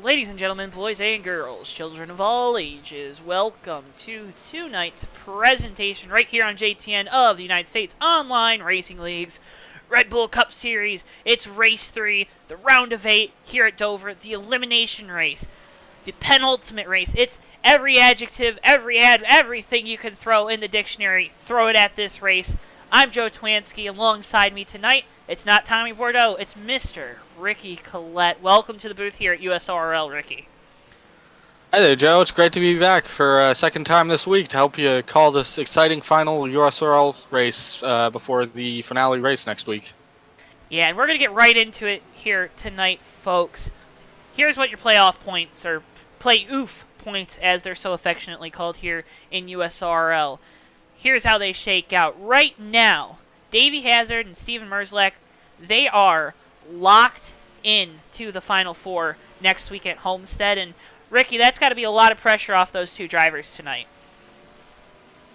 Ladies and gentlemen, boys and girls, children of all ages, welcome to tonight's presentation right here on JTN of the United States Online Racing League's Red Bull Cup Series. It's Race 3, the round of 8 here at Dover, the elimination race, the penultimate race. It's every adjective, everything you can throw in the dictionary, throw it at this race. I'm JoeTowNetwork. Alongside me tonight, it's not Tommy Bordeaux, it's Mr. Ricky Collette. Welcome to the booth here at USORL, Ricky. Hi there, Joe. It's great to be back for a second time this week to help you call this exciting final USORL race before the finale race next week. Yeah, and we're going to get right into it here tonight, folks. Here's what your playoff points, or play-oof points as they're so affectionately called here in USRL. Here's how they shake out. Right now, Davey Hazard and Steven Merzlak, they are locked in to the Final Four next week at Homestead. And Ricky, that's got to be a lot of pressure off those two drivers tonight.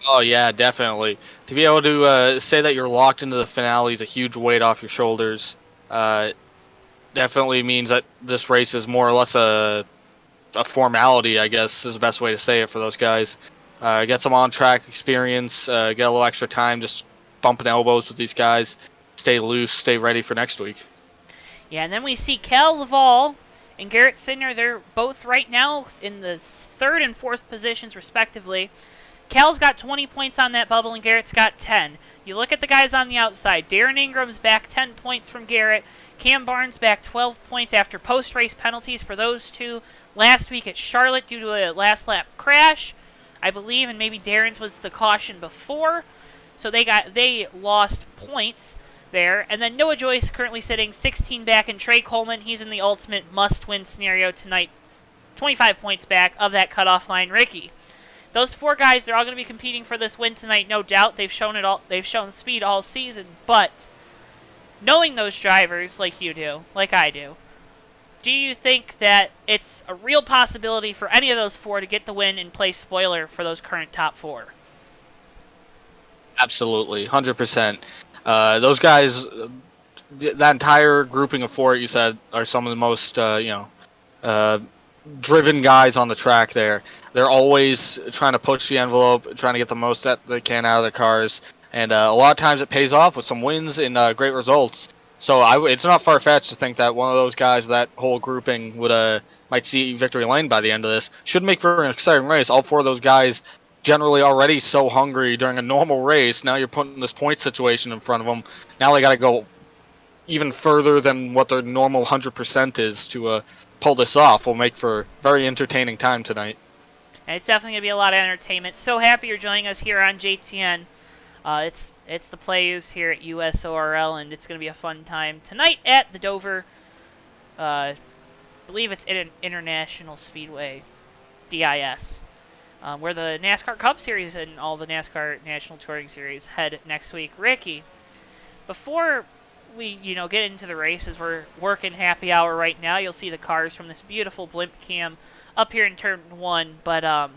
Oh yeah, definitely. To be able to say that you're locked into the finale is a huge weight off your shoulders. Definitely means that this race is more or less a formality, I guess, is the best way to say it for those guys. Get some on-track experience, get a little extra time just bumping elbows with these guys, stay loose, stay ready for next week. Yeah, and then we see Cal Laval and Garrett Sidner. They're both right now in the 3rd and 4th positions, respectively. Cal's got 20 points on that bubble, and Garrett's got 10. You look at the guys on the outside. Darren Ingram's back 10 points from Garrett. Cam Barnes back 12 points after post-race penalties for those two last week at Charlotte due to a last-lap crash, I believe, and maybe Darren's was the caution before. So they lost points there. And then Noah Joyce currently sitting 16 back, and Trey Coleman, he's in the ultimate must-win scenario tonight. 25 points back of that cutoff line. Ricky, those four guys, they're all going to be competing for this win tonight, no doubt. They've shown it all. They've shown speed all season, but knowing those drivers like you do, like I do you think that it's a real possibility for any of those four to get the win and play spoiler for those current top four? Absolutely, 100%. Those guys, that entire grouping of four you said, are some of the most, driven guys on the track there. They're always trying to push the envelope, trying to get the most that they can out of their cars, and a lot of times it pays off with some wins and great results. So it's not far-fetched to think that one of those guys, that whole grouping, might see victory lane by the end of this. Should make for an exciting race. All four of those guys generally already so hungry during a normal race. Now you're putting this point situation in front of them. Now they got to go even further than what their normal 100% is to pull this off. Will make for very entertaining time tonight. And it's definitely going to be a lot of entertainment. So happy you're joining us here on JTN. It's the playoffs here at USORL, and it's going to be a fun time tonight at the Dover, I believe it's International Speedway, DIS, where the NASCAR Cup Series and all the NASCAR National Touring Series head next week. Ricky, before we get into the races, we're working happy hour right now. You'll see the cars from this beautiful blimp cam up here in turn 1, but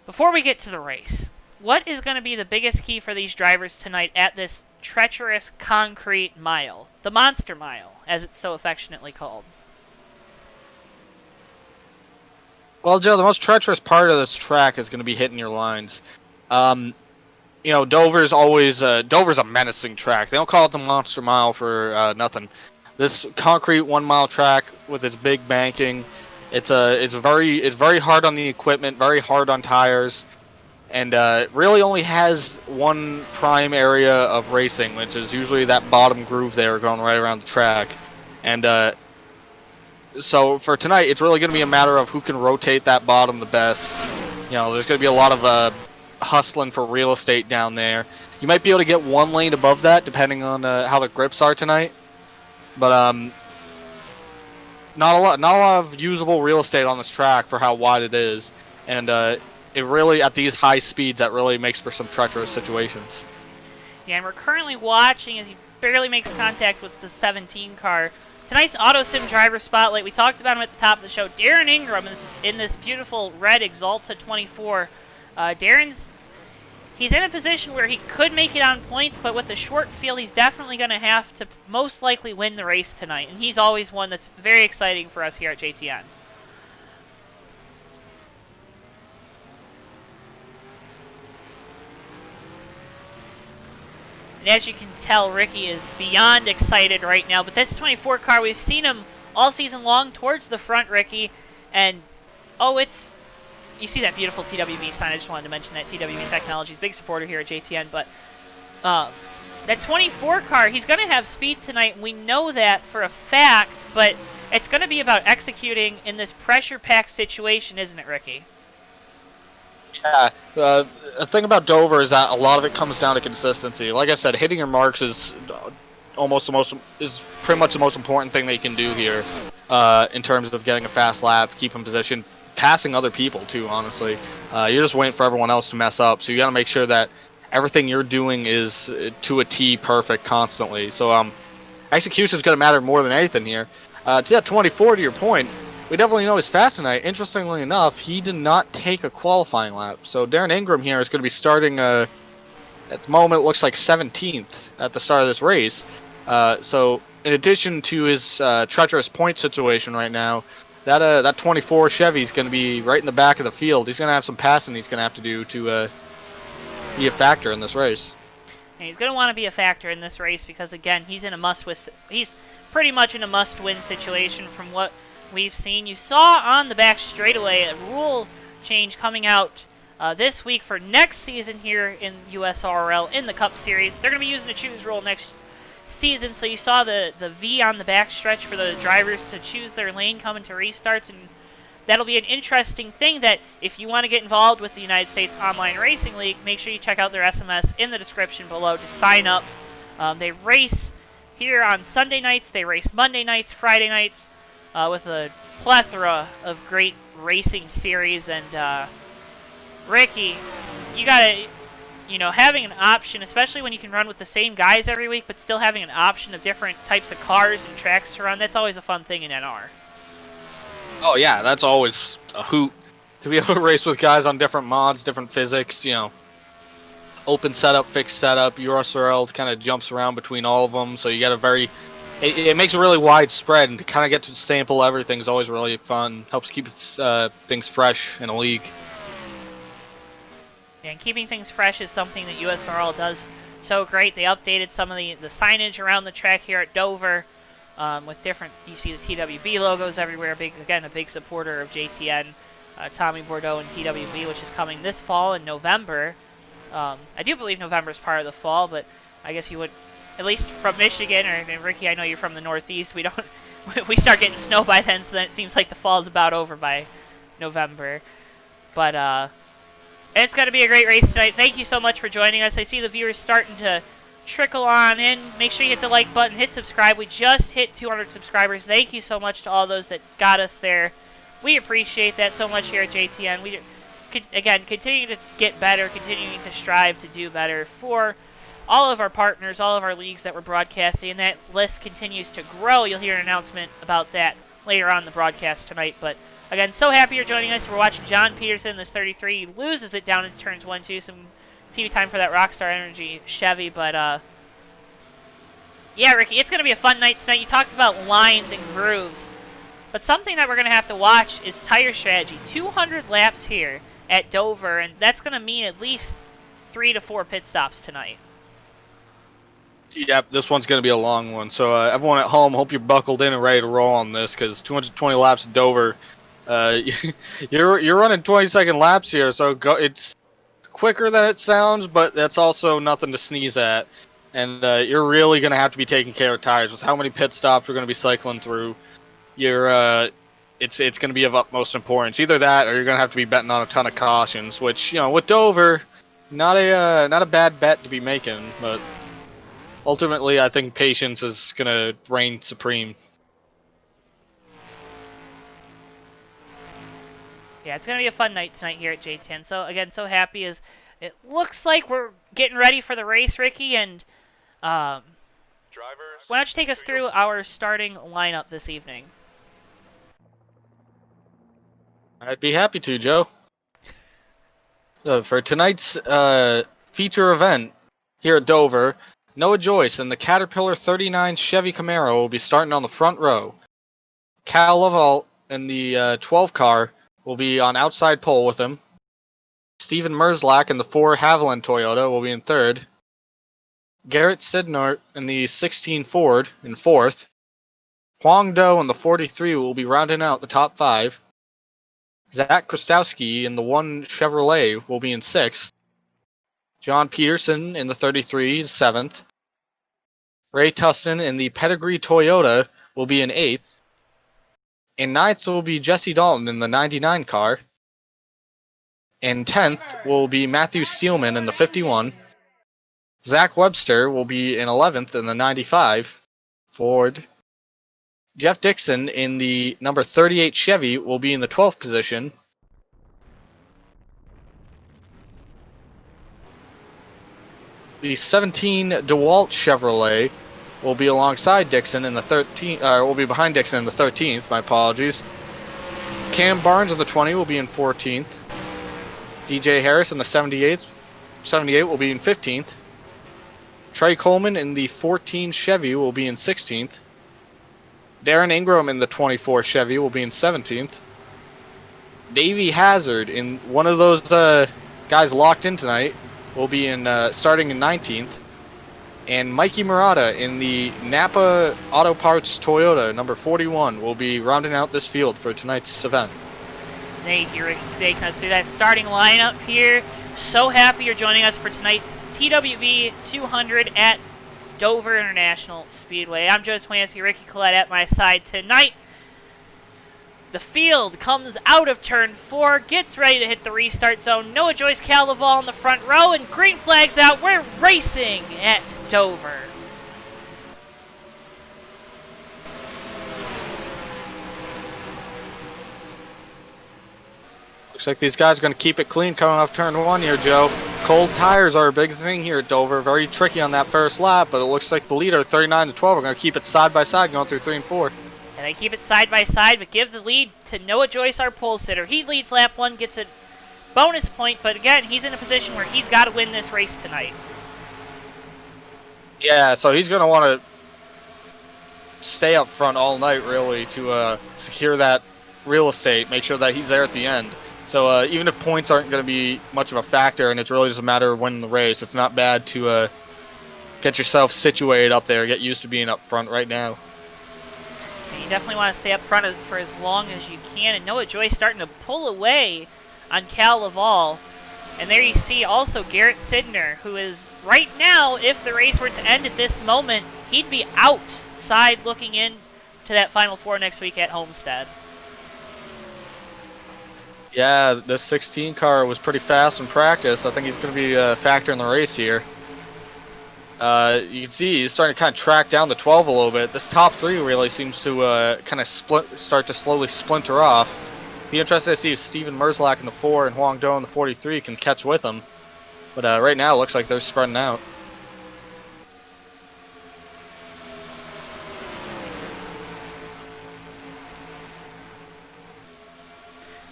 before we get to the race, what is going to be the biggest key for these drivers tonight at this treacherous concrete mile? The Monster Mile, as it's so affectionately called. Well, Joe, the most treacherous part of this track is going to be hitting your lines. Dover's a menacing track. They don't call it the Monster Mile for nothing. This concrete 1 mile track with its big banking, it's very hard on the equipment, very hard on tires. And really only has one prime area of racing, which is usually that bottom groove there going right around the track. And so for tonight, it's really going to be a matter of who can rotate that bottom the best. There's going to be a lot of hustling for real estate down there. You might be able to get one lane above that, depending on how the grips are tonight. But not a lot of usable real estate on this track for how wide it is. And it really, at these high speeds, that really makes for some treacherous situations. Yeah, and we're currently watching as he barely makes contact with the 17 car. Tonight's Autosim driver spotlight, we talked about him at the top of the show. Darren Ingram is in this beautiful red Exalta 24. he's in a position where he could make it on points, but with the short field, he's definitely going to have to most likely win the race tonight. And he's always one that's very exciting for us here at JTN. And as you can tell, Ricky is beyond excited right now. But this 24 car, we've seen him all season long towards the front, Ricky. And, oh, you see that beautiful TWB sign. I just wanted to mention that TWB Technologies, big supporter here at JTN. But that 24 car, he's going to have speed tonight. We know that for a fact, but it's going to be about executing in this pressure-packed situation, isn't it, Ricky? Yeah, the thing about Dover is that a lot of it comes down to consistency. Like I said, hitting your marks is pretty much the most important thing that you can do here in terms of getting a fast lap, keeping position, passing other people too. Honestly, you're just waiting for everyone else to mess up, so you got to make sure that everything you're doing is to a T perfect constantly. So execution is going to matter more than anything here. To that 24, to your point. We definitely know he's fast tonight. Interestingly enough, he did not take a qualifying lap. So Darren Ingram here is going to be starting, at the moment, it looks like 17th at the start of this race. So in addition to his treacherous point situation right now, that 24 Chevy is going to be right in the back of the field. He's going to have some passing he's going to have to do to be a factor in this race. And he's going to want to be a factor in this race because, again, he's pretty much in a must-win situation from what we've seen. You saw on the back straightaway a rule change coming out this week for next season here in USORL in the Cup Series. They're going to be using the choose rule next season, so you saw the V on the back stretch for the drivers to choose their lane coming to restarts, and that'll be an interesting thing that if you want to get involved with the United States Online Racing League, make sure you check out their SMS in the description below to sign up. They race here on Sunday nights, they race Monday nights, Friday nights, with a plethora of great racing series. And Ricky, you gotta, having an option, especially when you can run with the same guys every week, but still having an option of different types of cars and tracks to run, that's always a fun thing in NR. Oh yeah, that's always a hoot to be able to race with guys on different mods, different physics, open setup, fixed setup. USORL kind of jumps around between all of them, so you got it makes a really wide spread, and to kind of get to sample everything is always really fun. Helps keep things fresh in a league. Yeah, and keeping things fresh is something that USORL does so great. They updated some of the signage around the track here at Dover with different, you see the TWB logos everywhere. A big supporter of JTN, Tommy Bordeaux and TWB, which is coming this fall in November. I do believe November is part of the fall, but I guess you would, at least from Michigan, and Ricky, I know you're from the Northeast, we start getting snow by then, so then it seems like the fall is about over by November. But it's going to be a great race tonight. Thank you so much for joining us. I see the viewers starting to trickle on in. Make sure you hit the like button, hit subscribe. We just hit 200 subscribers. Thank you so much to all those that got us there. We appreciate that so much here at JTN. We, again, continue to get better, continuing to strive to do better for all of our partners, all of our leagues that we're broadcasting, and that list continues to grow. You'll hear an announcement about that later on in the broadcast tonight. But again, so happy you're joining us. We're watching John Peterson, this 33. He loses it down in turns 1-2. Some TV time for that Rockstar Energy Chevy. But, yeah, Ricky, it's going to be a fun night tonight. You talked about lines and grooves. But something that we're going to have to watch is tire strategy. 200 laps here at Dover, and that's going to mean at least 3 to 4 pit stops tonight. Yep, this one's going to be a long one. So everyone at home, hope you're buckled in and ready to roll on this, because 220 laps at Dover, you're running 20-second laps here, so it's quicker than it sounds, but that's also nothing to sneeze at. And you're really going to have to be taking care of tires with how many pit stops we're going to be cycling through. It's going to be of utmost importance. Either that, or you're going to have to be betting on a ton of cautions, which, with Dover, not a bad bet to be making, but ultimately, I think patience is going to reign supreme. Yeah, it's going to be a fun night tonight here at J10. So, again, so happy as it looks like we're getting ready for the race, Ricky. And why don't you take us through our starting lineup this evening? I'd be happy to, Joe. For tonight's feature event here at Dover, Noah Joyce in the Caterpillar 39 Chevy Camaro will be starting on the front row. Cal Laval in the 12 car will be on outside pole with him. Steven Merzlak in the 4 Haviland Toyota will be in third. Garrett Sidnart in the 16 Ford in fourth. Huang Do in the 43 will be rounding out the top 5. Zach Krostowski in the 1 Chevrolet will be in 6th. John Peterson in the 33 is 7th. Ray Tussin in the Pedigree Toyota will be in 8th. In 9th will be Jesse Dalton in the 99 car. In 10th will be Matthew Steelman in the 51. Zach Webster will be in 11th in the 95 Ford. Jeff Dixon in the number 38 Chevy will be in the 12th position. The 17 DeWalt Chevrolet will be alongside Dixon in the 13th, will be behind Dixon in the 13th, my apologies. Cam Barnes in the 20 will be in 14th. DJ Harris in the 78 will be in 15th. Trey Coleman in the 14 Chevy will be in 16th. Darren Ingram in the 24 Chevy will be in 17th. Davey Hazard in one of those guys locked in tonight will be in starting in 19th. And Mikey Murata in the Napa Auto Parts Toyota number 41 will be rounding out this field for tonight's event. Thank you, Ricky, for taking us through that starting lineup here. So happy you're joining us for tonight's TWV 200 at Dover International Speedway. I'm Joe Townetwork, Ricky Collette at my side tonight. The field comes out of turn 4, gets ready to hit the restart zone. Noah Joyce, Cal Laval in the front row, and green flags out. We're racing at Dover. Looks like these guys are going to keep it clean coming off turn 1 here, Joe. Cold tires are a big thing here at Dover. Very tricky on that first lap, but it looks like the leader, 39 to 12, are going to keep it side by side going through 3 and 4. And they keep it side by side, but give the lead to Noah Joyce, our pole sitter. He leads lap 1, gets a bonus point, but again, he's in a position where he's got to win this race tonight. Yeah, so he's going to want to stay up front all night, really, to secure that real estate, make sure that he's there at the end. So even if points aren't going to be much of a factor, and it's really just a matter of winning the race, it's not bad to get yourself situated up there, get used to being up front right now. And you definitely want to stay up front for as long as you can. And Noah Joyce starting to pull away on Cal Laval. And there you see also Garrett Sidner, who is right now, if the race were to end at this moment, he'd be outside looking in to that Final Four next week at Homestead. Yeah, this 16 car was pretty fast in practice. I think he's going to be a factor in the race here. You can see he's starting to kind of track down the 12 a little bit. This top 3 really seems to kind of start to slowly splinter off. Be interested to see if Steven Merzlak in the 4 and Huang Do in the 43 can catch with him. But right now it looks like they're spreading out.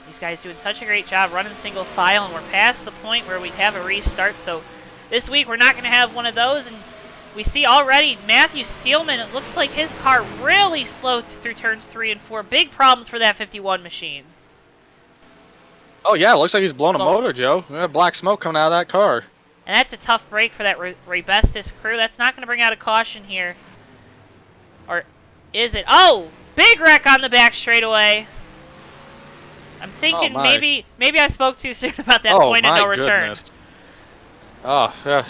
These guys doing such a great job running single file, and we're past the point where we'd have a restart. So this week we're not going to have one of those, and we see already Matthew Steelman, it looks like his car really slowed through turns 3 and 4. Big problems for that 51 machine. Oh yeah, it looks like he's blown a motor, Joe. We have black smoke coming out of that car. And that's a tough break for that Rebestis crew. That's not going to bring out a caution here. Or is it? Oh, big wreck on the back straightaway. I'm thinking maybe I spoke too soon about that point of no return. Goodness. Oh, yeah.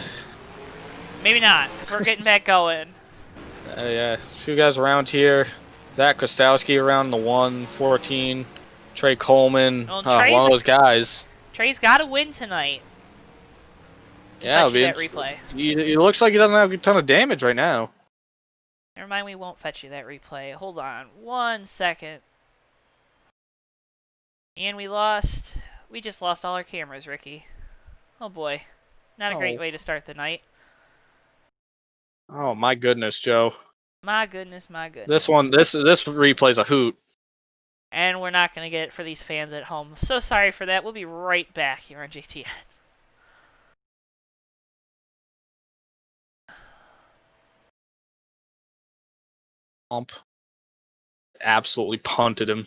Maybe not, because we're getting back going. Yeah, a few guys around here. Zach Kostowski around the 114. Trey Coleman, Well, one of those guys. Trey's got to win tonight. Yeah, that replay. It looks like he doesn't have a ton of damage right now. Never mind, we won't fetch you that replay. Hold on 1 second. And we just lost all our cameras, Ricky. Oh boy. Not a great way to start the night. Oh my goodness, Joe. My goodness, my goodness. This replay's a hoot. And we're not going to get it for these fans at home. So sorry for that. We'll be right back here on JTN. Ump absolutely punted him.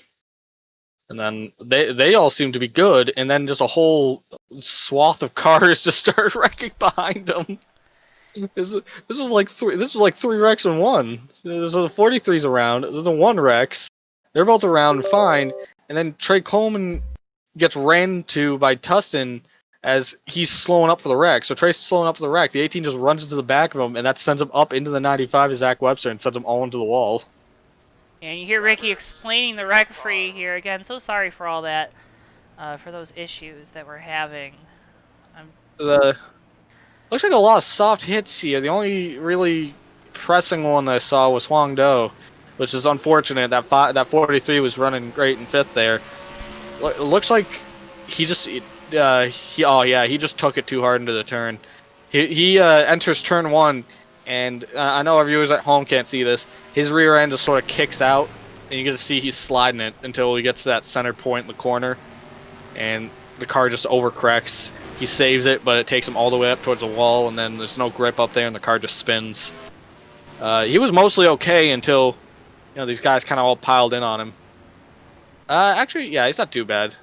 And then they all seemed to be good, and then just a whole swath of cars just started wrecking behind them. This was like three wrecks in one. So the 43's around, the one wrecks. They're both around fine, and then Trey Coleman gets ran to by Tustin as he's slowing up for the wreck. So Trey's slowing up for the wreck. The 18 just runs into the back of him, and that sends him up into the 95 of Zach Webster and sends them all into the wall. And you hear Ricky explaining the wreck free here again. So sorry for all that, for those issues that we're having. Looks like a lot of soft hits here. The only really pressing one that I saw was Huang Do, which is unfortunate. That 43 was running great in fifth there. Looks like he just he just took it too hard into the turn. He enters turn one, and I know our viewers at home can't see this. His rear end just sort of kicks out, and you get to see he's sliding it until he gets to that center point in the corner, and the car just overcorrects. He saves it, but it takes him all the way up towards the wall, and then there's no grip up there, and the car just spins. He was mostly okay until, these guys kind of all piled in on him. Actually, yeah, he's not too bad.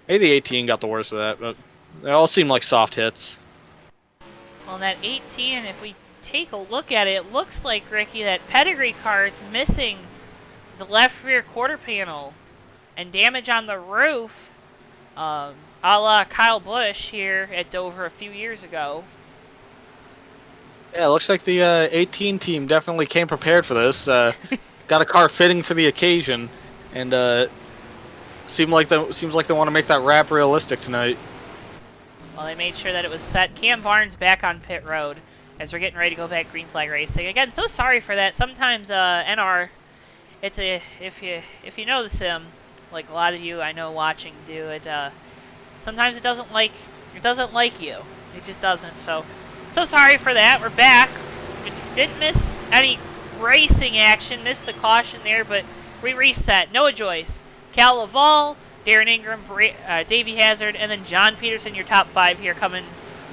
Maybe the 18 got the worst of that, but they all seem like soft hits. Well, that 18, if we take a look at it, it looks like, Ricky, that pedigree card's missing the left rear quarter panel and damage on the roof. A la Kyle Busch here at Dover a few years ago. Yeah, it looks like the 18 team definitely came prepared for this. Got a car fitting for the occasion, and seems like they want to make that wrap realistic tonight. Well, they made sure that it was set. Cam Barnes back on pit road as we're getting ready to go back green flag racing. Again, so sorry for that. Sometimes NR, if you know the sim, like a lot of you I know watching do it. Sometimes it doesn't like you. It just doesn't. So sorry for that. We're back. We didn't miss any racing action. Missed the caution there, but we reset. Noah Joyce, Cal Laval, Darren Ingram, Davey Hazard, and then John Peterson. Your top 5 here coming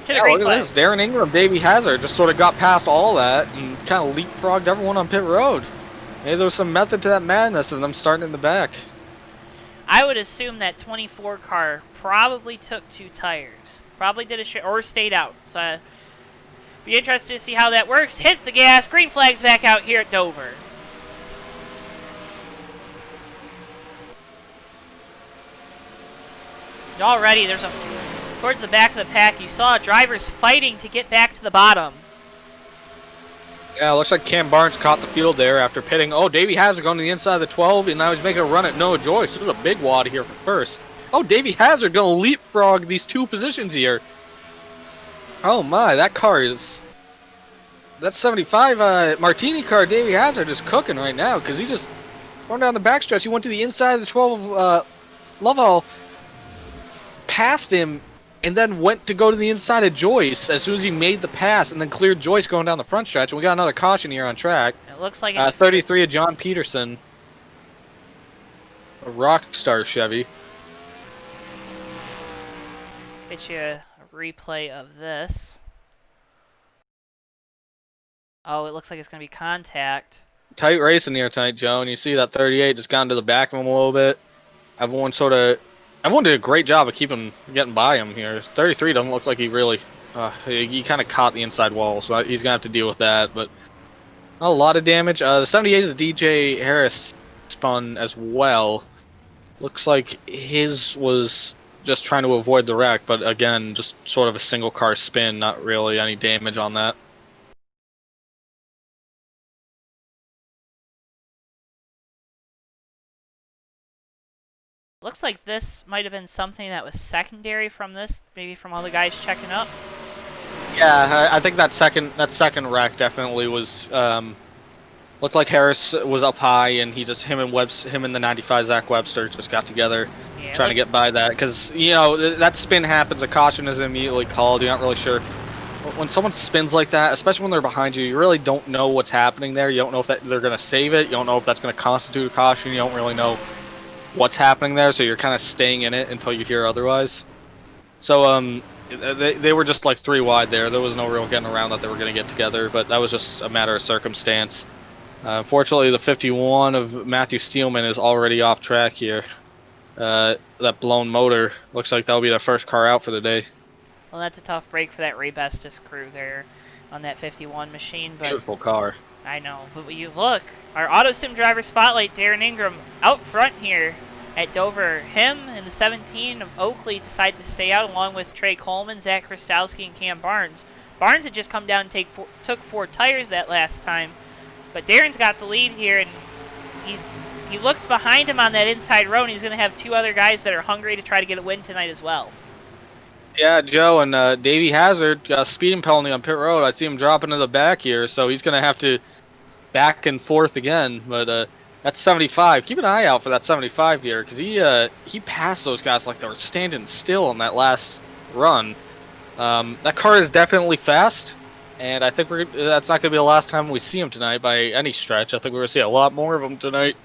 to the green look flag. at this. Darren Ingram, Davey Hazard just sort of got past all that and kind of leapfrogged everyone on pit road. Maybe there was some method to that madness of them starting in the back. I would assume that 24 car probably took 2 tires. Probably did or stayed out. So be interested to see how that works. Hit the gas. Green flag's back out here at Dover. Already there's towards the back of the pack, you saw drivers fighting to get back to the bottom. Yeah, it looks like Cam Barnes caught the field there after pitting. Oh, Davey Hazard going to the inside of the 12, and now he's making a run at Noah Joyce. There's a big wad here for first. Oh, Davey Hazard going to leapfrog these 2 positions here. Oh my, that car is... That 75 Martini car, Davey Hazard, is cooking right now, because he just going down the backstretch. He went to the inside of the 12 of Lovell, passed him, and then went to go to the inside of Joyce as soon as he made the pass, and then cleared Joyce going down the front stretch. And we got another caution here on track. It looks like 33 of John Peterson, a Rockstar Chevy. Get you a replay of this. Oh, it looks like it's going to be contact. Tight racing here tonight, Joe, and you see that 38 just got into the back of him a little bit. Everyone did a great job of getting by him here. 33 doesn't look like he really, he kind of caught the inside wall, so he's going to have to deal with that, but not a lot of damage. The 78 of the DJ Harris spun as well. Looks like his was just trying to avoid the wreck, but again, just sort of a single car spin, not really any damage on that. Looks like this might have been something that was secondary from this, maybe from all the guys checking up. Yeah, I think that second wreck definitely was. Looked like Harris was up high, and him and the 95 Zach Webster just got together, trying to get by that. Because that spin happens, a caution is immediately called. You're not really sure when someone spins like that, especially when they're behind you. You really don't know what's happening there. You don't know if they're going to save it. You don't know if that's going to constitute a caution. You don't really know what's happening there, so you're kind of staying in it until you hear otherwise. So they were just like 3 wide there. There was no real getting around that they were going to get together, but that was just a matter of circumstance. Unfortunately, the 51 of Matthew Steelman is already off track here. That blown motor looks like that'll be the first car out for the day. Well, that's a tough break for that Ray Bestis crew there on that 51 machine, but Beautiful car. I know. But you look, our Autosim driver spotlight, Darren Ingram, out front here at Dover. Him and the 17 of Oakley decide to stay out along with Trey Coleman, Zach Kristowski, and Cam Barnes. Barnes had just come down and took 4 tires that last time, but Darren's got the lead here, and he looks behind him on that inside row, and he's going to have 2 other guys that are hungry to try to get a win tonight as well. Yeah, Joe, and Davey Hazard got a speeding penalty on pit road. I see him dropping to the back here, so he's going to have to back and forth again. But that's 75. Keep an eye out for that 75 here, because he passed those guys like they were standing still on that last run. That car is definitely fast, and I think that's not going to be the last time we see him tonight by any stretch. I think we're going to see a lot more of them tonight.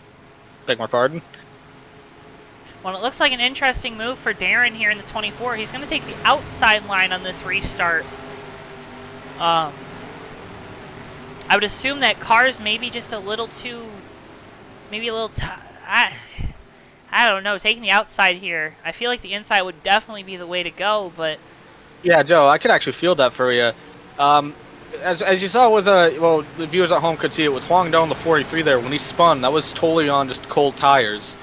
Beg my pardon. Well, it looks like an interesting move for Darren here in the 24. He's going to take the outside line on this restart. I would assume that car's maybe just a little too, maybe a little, I don't know, taking the outside here. I feel like the inside would definitely be the way to go, but... Yeah, Joe, I could actually feel that for you. As you saw with, well, the viewers at home could see it with Huang Dong, the 43 there, when he spun, that was totally on just cold tires.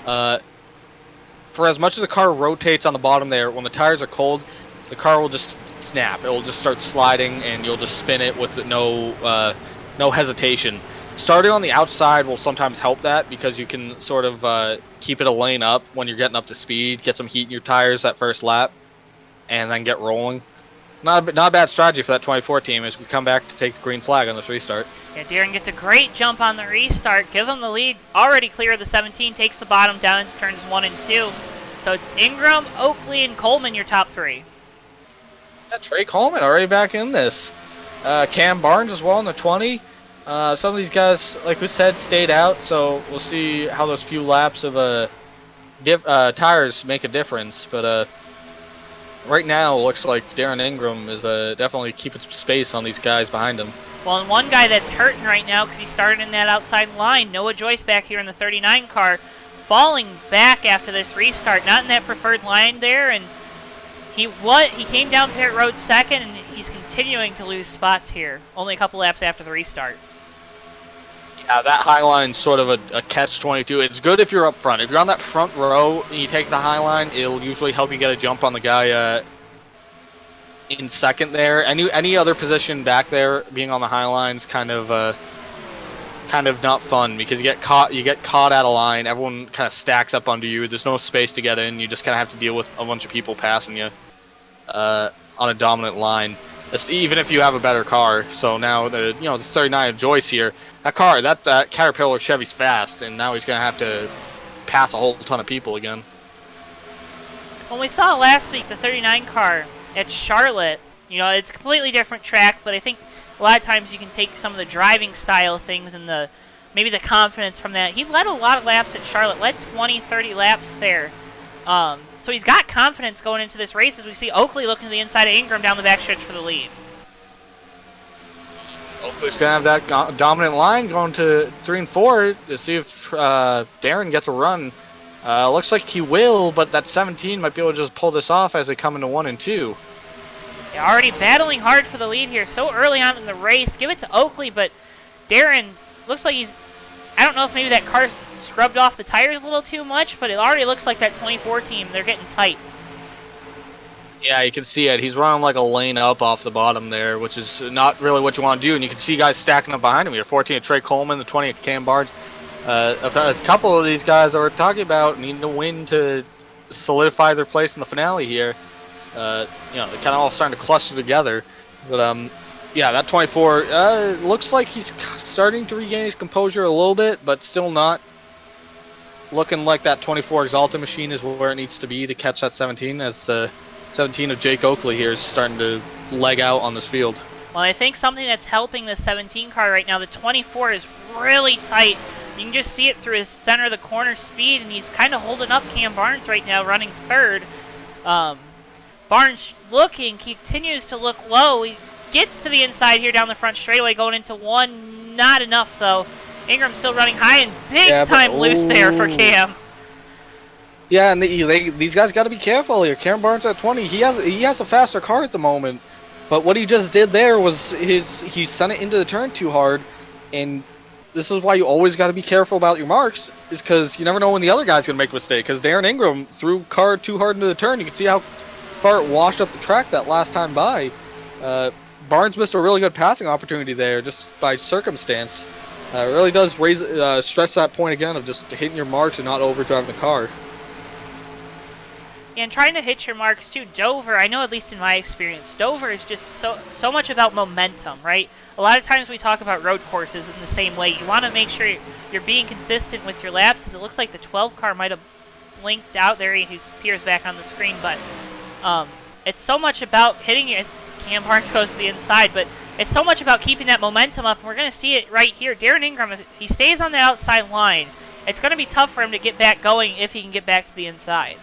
For as much as the car rotates on the bottom there, when the tires are cold, the car will just snap. It will just start sliding, and you'll just spin it with no hesitation. Starting on the outside will sometimes help that, because you can sort of keep it a lane up when you're getting up to speed, get some heat in your tires that first lap, and then get rolling. Not a bad strategy for that 24 team as we come back to take the green flag on this restart. Yeah, Darren gets a great jump on the restart. Give him the lead. Already clear of the 17. Takes the bottom down into turns 1 and 2. So it's Ingram, Oakley, and Coleman, your top 3. Yeah, Trey Coleman already back in this. Cam Barnes as well in the 20. Some of these guys, like we said, stayed out, so we'll see how those few laps of tires make a difference. But right now, it looks like Darren Ingram is definitely keeping some space on these guys behind him. Well, and one guy that's hurting right now because he started in that outside line, Noah Joyce back here in the 39 car, falling back after this restart, not in that preferred line there, and he came down pit road second, and he's continuing to lose spots here, only a couple laps after the restart. Yeah, that high line's sort of a catch-22. It's good if you're up front. If you're on that front row and you take the high line, it'll usually help you get a jump on the guy in second there. Any other position back there, being on the high line's kind of not fun, because you get caught out of line. Everyone kind of stacks up under you. There's no space to get in. You just kind of have to deal with a bunch of people passing you on a dominant line. Even if you have a better car. So now the 39 of Joyce here, that Caterpillar Chevy's fast, and now he's gonna have to pass a whole ton of people again. When we saw last week the 39 car at Charlotte, it's a completely different track, but I think a lot of times you can take some of the driving style things and maybe the confidence from that. He led a lot of laps at Charlotte, led 20, 30 laps there. So he's got confidence going into this race as we see Oakley looking to the inside of Ingram down the backstretch for the lead. Oakley's going to have that dominant line going to 3 and 4 to see if Darren gets a run. Looks like he will, but that 17 might be able to just pull this off as they come into 1 and 2. Yeah, already battling hard for the lead here so early on in the race. Give it to Oakley, but Darren looks like I don't know if maybe that car's scrubbed off the tires a little too much, but it already looks like that 24 team, they're getting tight. Yeah, you can see it. He's running like a lane up off the bottom there, which is not really what you want to do. And you can see guys stacking up behind him here. 14 of Trey Coleman, the 20 of Cam Barnes. A couple of these guys that we're talking about need to win to solidify their place in the finale here. They're kind of all starting to cluster together. But yeah, that 24 looks like he's starting to regain his composure a little bit, but still not looking like that 24 Exalted machine is where it needs to be to catch that 17, as 17 of Jake Oakley here is starting to leg out on this field. Well, I think something that's helping the 17 car right now, the 24 is really tight. You can just see it through his center of the corner speed, and he's kind of holding up Cam Barnes right now, running third. Barnes continues to look low. He gets to the inside here down the front straightaway, going into 1. Not enough, though. Ingram still running high and big Yeah, time loose there for Cam. Yeah, and these guys got to be careful here. Cam Barnes at 20. He has a faster car at the moment, but what he just did there was he sent it into the turn too hard, and this is why you always got to be careful about your marks, is because you never know when the other guy's gonna make a mistake. Because Darren Ingram threw car too hard into the turn. You can see how far it washed up the track that last time by. Barnes missed a really good passing opportunity there just by circumstance. It really does stress that point again of just hitting your marks and not overdriving the car. And trying to hit your marks too. Dover, I know at least in my experience, Dover is just so much about momentum, right? A lot of times we talk about road courses in the same way. You want to make sure you're being consistent with your laps, as it looks like the 12 car might have blinked out there. He appears back on the screen, but it's so much about hitting it as Cam Barnes goes to the inside, but it's so much about keeping that momentum up, and we're going to see it right here. Darren Ingram, if he stays on the outside line, it's going to be tough for him to get back going if he can get back to the inside.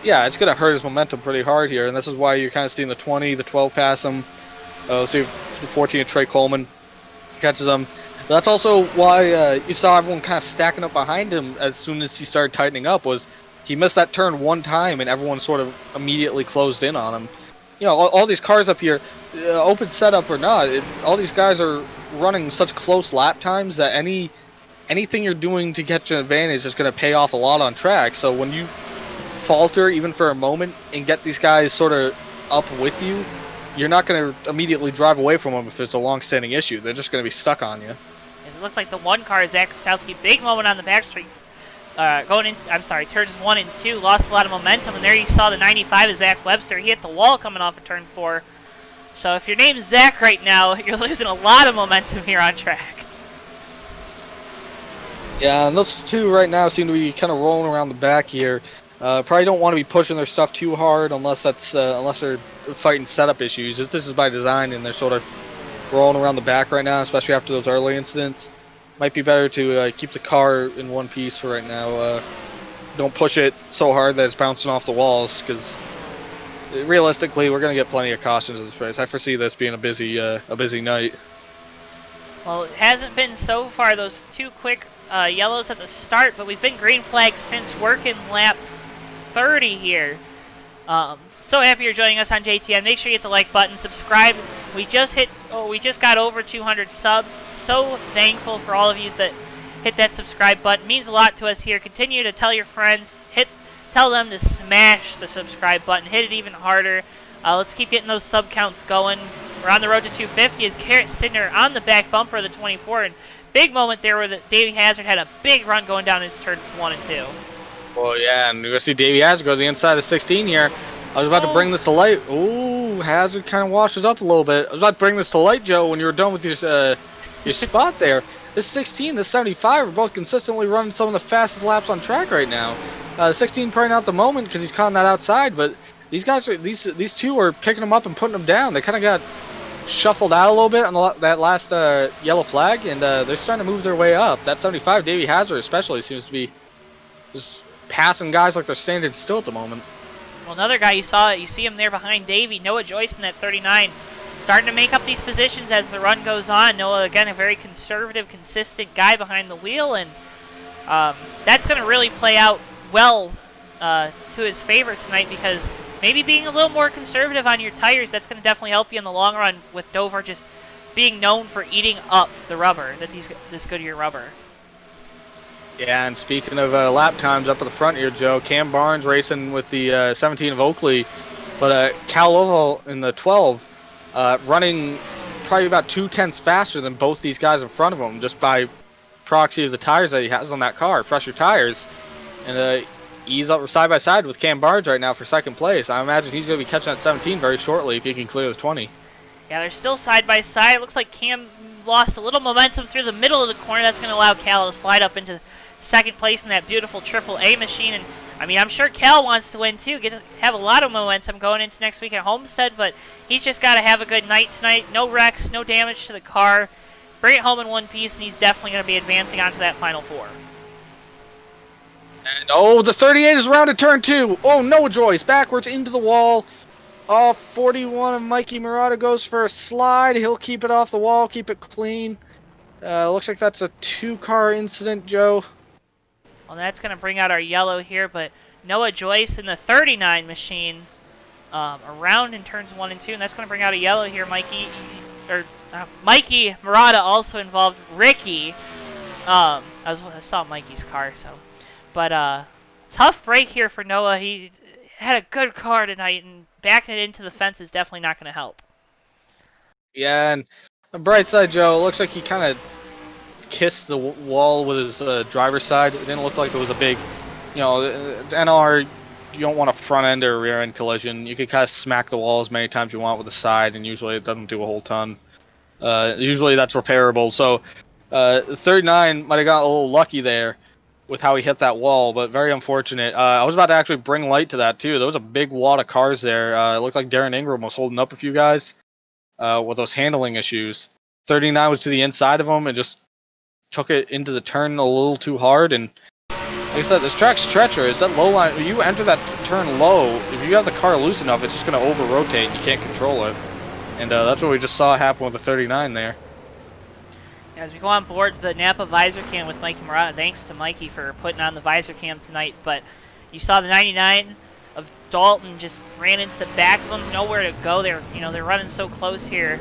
Yeah, it's going to hurt his momentum pretty hard here, and this is why you're kind of seeing the 20, the 12 pass him. See if 14 Trey Coleman catches him. But that's also why you saw everyone kind of stacking up behind him as soon as he started tightening up, was he missed that turn one time and everyone sort of immediately closed in on him. You know, all these cars up here, open setup or not, all these guys are running such close lap times that anything you're doing to get an advantage is going to pay off a lot on track. So when you falter even for a moment and get these guys sort of up with you, you're not going to immediately drive away from them if it's a long-standing issue. They're just going to be stuck on you. It looked like the one car, Zach Kostowski, big moment on the back streets. Turns 1 and 2, lost a lot of momentum, and there you saw the 95 of Zach Webster. He hit the wall coming off of turn 4. So if your name's Zach right now, you're losing a lot of momentum here on track. Yeah, and those two right now seem to be kind of rolling around the back here. Probably don't want to be pushing their stuff too hard unless they're fighting setup issues. If this is by design and they're sort of rolling around the back right now, especially after those early incidents, might be better to keep the car in one piece for right now. Don't push it so hard that it's bouncing off the walls, because realistically, we're going to get plenty of cautions in this race. I foresee this being a busy night. Well, it hasn't been so far, those two quick yellows at the start, but we've been green flagged since working lap 30 here. So happy you're joining us on JTN. Make sure you hit the like button, subscribe. We just got over 200 subs. So thankful for all of you that hit that subscribe button. It means a lot to us here. Continue to tell your friends. Tell them to smash the subscribe button. Hit it even harder. Let's keep getting those sub counts going. We're on the road to 250 as Garrett Sidner on the back bumper of the 24. And big moment there where Davey Hazard had a big run going down into turns 1 and 2. Well, yeah, and you're going to see Davey Hazard go to the inside of 16 here. I was about to bring this to light. Ooh, Hazard kind of washes up a little bit. I was about to bring this to light, Joe, when you were done with your spot there. This 16, this 75 are both consistently running some of the fastest laps on track right now. 16 probably not the moment because he's caught that outside, but these guys are these two are picking them up and putting them down. They kind of got shuffled out a little bit on that last yellow flag, and they're starting to move their way up. That 75, Davey Hazard especially, seems to be just passing guys like they're standing still at the moment. Well, another guy you see him there behind Davey, Noah Joyce in that 39, starting to make up these positions as the run goes on. Noah, again, a very conservative, consistent guy behind the wheel, and that's going to really play out well to his favor tonight, because maybe being a little more conservative on your tires, that's going to definitely help you in the long run, with Dover just being known for eating up the rubber, this Goodyear rubber. Yeah, and speaking of lap times up at the front here, Joe, Cam Barnes racing with the 17 of Oakley, but Cal Lovell in the 12 running probably about 2/10 faster than both these guys in front of him, just by proxy of the tires that he has on that car, fresher tires. And he's up side by side with Cam Barnes right now for second place. I imagine he's going to be catching that 17 very shortly if he can clear the 20. Yeah, they're still side by side. It looks like Cam lost a little momentum through the middle of the corner. That's going to allow Cal to slide up into second place in that beautiful AAA machine. And I mean, I'm sure Cal wants to win too, have a lot of momentum going into next week at Homestead, but he's just got to have a good night tonight. No wrecks, no damage to the car. Bring it home in one piece, and he's definitely going to be advancing onto that Final Four. And the 38 is around to turn 2. Oh, Noah Joyce backwards into the wall. Oh, 41 of Mikey Murata goes for a slide. He'll keep it off the wall, keep it clean. Looks like that's a 2-car incident, Joe. Well, that's going to bring out our yellow here, but Noah Joyce in the 39 machine around in turns 1 and 2, and that's going to bring out a yellow here. Mikey Murata also involved. Ricky, I saw Mikey's car, so, but tough break here for Noah. He had a good car tonight, and backing it into the fence is definitely not going to help. Yeah, and the bright side, Joe, it looks like he kind of kissed the wall with his driver's side. It didn't look like it was a big, NR, you don't want a front end or rear end collision. You could kind of smack the wall as many times you want with the side, and usually it doesn't do a whole ton. Usually that's repairable. So, 39 might have got a little lucky there with how he hit that wall, but very unfortunate. I was about to actually bring light to that too. There was a big wad of cars there. It looked like Darren Ingram was holding up a few guys with those handling issues. 39 was to the inside of him and just took it into the turn a little too hard. And like I said, this track's treacherous. That low line, when you enter that turn low, if you have the car loose enough, it's just going to over-rotate and you can't control it. And that's what we just saw happen with the 39 there. As we go on board the Napa visor cam with Mikey Murata, thanks to Mikey for putting on the visor cam tonight, but you saw the 99 of Dalton just ran into the back of them, nowhere to go. They're running so close here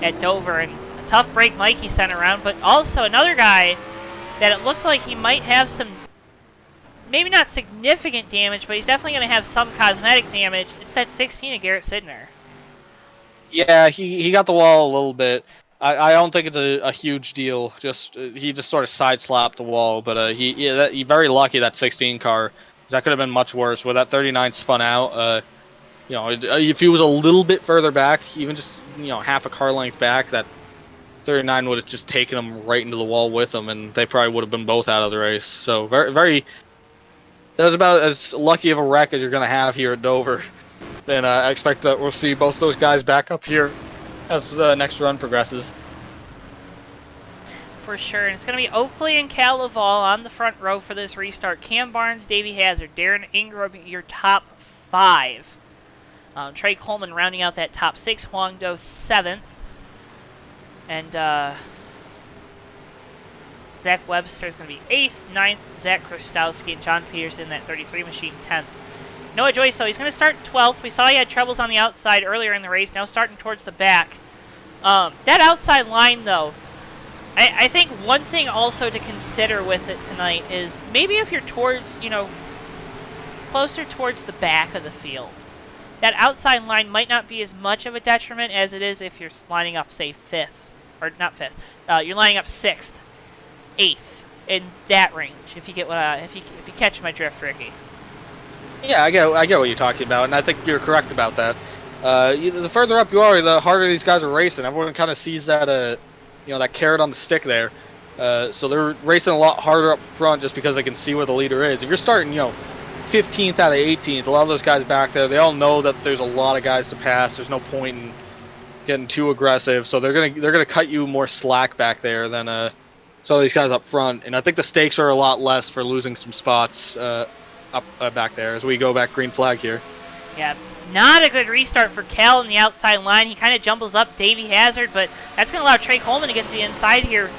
at Dover, and a tough break Mikey sent around, but also another guy that it looked like he might have some, maybe not significant damage, but he's definitely going to have some cosmetic damage. It's that 16 of Garrett Sidner. Yeah, he got the wall a little bit. I don't think it's a huge deal. He just sort of side slapped the wall, but he very lucky that 16 car. That could have been much worse. Where that 39 spun out, if he was a little bit further back, even just half a car length back, that 39 would have just taken him right into the wall with him, and they probably would have been both out of the race. So very. That was about as lucky of a wreck as you're gonna have here at Dover. And I expect that we'll see both those guys back up here as the next run progresses. For sure, and it's going to be Oakley and Cal Laval on the front row for this restart. Cam Barnes, Davey Hazard, Darren Ingram, your top 5. Trey Coleman rounding out that top 6. Huang Do 7th. And Zach Webster is going to be 8th, 9th. Zach Krostowski and John Peterson, that 33 machine, 10th. Noah Joyce, though, he's going to start 12th. We saw he had troubles on the outside earlier in the race, now starting towards the back. That outside line, though, I think one thing also to consider with it tonight is maybe if you're towards, closer towards the back of the field, that outside line might not be as much of a detriment as it is if you're lining up, say, 5th, or not 5th, you're lining up 6th, 8th, in that range, if you get what, if you catch my drift, Ricky. Yeah, I get what you're talking about, and I think you're correct about that. The further up you are, the harder these guys are racing. Everyone kind of sees that, that carrot on the stick there. So they're racing a lot harder up front just because they can see where the leader is. If you're starting, 15th out of 18th, a lot of those guys back there, they all know that there's a lot of guys to pass. There's no point in getting too aggressive, so they're gonna cut you more slack back there than some of these guys up front. And I think the stakes are a lot less for losing some spots up back there as we go back green flag here. Yeah, not a good restart for Cal on the outside line. He kind of jumbles up Davey Hazard, but that's going to allow Trey Coleman to get to the inside here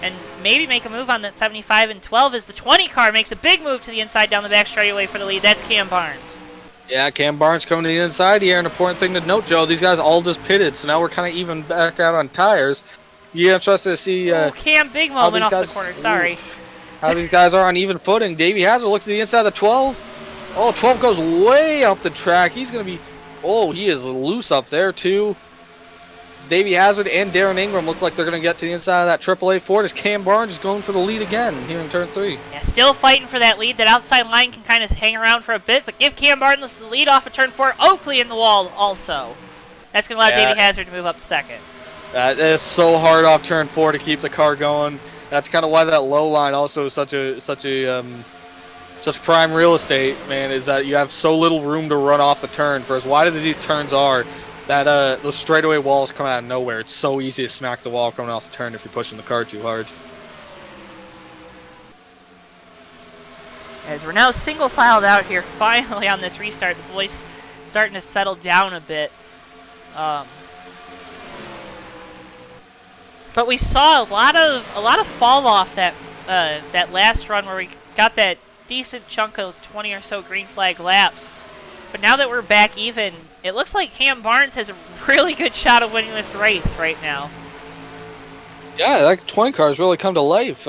and maybe make a move on that 75 and 12 as the 20 car makes a big move to the inside down the back straightaway for the lead. That's Cam Barnes. Yeah, Cam Barnes coming to the inside here. An important thing to note, Joe, these guys all just pitted, so now we're kind of even back out on tires. You're interested to see Cam, big moment off the corner, sorry. How these guys are on even footing. Davey Hazard look to the inside of the 12. Oh, 12 goes way up the track. He's going to be... Oh, he is loose up there, too. Davey Hazard and Darren Ingram look like they're going to get to the inside of that AAA Ford as Cam Barnes is going for the lead again here in turn 3. Yeah, still fighting for that lead. That outside line can kind of hang around for a bit, but give Cam Barnes the lead off of turn 4. Oakley in the wall also. That's going to allow Davey Hazard to move up second. That is so hard off turn 4 to keep the car going. That's kind of why that low line also is such prime real estate, man, is that you have so little room to run off the turn. For as wide as these turns are, that those straightaway walls come out of nowhere. It's so easy to smack the wall coming off the turn if you're pushing the car too hard. As we're now single filed out here, finally on this restart, the boys starting to settle down a bit. But we saw a lot of fall off that last run where we got that decent chunk of 20 or so green flag laps. But now that we're back even, it looks like Cam Barnes has a really good shot of winning this race right now. Yeah, that 20 car's really come to life.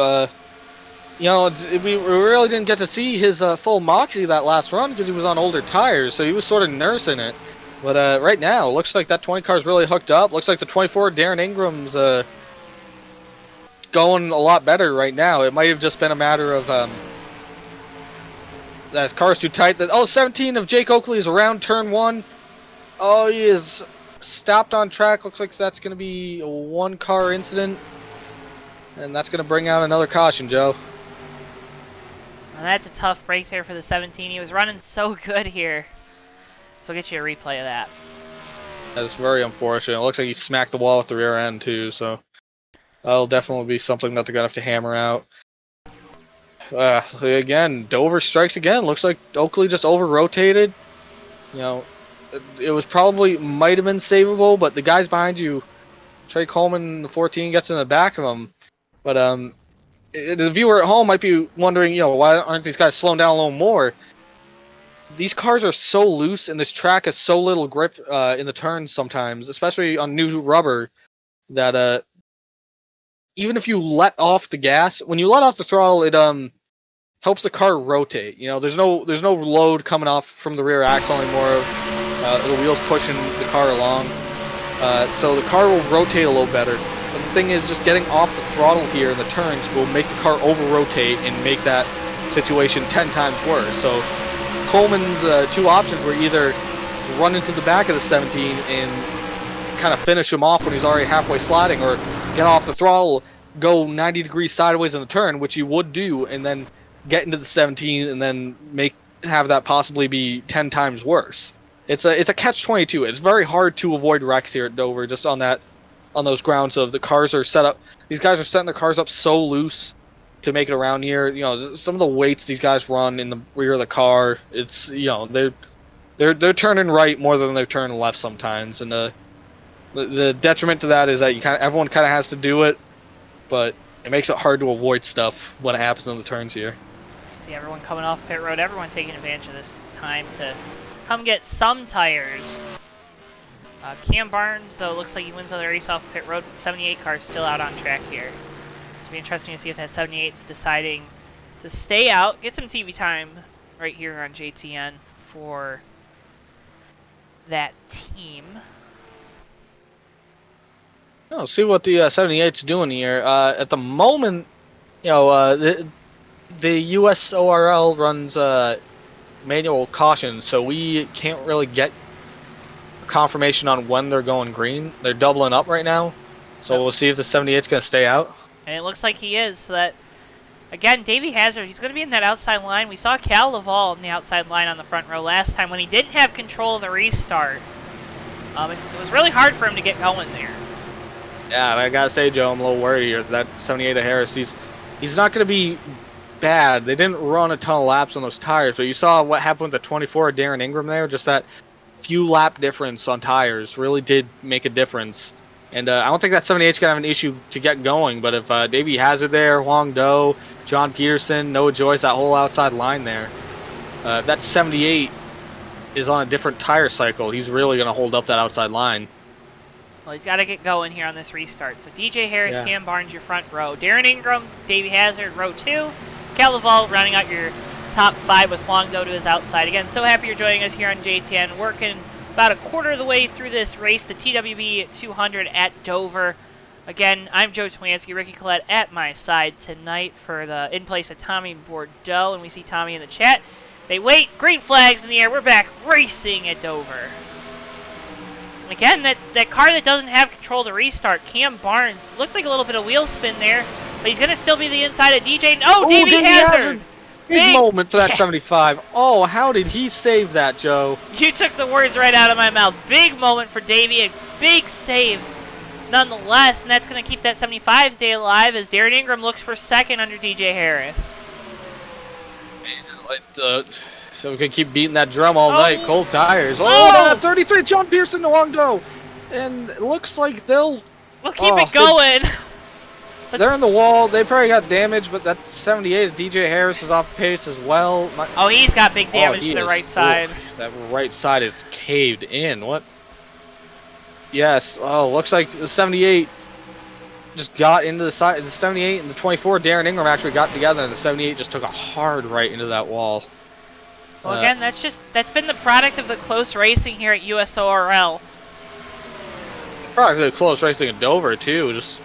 You know, we really didn't get to see his full moxie that last run because he was on older tires, so he was sort of nursing it. But right now, looks like that 20 car's really hooked up. Looks like the 24 Darren Ingram's going a lot better right now. It might have just been a matter of that his car's too tight. 17 of Jake Oakley is around turn 1. Oh, he is stopped on track. Looks like that's going to be a 1-car incident. And that's going to bring out another caution, Joe. Well, that's a tough break there for the 17. He was running so good here. So we'll get you a replay of that. That's very unfortunate. It looks like he smacked the wall with the rear end, too, so that'll definitely be something that they're going to have to hammer out. Again, Dover strikes again. Looks like Oakley just over-rotated. You know, it was probably, might have been savable, but the guys behind you, Trey Coleman, the 14, gets in the back of him. But the viewer at home might be wondering, you know, why aren't these guys slowing down a little more? These cars are so loose, and this track has so little grip in the turns sometimes, especially on new rubber, that even if you let off the gas, when you let off the throttle, it helps the car rotate. You know, there's no load coming off from the rear axle anymore. The wheels pushing the car along, so the car will rotate a little better. But the thing is, just getting off the throttle here in the turns will make the car over-rotate and make that situation 10 times worse. So Coleman's 2 options were either run into the back of the 17 and kind of finish him off when he's already halfway sliding, or get off the throttle, go 90 degrees sideways in the turn, which he would do, and then get into the 17 and then have that possibly be 10 times worse. It's a catch-22. It's very hard to avoid wrecks here at Dover, just on those grounds of the cars are set up. These guys are setting the cars up so loose to make it around here. You know, some of the weights these guys run in the rear of the car, it's, you know, they're turning right more than they're turning left sometimes, and the detriment to that is that everyone kind of has to do it, but it makes it hard to avoid stuff when it happens in the turns here. See everyone coming off pit road, everyone taking advantage of this time to come get some tires. Cam Barnes, though, looks like he wins another race off pit road, but the 78 car is still out on track here. It'll be interesting to see if that 78 is deciding to stay out, get some TV time right here on JTN for that team. Oh, see what the 78's doing here. At the moment, you know, the USORL runs manual caution, so we can't really get confirmation on when they're going green. They're doubling up right now, so we'll see if the 78's going to stay out. And it looks like he is, so that, again, Davey Hazard, he's going to be in that outside line. We saw Cal Laval in the outside line on the front row last time when he didn't have control of the restart. It was really hard for him to get going there. Yeah, I gotta say, Joe, I'm a little worried here. That 78 of Harris, he's not going to be bad. They didn't run a ton of laps on those tires, but you saw what happened with the 24 of Darren Ingram there. Just that few lap difference on tires really did make a difference. And I don't think that 78's going to have an issue to get going, but if Davey Hazard there, Huang Do, John Peterson, Noah Joyce, that whole outside line there, if that 78 is on a different tire cycle, he's really going to hold up that outside line. Well, he's got to get going here on this restart. So DJ Harris, Cam Barnes, your front row. Darren Ingram, Davey Hazard, row 2. Cal Laval rounding out your top 5 with Huang Do to his outside. Again, so happy you're joining us here on JTN. Working about a quarter of the way through this race, the TWB 200 at Dover. Again, I'm Joe Townetwork, Ricky Collette at my side tonight for the in place of Tommy Bordeaux, and we see Tommy in the chat. They wait, green flags in the air, we're back racing at Dover. Again, that car that doesn't have control of the restart, Cam Barnes, looked like a little bit of wheel spin there, but he's going to still be the inside of DJ. Oh, Davey Hazard! Big moment for that 75. Oh, how did he save that, Joe? You took the words right out of my mouth. Big moment for Davey, a big save nonetheless, and that's going to keep that 75's day alive as Darren Ingram looks for second under DJ Harris. So we can keep beating that drum all night. Oh. Cold tires. Oh, Oh! that 33 John Pearson long dough. And it looks like they'll... We'll keep it going. They're in the wall. They probably got damage, but that 78 DJ Harris is off pace as well. Oh, he's got big damage to the right side. Oof, that right side is caved in. What? Yes. Oh, looks like the 78 just got into the side. The 78 and the 24, Darren Ingram actually got together, and the 78 just took a hard right into that wall. Well, again, that's been the product of the close racing here at USORL. Probably close racing in Dover too. Just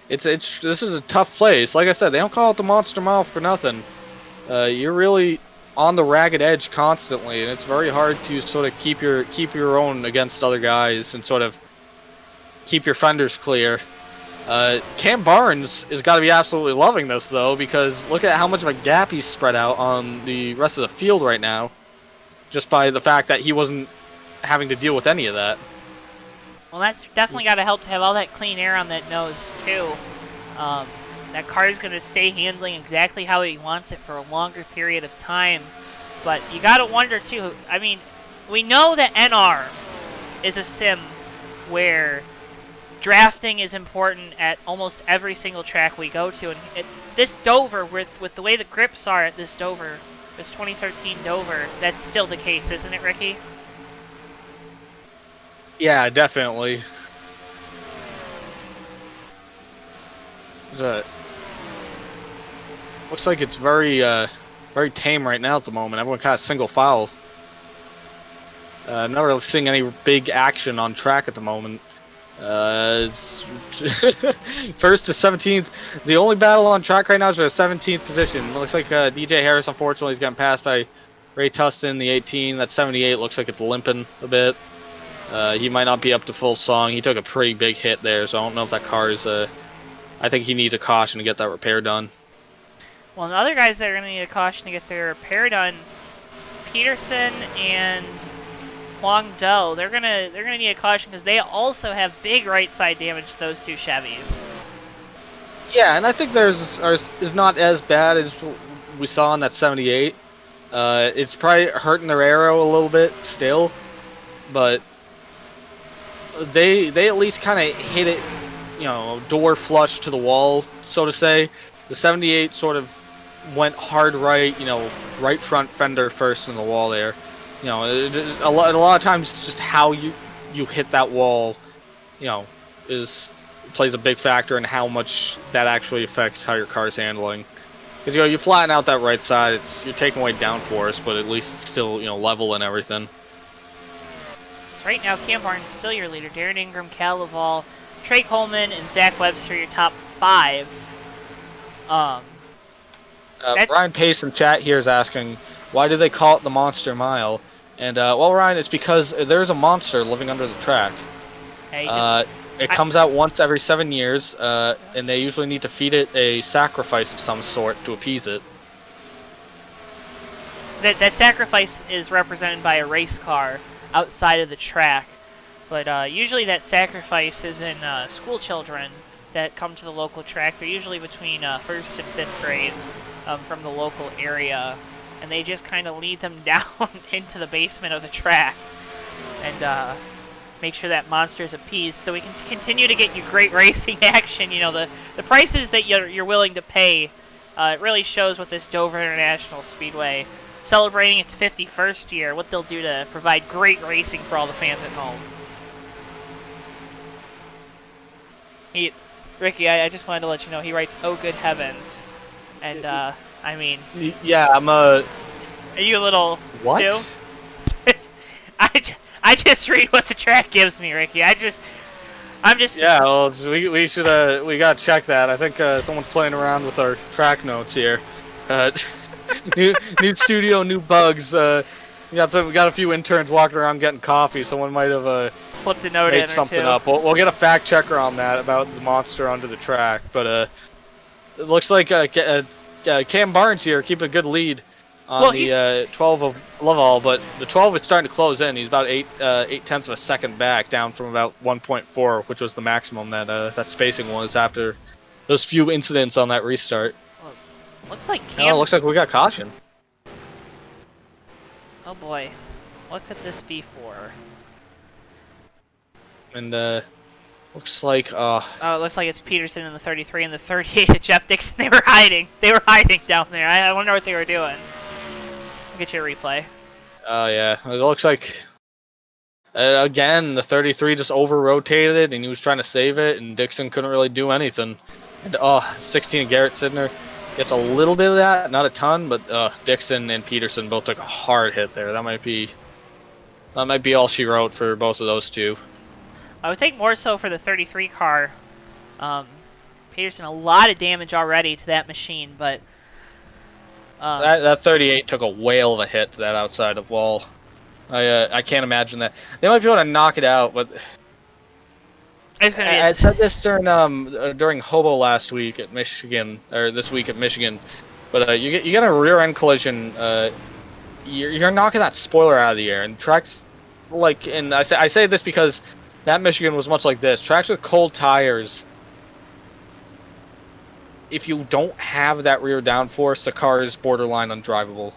this is a tough place. Like I said, they don't call it the Monster Mile for nothing. You're really on the ragged edge constantly, and it's very hard to sort of keep your own against other guys and sort of keep your fenders clear. Cam Barnes has got to be absolutely loving this though, because look at how much of a gap he's spread out on the rest of the field right now, just by the fact that he wasn't having to deal with any of that. Well, that's definitely got to help to have all that clean air on that nose, too. That car is going to stay handling exactly how he wants it for a longer period of time. But you got to wonder, too, I mean, we know that NR is a sim where drafting is important at almost every single track we go to. And this Dover, with the way the grips are at this Dover, this 2013 Dover, that's still the case, isn't it, Ricky? Yeah, definitely. Looks like it's very tame right now at the moment. Everyone kind of single file. I'm not really seeing any big action on track at the moment. It's first to 17th. The only battle on track right now is for the 17th position. It looks like DJ Harris, unfortunately, is getting passed by Ray Tustin, the 18. That 78 looks like it's limping a bit. He might not be up to full song. He took a pretty big hit there, so I don't know if that car is... I think he needs a caution to get that repair done. Well, the other guys that are going to need a caution to get their repair done, Peterson and Huang Do, they're gonna need a caution because they also have big right side damage to those two Chevys. Yeah, and I think theirs is not as bad as we saw on that 78. It's probably hurting their aero a little bit still, but they at least kind of hit it, you know, door flush to the wall, so to say. The 78 sort of went hard right, you know, right front fender first in the wall there. You know, a lot of times just how you hit that wall, you know, plays a big factor in how much that actually affects how your car's handling. Because, you know, you flatten out that right side, you're taking away downforce, but at least it's still, you know, level and everything. So right now, Cam Barnes is still your leader. Darren Ingram, Cal Laval, Trey Coleman, and Zach Webster, your top 5. Ryan Pace in chat here is asking, why do they call it the Monster Mile? And, well, Ryan, it's because there's a monster living under the track. Hey, it comes out once every 7 years, and they usually need to feed it a sacrifice of some sort to appease it. That sacrifice is represented by a race car outside of the track. But usually that sacrifice is in school children that come to the local track. They're usually between 1st and 5th grade from the local area. And they just kind of lead them down into the basement of the track and make sure that monster is appeased, so we can continue to get you great racing action. You know, the prices that you're willing to pay. It really shows what this Dover International Speedway, celebrating its 51st year, what they'll do to provide great racing for all the fans at home. Ricky, I just wanted to let you know he writes, "Oh good heavens," and I mean, yeah, Are you a little what? Too? I just read what the track gives me, Ricky. I'm just. Yeah, well, we should we gotta check that. I think someone's playing around with our track notes here. New studio, new bugs. We got a few interns walking around getting coffee. Someone might have slipped a note made in something or two. up. We'll get a fact checker on that about the monster under the track. But it looks like Cam Barnes here keeping a good lead on the 12 of Laval, but the 12 is starting to close in. He's about 8/10 of a second back, down from about 1.4, which was the maximum that spacing was after those few incidents on that restart. Looks like Cam. Looks like we got caution. Oh boy. What could this be for? And looks like Oh, it looks like it's Peterson in the 33 and the 38 at Jeff Dixon. They were hiding. They were hiding down there. I wonder what they were doing. I'll get you a replay. oh yeah, it looks like again the 33 just over rotated and he was trying to save it and Dixon couldn't really do anything. And 16 Garrett Sidner gets a little bit of that, not a ton, but Dixon and Peterson both took a hard hit there. That might be all she wrote for both of those two. I would think more so for the 33 car. Peterson, a lot of damage already to that machine, but that 38 took a whale of a hit to that outside of wall. I can't imagine that. They might be able to knock it out, but I said this during Hobo last week at Michigan, or this week at Michigan. But you get a rear end collision. You're knocking that spoiler out of the air, and tracks like, and I say this because that Michigan was much like this. Tracks with cold tires, if you don't have that rear downforce, the car is borderline undrivable.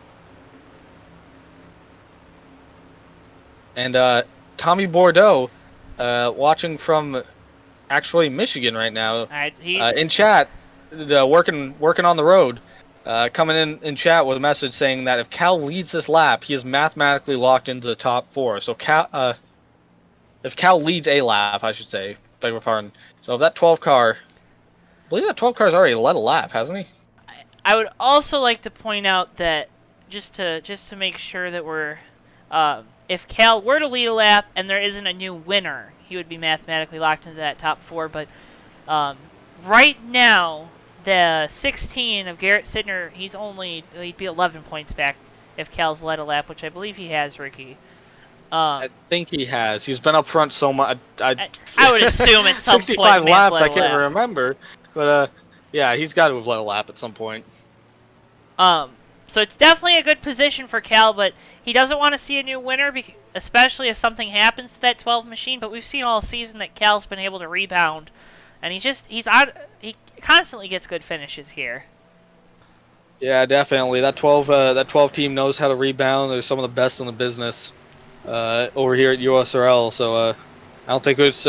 And Tommy Bordeaux, watching from actually Michigan right now, in chat, working on the road, coming in chat with a message saying that if Cal leads this lap, he is mathematically locked into the top 4. So if Cal leads a lap, I should say, beg your pardon. So if that 12 car, I believe that 12 car's already led a lap, hasn't he? I would also like to point out that just to make sure that we're, if Cal were to lead a lap and there isn't a new winner, he would be mathematically locked into that top 4. But right now, the 16 of Garrett Sidner, he'd be 11 points back if Cal's led a lap, which I believe he has, Ricky. I think he has. He's been up front so much. I would assume at some 65 point. laps, I can't remember. But yeah, he's got to have led a lap at some point. So it's definitely a good position for Cal, but he doesn't want to see a new winner, especially if something happens to that 12 machine. But we've seen all season that Cal's been able to rebound, and he constantly gets good finishes here. Yeah, definitely. That 12 team knows how to rebound. They're some of the best in the business over here at USORL. So I don't think it's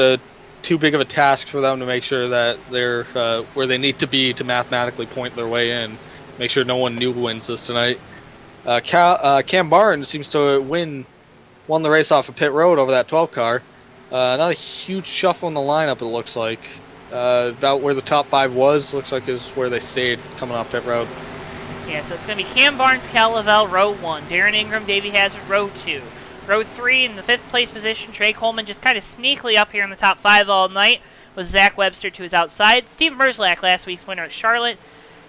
too big of a task for them to make sure that they're where they need to be to mathematically point their way in. Make sure no one new wins this tonight. Cam Barnes seems to won the race off of pit road over that 12 car. Another huge shuffle in the lineup, it looks like. About where the top 5 was, looks like is where they stayed coming off pit road. Yeah, so it's going to be Cam Barnes, Cal Lavelle, row 1. Darren Ingram, Davey Hazard, row 2. Row 3 in the 5th place position, Trey Coleman just kind of sneakily up here in the top 5 all night with Zach Webster to his outside. Steve Merzlak, last week's winner at Charlotte,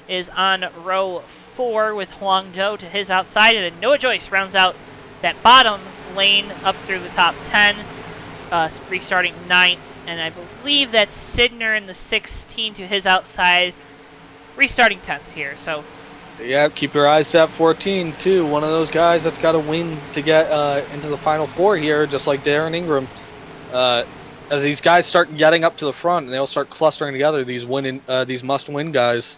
is on row 4 with Huang Zhou to his outside, and Noah Joyce rounds out that bottom lane up through the top 10, restarting 9th, and I believe that's Sidner in the 16 to his outside, restarting 10th here. So yeah, keep your eyes set 14 too. One of those guys that's got to win to get into the final 4 here, just like Darren Ingram. As these guys start getting up to the front and they'll start clustering together, these must-win guys.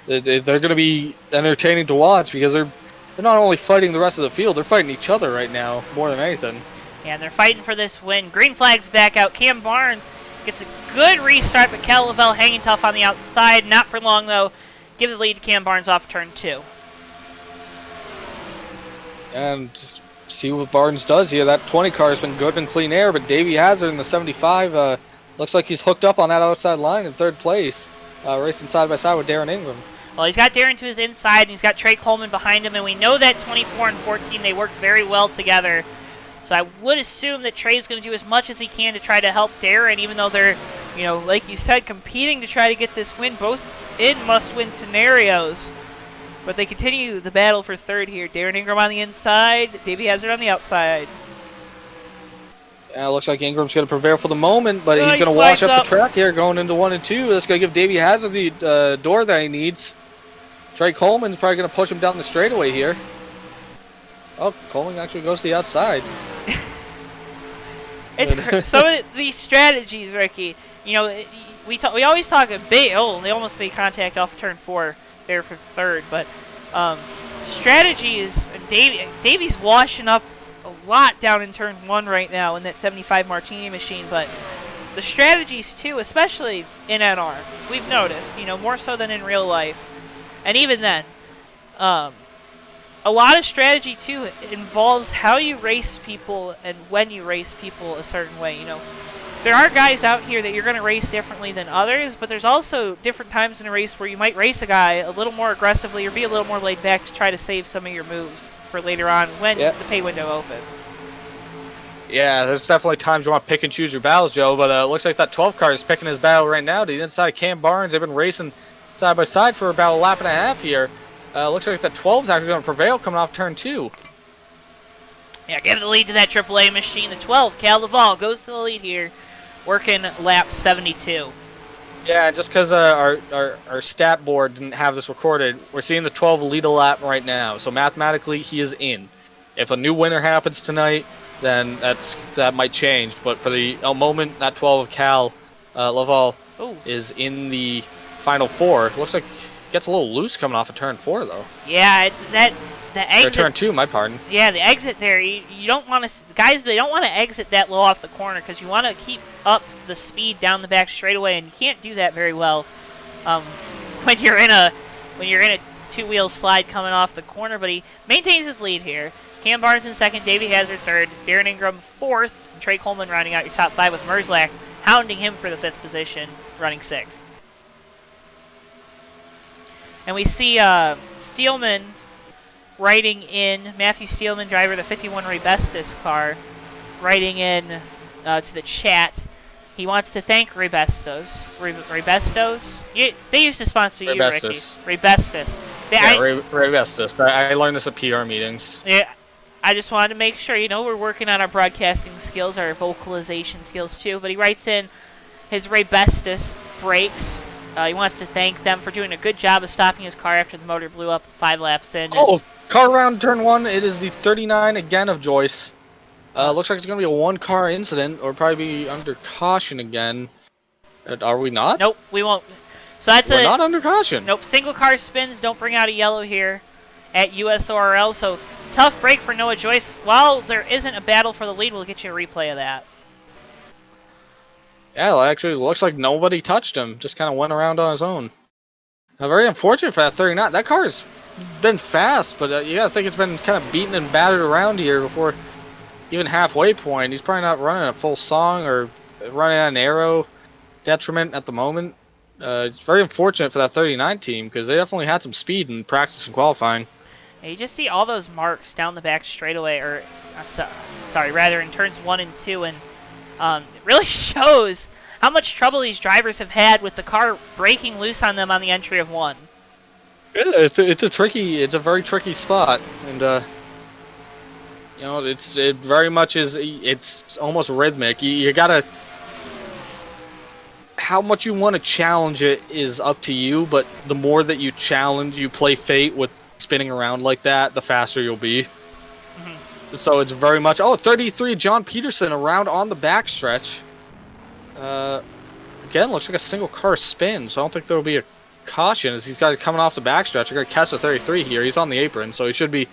They're going to be entertaining to watch because they're not only fighting the rest of the field, they're fighting each other right now more than anything. Yeah, and they're fighting for this win. Green flag's back out. Cam Barnes gets a good restart, but Cal Lavelle hanging tough on the outside. Not for long, though. Give the lead to Cam Barnes off turn 2. And just see what Barnes does here. That 20 car has been good in clean air, but Davey Hazard in the 75 looks like he's hooked up on that outside line in 3rd place, racing side by side with Darren Ingram. Well, he's got Darren to his inside, and he's got Trey Coleman behind him, and we know that 24 and 14, they work very well together. So I would assume that Trey's going to do as much as he can to try to help Darren, even though they're, like you said, competing to try to get this win, both in must-win scenarios. But they continue the battle for 3rd here. Darren Ingram on the inside, Davey Hazard on the outside. Yeah, it looks like Ingram's going to prevail for the moment, but he's going to wash up the track here going into 1 and 2. That's going to give Davey Hazard the door that he needs. Trey Coleman's probably going to push him down the straightaway here. Oh, Coleman actually goes to the outside. It's some of these strategies, Ricky. We always talk a big. Oh, they almost made contact off turn 4 there for 3rd, but strategy is Davy's washing up a lot down in turn 1 right now in that 75 Martini machine, but the strategies too, especially in NR, we've noticed, more so than in real life. And even then, a lot of strategy too involves how you race people and when you race people a certain way. There are guys out here that you're going to race differently than others, but there's also different times in a race where you might race a guy a little more aggressively or be a little more laid back to try to save some of your moves for later on when the pay window opens. Yeah, there's definitely times you want to pick and choose your battles, Joe, but it looks like that 12 car is picking his battle right now to the inside of Cam Barnes. They've been racing side by side for about a lap and a half here. Looks like that 12 is actually going to prevail coming off turn 2. Yeah, give the lead to that AAA machine. The 12, Cal Laval, goes to the lead here, working lap 72. Yeah, just because our stat board didn't have this recorded, we're seeing the 12 lead a lap right now. So mathematically, he is in. If a new winner happens tonight, then that might change. But for the moment, that 12 of Cal Laval is in the final 4. Looks like he gets a little loose coming off of turn 4, though. Yeah, the exit. Or turn 2, my pardon. Yeah, the exit there. You don't want to, guys. They don't want to exit that low off the corner because you want to keep up the speed down the back straightaway, and you can't do that very well when you're in a two-wheel slide coming off the corner. But he maintains his lead here. Cam Barnes in second, Davey Hazard third, Darren Ingram fourth, and Trey Coleman rounding out your top 5 with Merzlak hounding him for the 5th position, running 6th. And we see Steelman riding in, Matthew Steelman, driver of the 51 Rebestis car, riding in to the chat. He wants to thank Rebestos. Rebestos? They used to sponsor you, Ricky. Rebestis. Rebestis. I learned this at PR meetings. Yeah, I just wanted to make sure, we're working on our broadcasting skills, our vocalization skills too. But he writes in his Rebestis brakes. He wants to thank them for doing a good job of stopping his car after the motor blew up 5 laps in. Oh, car round turn 1. It is the 39 again of Joyce. Looks like it's going to be a 1-car incident, or probably be under caution again. Are we not? Nope, we won't. So we're not under caution. Nope, single car spins don't bring out a yellow here at USORL. So tough break for Noah Joyce. While there isn't a battle for the lead, we'll get you a replay of that. Yeah, it actually looks like nobody touched him. Just kind of went around on his own. Very unfortunate for that 39. That car's been fast, but I think it's been kind of beaten and battered around here before even halfway point. He's probably not running a full song or running on an aero detriment at the moment. It's very unfortunate for that 39 team because they definitely had some speed in practice and qualifying. Yeah, you just see all those marks down the back straightaway, or rather in turns 1 and 2, and it really shows how much trouble these drivers have had with the car breaking loose on them on the entry of 1. Yeah, it's a very tricky spot, and it very much is. It's almost rhythmic. You gotta. How much you want to challenge it is up to you, but the more that you challenge, you play fate with spinning around like that, the faster you'll be. Mm-hmm. So it's very much... Oh, 33, John Peterson around on the backstretch. Again, looks like a single car spin, so I don't think there will be a caution as these guys coming off the backstretch. They're going to catch the 33 here. He's on the apron, so he should be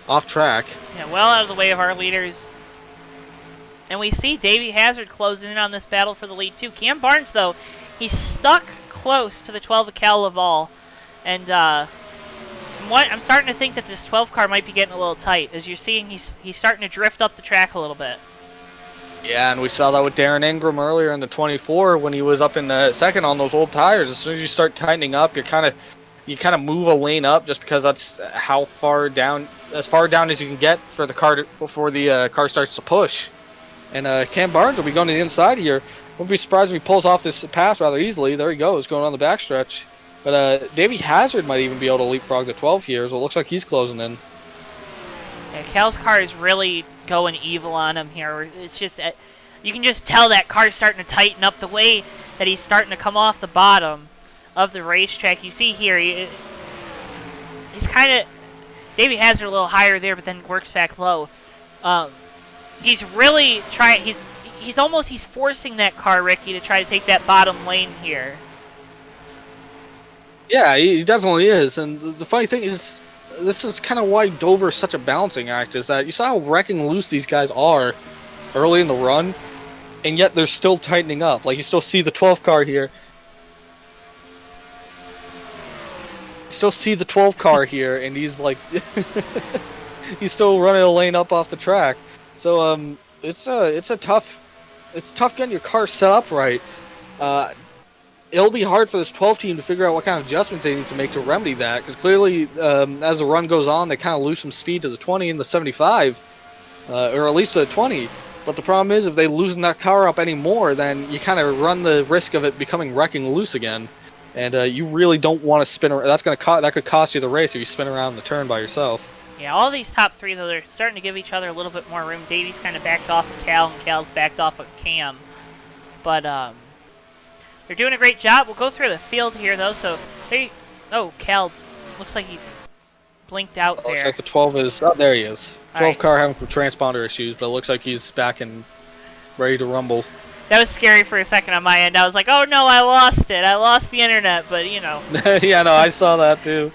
off track. Yeah, well out of the way of our leaders. And we see Davey Hazard closing in on this battle for the lead too. Cam Barnes, though, he's stuck close to the 12 of Cal Laval. And I'm starting to think that this 12 car might be getting a little tight. As you're seeing, he's starting to drift up the track a little bit. Yeah, and we saw that with Darren Ingram earlier in the 24 when he was up in the second on those old tires. As soon as you start tightening up, you kind of move a lane up just because that's how far down as you can get for the car before the car starts to push. And Cam Barnes will be going to the inside here. Wouldn't be surprised if he pulls off this pass rather easily. There he goes, going on the backstretch. But Davey Hazard might even be able to leapfrog the 12 here, so it looks like he's closing in. Yeah, Cal's car is really going evil on him here. It's just, you can just tell that car's starting to tighten up the way that he's starting to come off the bottom of the racetrack. You see here, he's kind of, Davey Hazard a little higher there, but then works back low. He's really trying. He's forcing that car, Ricky, to try to take that bottom lane here. Yeah, he definitely is. And the funny thing is, this is kind of why Dover is such a balancing act. Is that you saw how wrecking loose these guys are early in the run, and yet they're still tightening up. Like you still see the 12 car here. Still see the 12 car here, and he's like, he's still running a lane up off the track. So it's tough getting your car set up right. It'll be hard for this 12 team to figure out what kind of adjustments they need to make to remedy that, because clearly, as the run goes on, they kind of lose some speed to the 20 and the 75, or at least to the 20. But the problem is, if they loosen that car up anymore, then you kind of run the risk of it becoming wrecking loose again. And you really don't want to spin around. That could cost you the race if you spin around the turn by yourself. Yeah, all these top three, though, they're starting to give each other a little bit more room. Davey's kind of backed off of Cal, and Cal's backed off of Cam. But, they're doing a great job. We'll go through the field here, though, so... Oh, Cal, looks like he blinked out there. Looks like the 12 is... Oh, there he is. 12 right. car having some transponder issues, but it looks like he's back and ready to rumble. That was scary for a second on my end. I was like, oh no, I lost it. I lost the internet, but you know. Yeah, no, I saw that too.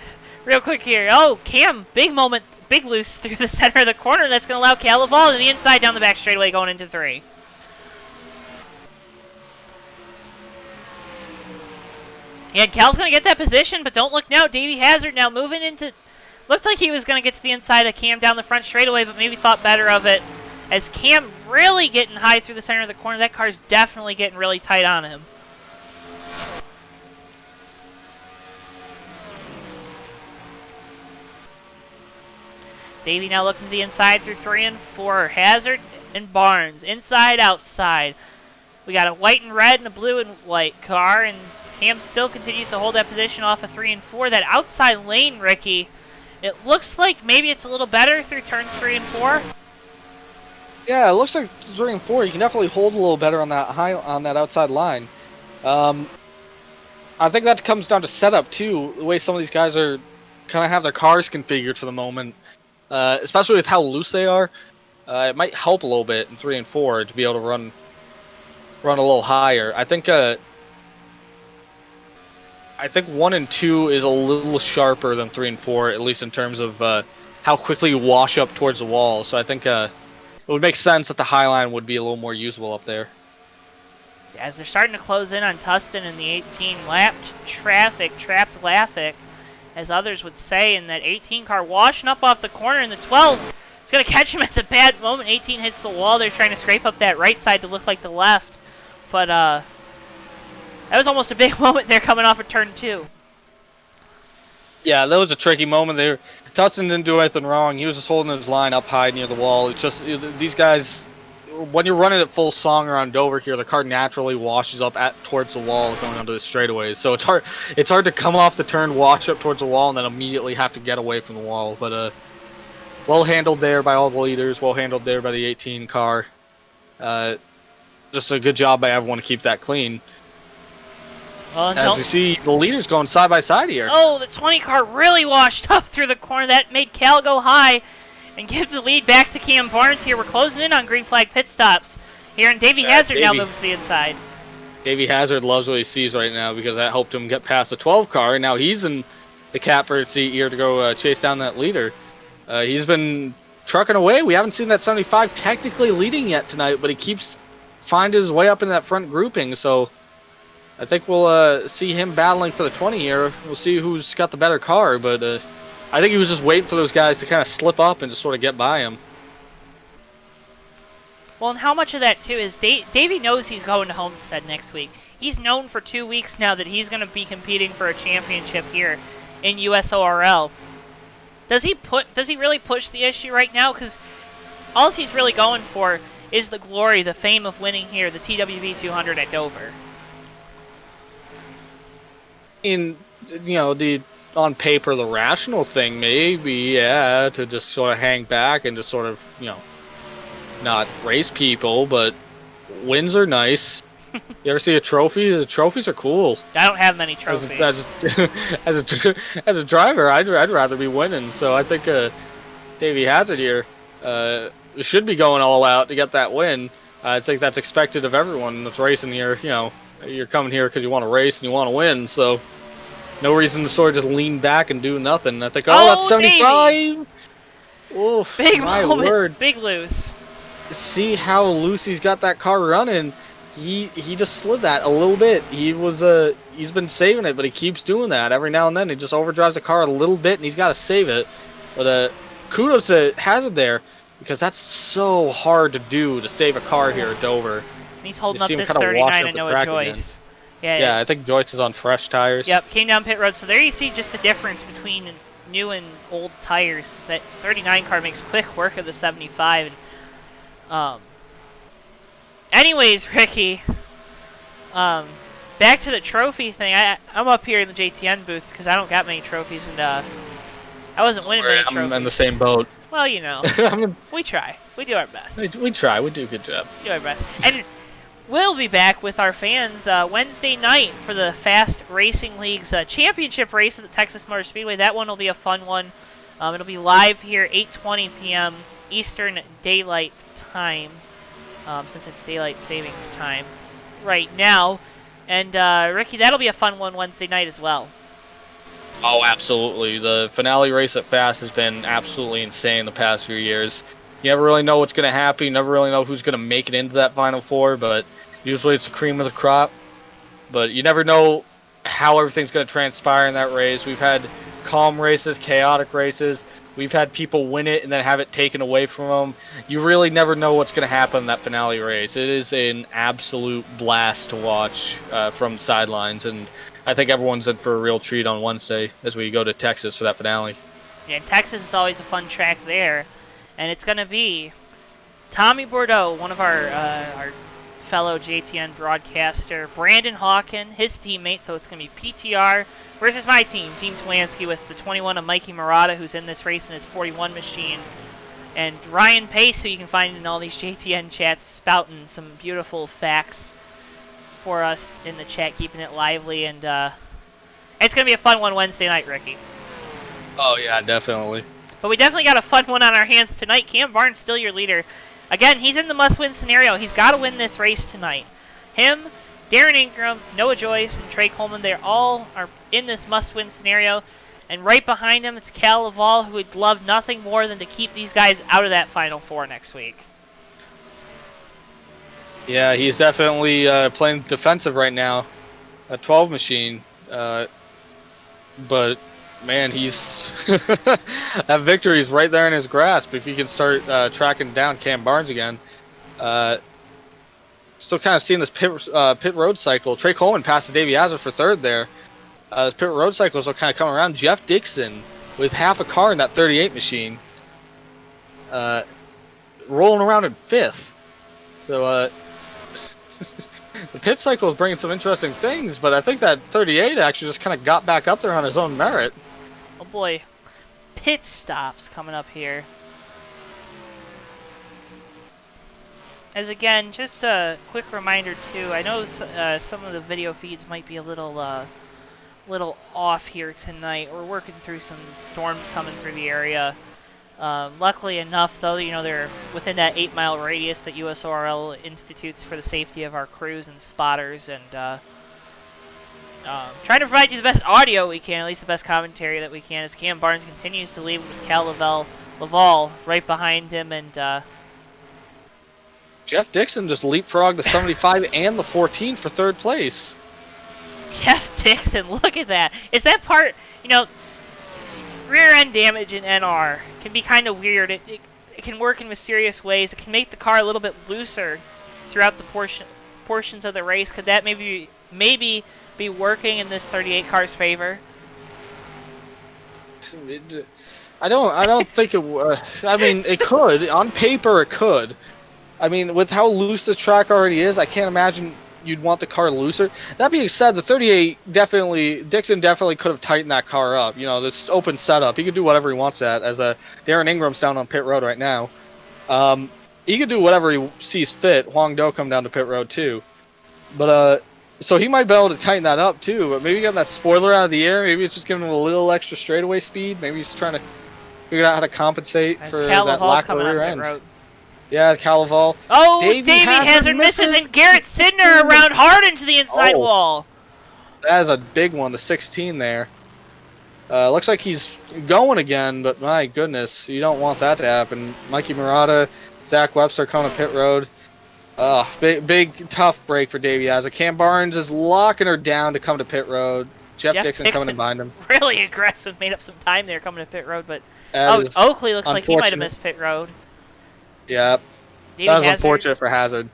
Real quick here. Oh, Cam, big moment, big loose through the center of the corner. That's going to allow Cal to fall to the inside down the back straightaway going into 3. Yeah, Cal's going to get that position, but don't look now. Davey Hazard now moving into... Looked like he was going to get to the inside of Cam down the front straightaway, but maybe thought better of it. As Cam really getting high through the center of the corner, that car's definitely getting really tight on him. Davey now looking to the inside through 3 and 4. Hazard and Barnes, inside, outside. We got a white and red and a blue and white car, and Cam still continues to hold that position off of 3 and 4. That outside lane, Ricky, it looks like maybe it's a little better through turns 3 and 4. Yeah, it looks like 3 and 4. You can definitely hold a little better on that outside line. I think that comes down to setup too. The way some of these guys are kind of have their cars configured for the moment, especially with how loose they are. It might help a little bit in 3 and 4 to be able to run a little higher. I think 1 and 2 is a little sharper than 3 and 4, at least in terms of how quickly you wash up towards the wall. So I think it would make sense that the high line would be a little more usable up there. As they're starting to close in on Tustin in the 18 lap trapped Laffick, as others would say, in that 18 car washing up off the corner, in the 12 is going to catch him at the bad moment. 18 hits the wall. They're trying to scrape up that right side to look like the left, but that was almost a big moment there coming off of turn 2. Yeah, that was a tricky moment there. Tustin didn't do anything wrong. He was just holding his line up high near the wall. It's just these guys, when you're running at full song around Dover here, the car naturally washes up towards the wall going onto the straightaways. So it's hard to come off the turn, wash up towards the wall, and then immediately have to get away from the wall. But well handled there by all the leaders. Well handled there by the 18 car. Just a good job by everyone to keep that clean. Well, as we see the leaders going side by side here. Oh, the 20 car really washed up through the corner. That made Cal go high and give the lead back to Cam Barnes here. We're closing in on green flag pit stops here, and Davey Hazard now moves to the inside. Davey Hazard loves what he sees right now because that helped him get past the 12 car, and now he's in the catbird seat here to go chase down that leader. He's been trucking away. We haven't seen that 75 technically leading yet tonight, but he keeps finding his way up in that front grouping, so I think we'll see him battling for the 20 here. We'll see who's got the better car, but I think he was just waiting for those guys to kind of slip up and just sort of get by him. Well, and how much of that, too, is Davey knows he's going to Homestead next week. He's known for 2 weeks now that he's going to be competing for a championship here in USORL. Does he really push the issue right now? Because all he's really going for is the glory, the fame of winning here, the TWB 200 at Dover. On paper, the rational thing maybe, yeah, to just sort of hang back and just sort of, not race people, but wins are nice. You ever see a trophy? The trophies are cool. I don't have many trophies. As a driver, I'd rather be winning. So I think Davey Hazard here should be going all out to get that win. I think that's expected of everyone that's racing here. You're coming here because you want to race and you want to win. So no reason to sort of just lean back and do nothing. I think, oh, that's Oh, Davey! 75. Oof, Big my moment, word. big lose. See how Lucy's got that car running. He just slid that a little bit. He's been saving it, but he keeps doing that every now and then. He just overdrives the car a little bit, and he's got to save it. But kudos to Hazard there, because that's so hard to do to save a car here at Dover. And he's holding You up see him this kinda wash 39 up and the Noah track Joyce. Yeah, I think Joyce is on fresh tires. Yep, came down pit road. So there you see just the difference between new and old tires. That 39 car makes quick work of the 75. Anyways, Ricky, back to the trophy thing. I'm up here in the JTN booth because I don't got many trophies, and I wasn't winning many trophies. I'm in the same boat. Well, you know, we try. We do our best. We try. We do a good job. We do our best. And we'll be back with our fans Wednesday night for the Fast Racing League's championship race at the Texas Motor Speedway. That one will be a fun one. It'll be live here, 8:20 p.m. Eastern Daylight Time, since it's Daylight Savings Time right now. And Ricky, that'll be a fun one Wednesday night as well. Oh, absolutely. The finale race at Fast has been absolutely insane the past few years. You never really know what's going to happen. You never really know who's going to make it into that Final Four, but usually it's the cream of the crop. But you never know how everything's going to transpire in that race. We've had calm races, chaotic races. We've had people win it and then have it taken away from them. You really never know what's going to happen in that finale race. It is an absolute blast to watch from the sidelines, and I think everyone's in for a real treat on Wednesday as we go to Texas for that finale. Yeah, Texas is always a fun track there, and it's going to be Tommy Bordeaux, one of our fellow JTN broadcaster, Brandon Hawken, his teammate, so it's going to be PTR versus my team, Team Twansky, with the 21 of Mikey Murata, who's in this race in his 41 machine, and Ryan Pace, who you can find in all these JTN chats, spouting some beautiful facts for us in the chat, keeping it lively, and it's going to be a fun one Wednesday night, Ricky. Oh, yeah, definitely. But we definitely got a fun one on our hands tonight. Cam Barnes still your leader. Again, he's in the must-win scenario. He's got to win this race tonight. Him, Darren Ingram, Noah Joyce, and Trey Coleman, they all are in this must-win scenario. And right behind him, it's Cal Laval, who would love nothing more than to keep these guys out of that Final Four next week. Yeah, he's definitely playing defensive right now. A 12 machine. But, man, he's... that victory is right there in his grasp if he can start tracking down Cam Barnes again. Still kind of seeing this pit road cycle. Trey Coleman passes Davey Hazard for third there. This pit road cycle is kind of coming around. Jeff Dixon with half a car in that 38 machine. Rolling around in fifth. So, the pit cycle is bringing some interesting things, but I think that 38 actually just kind of got back up there on his own merit. Oh boy, pit stops coming up here. As again, just a quick reminder too, I know some of the video feeds might be a little off here tonight. We're working through some storms coming through the area. Luckily enough, though, you know, they're within that 8-mile radius that USORL institutes for the safety of our crews and spotters, and trying to provide you the best audio we can, at least the best commentary that we can, as Cam Barnes continues to lead with Cal Laval right behind him, and Jeff Dixon just leapfrogged the 75 and the 14 for third place. Jeff Dixon, look at that. Is that part, you know, rear end damage in NR can be kind of weird. It can work in mysterious ways. It can make the car a little bit looser throughout the portions of the race. Could that maybe be working in this 38 car's favor? I don't think it. I mean, it could. On paper, it could. I mean, with how loose this track already is, I can't imagine you'd want the car looser. That being said, the 38 Dixon definitely could have tightened that car up. You know, this open setup, he could do whatever he wants at. As Darren Ingram's down on pit road right now, he could do whatever he sees fit. Huang Do come down to pit road too, but so he might be able to tighten that up too. But maybe get that spoiler out of the air. Maybe it's just giving him a little extra straightaway speed. Maybe he's trying to figure out how to compensate for that lack of rear end. Yeah, Cal Laval. Oh, Davey Hazard misses, and Garrett Sidner around hard into the inside wall. That is a big one, the 16 there. Looks like he's going again, but my goodness, you don't want that to happen. Mikey Murata, Zach Webster coming to pit road. Big tough break for Davey Azza. Cam Barnes is locking her down to come to pit road. Jeff Dixon coming in behind him. Really aggressive, made up some time there coming to pit road, but Oakley looks like he might have missed pit road. Yeah, that was unfortunate for Hazard.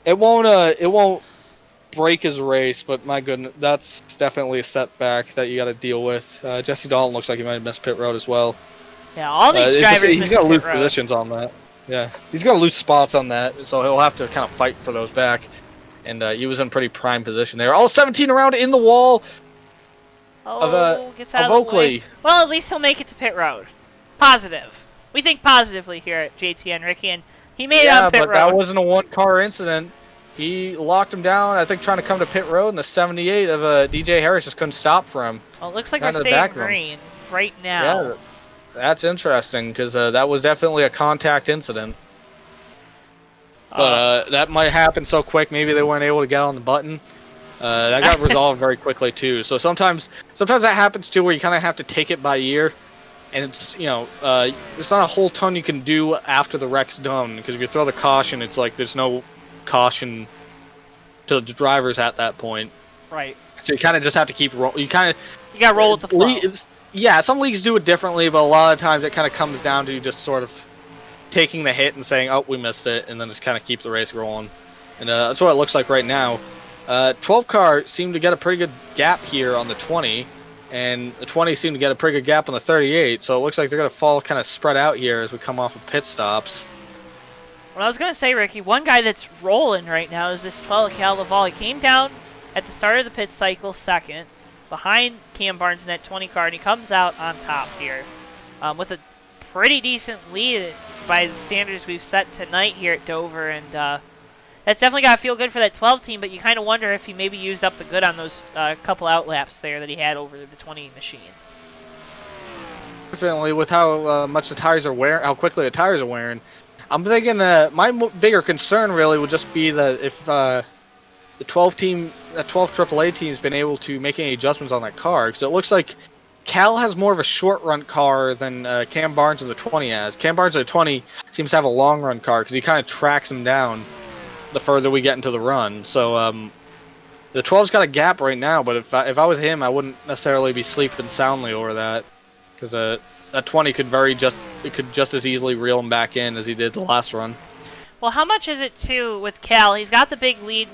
It won't break his race, but my goodness, that's definitely a setback that you got to deal with. Jesse Dalton looks like he might have missed pit road as well. Yeah, all these drivers he's going to lose positions on that. Yeah, he's going to lose spots on that, so he'll have to kind of fight for those back. And he was in pretty prime position there. All 17 around in the wall gets out of Oakley. Well, at least he'll make it to pit road. Positive. We think positively here at JTN, Ricky, and he made it on pit road. Yeah, but that wasn't a one-car incident. He locked him down, I think, trying to come to pit road, and the 78 of DJ Harris just couldn't stop for him. Well, it looks like we're staying green right now. Yeah, that's interesting, because that was definitely a contact incident. But that might happen so quick, maybe they weren't able to get on the button. That got resolved very quickly, too. So sometimes that happens, too, where you kind of have to take it by ear. And it's, it's not a whole ton you can do after the wreck's done, because if you throw the caution, it's like there's no caution to the drivers at that point. Right. So you kind of just have to keep rolling. You got to roll with the flow. Yeah, some leagues do it differently, but a lot of times it kind of comes down to just sort of taking the hit and saying, oh, we missed it, and then just kind of keep the race rolling. And that's what it looks like right now. 12 car seemed to get a pretty good gap here on the 20, and the 20 seemed to get a pretty good gap on the 38, so it looks like they're going to fall kind of spread out here as we come off of pit stops. Well, I was going to say, Ricky, one guy that's rolling right now is this 12 Cal Laval. He came down at the start of the pit cycle second, behind Cam Barnes in that 20 car, and he comes out on top here with a pretty decent lead by the standards we've set tonight here at Dover, and that's definitely got to feel good for that 12 team, but you kind of wonder if he maybe used up the good on those couple outlaps there that he had over the 20 machine. Definitely, with how much the tires are wearing, how quickly the tires are wearing. I'm thinking my bigger concern really would just be that if the 12 AAA team has been able to make any adjustments on that car, because it looks like Cal has more of a short run car than Cam Barnes in the 20 has. Cam Barnes in the 20 seems to have a long run car because he kind of tracks him down the further we get into the run. So the 12's got a gap right now, but if I was him, I wouldn't necessarily be sleeping soundly over that, because that 20 could just as easily reel him back in as he did the last run. Well, how much is it too with Cal? He's got the big lead.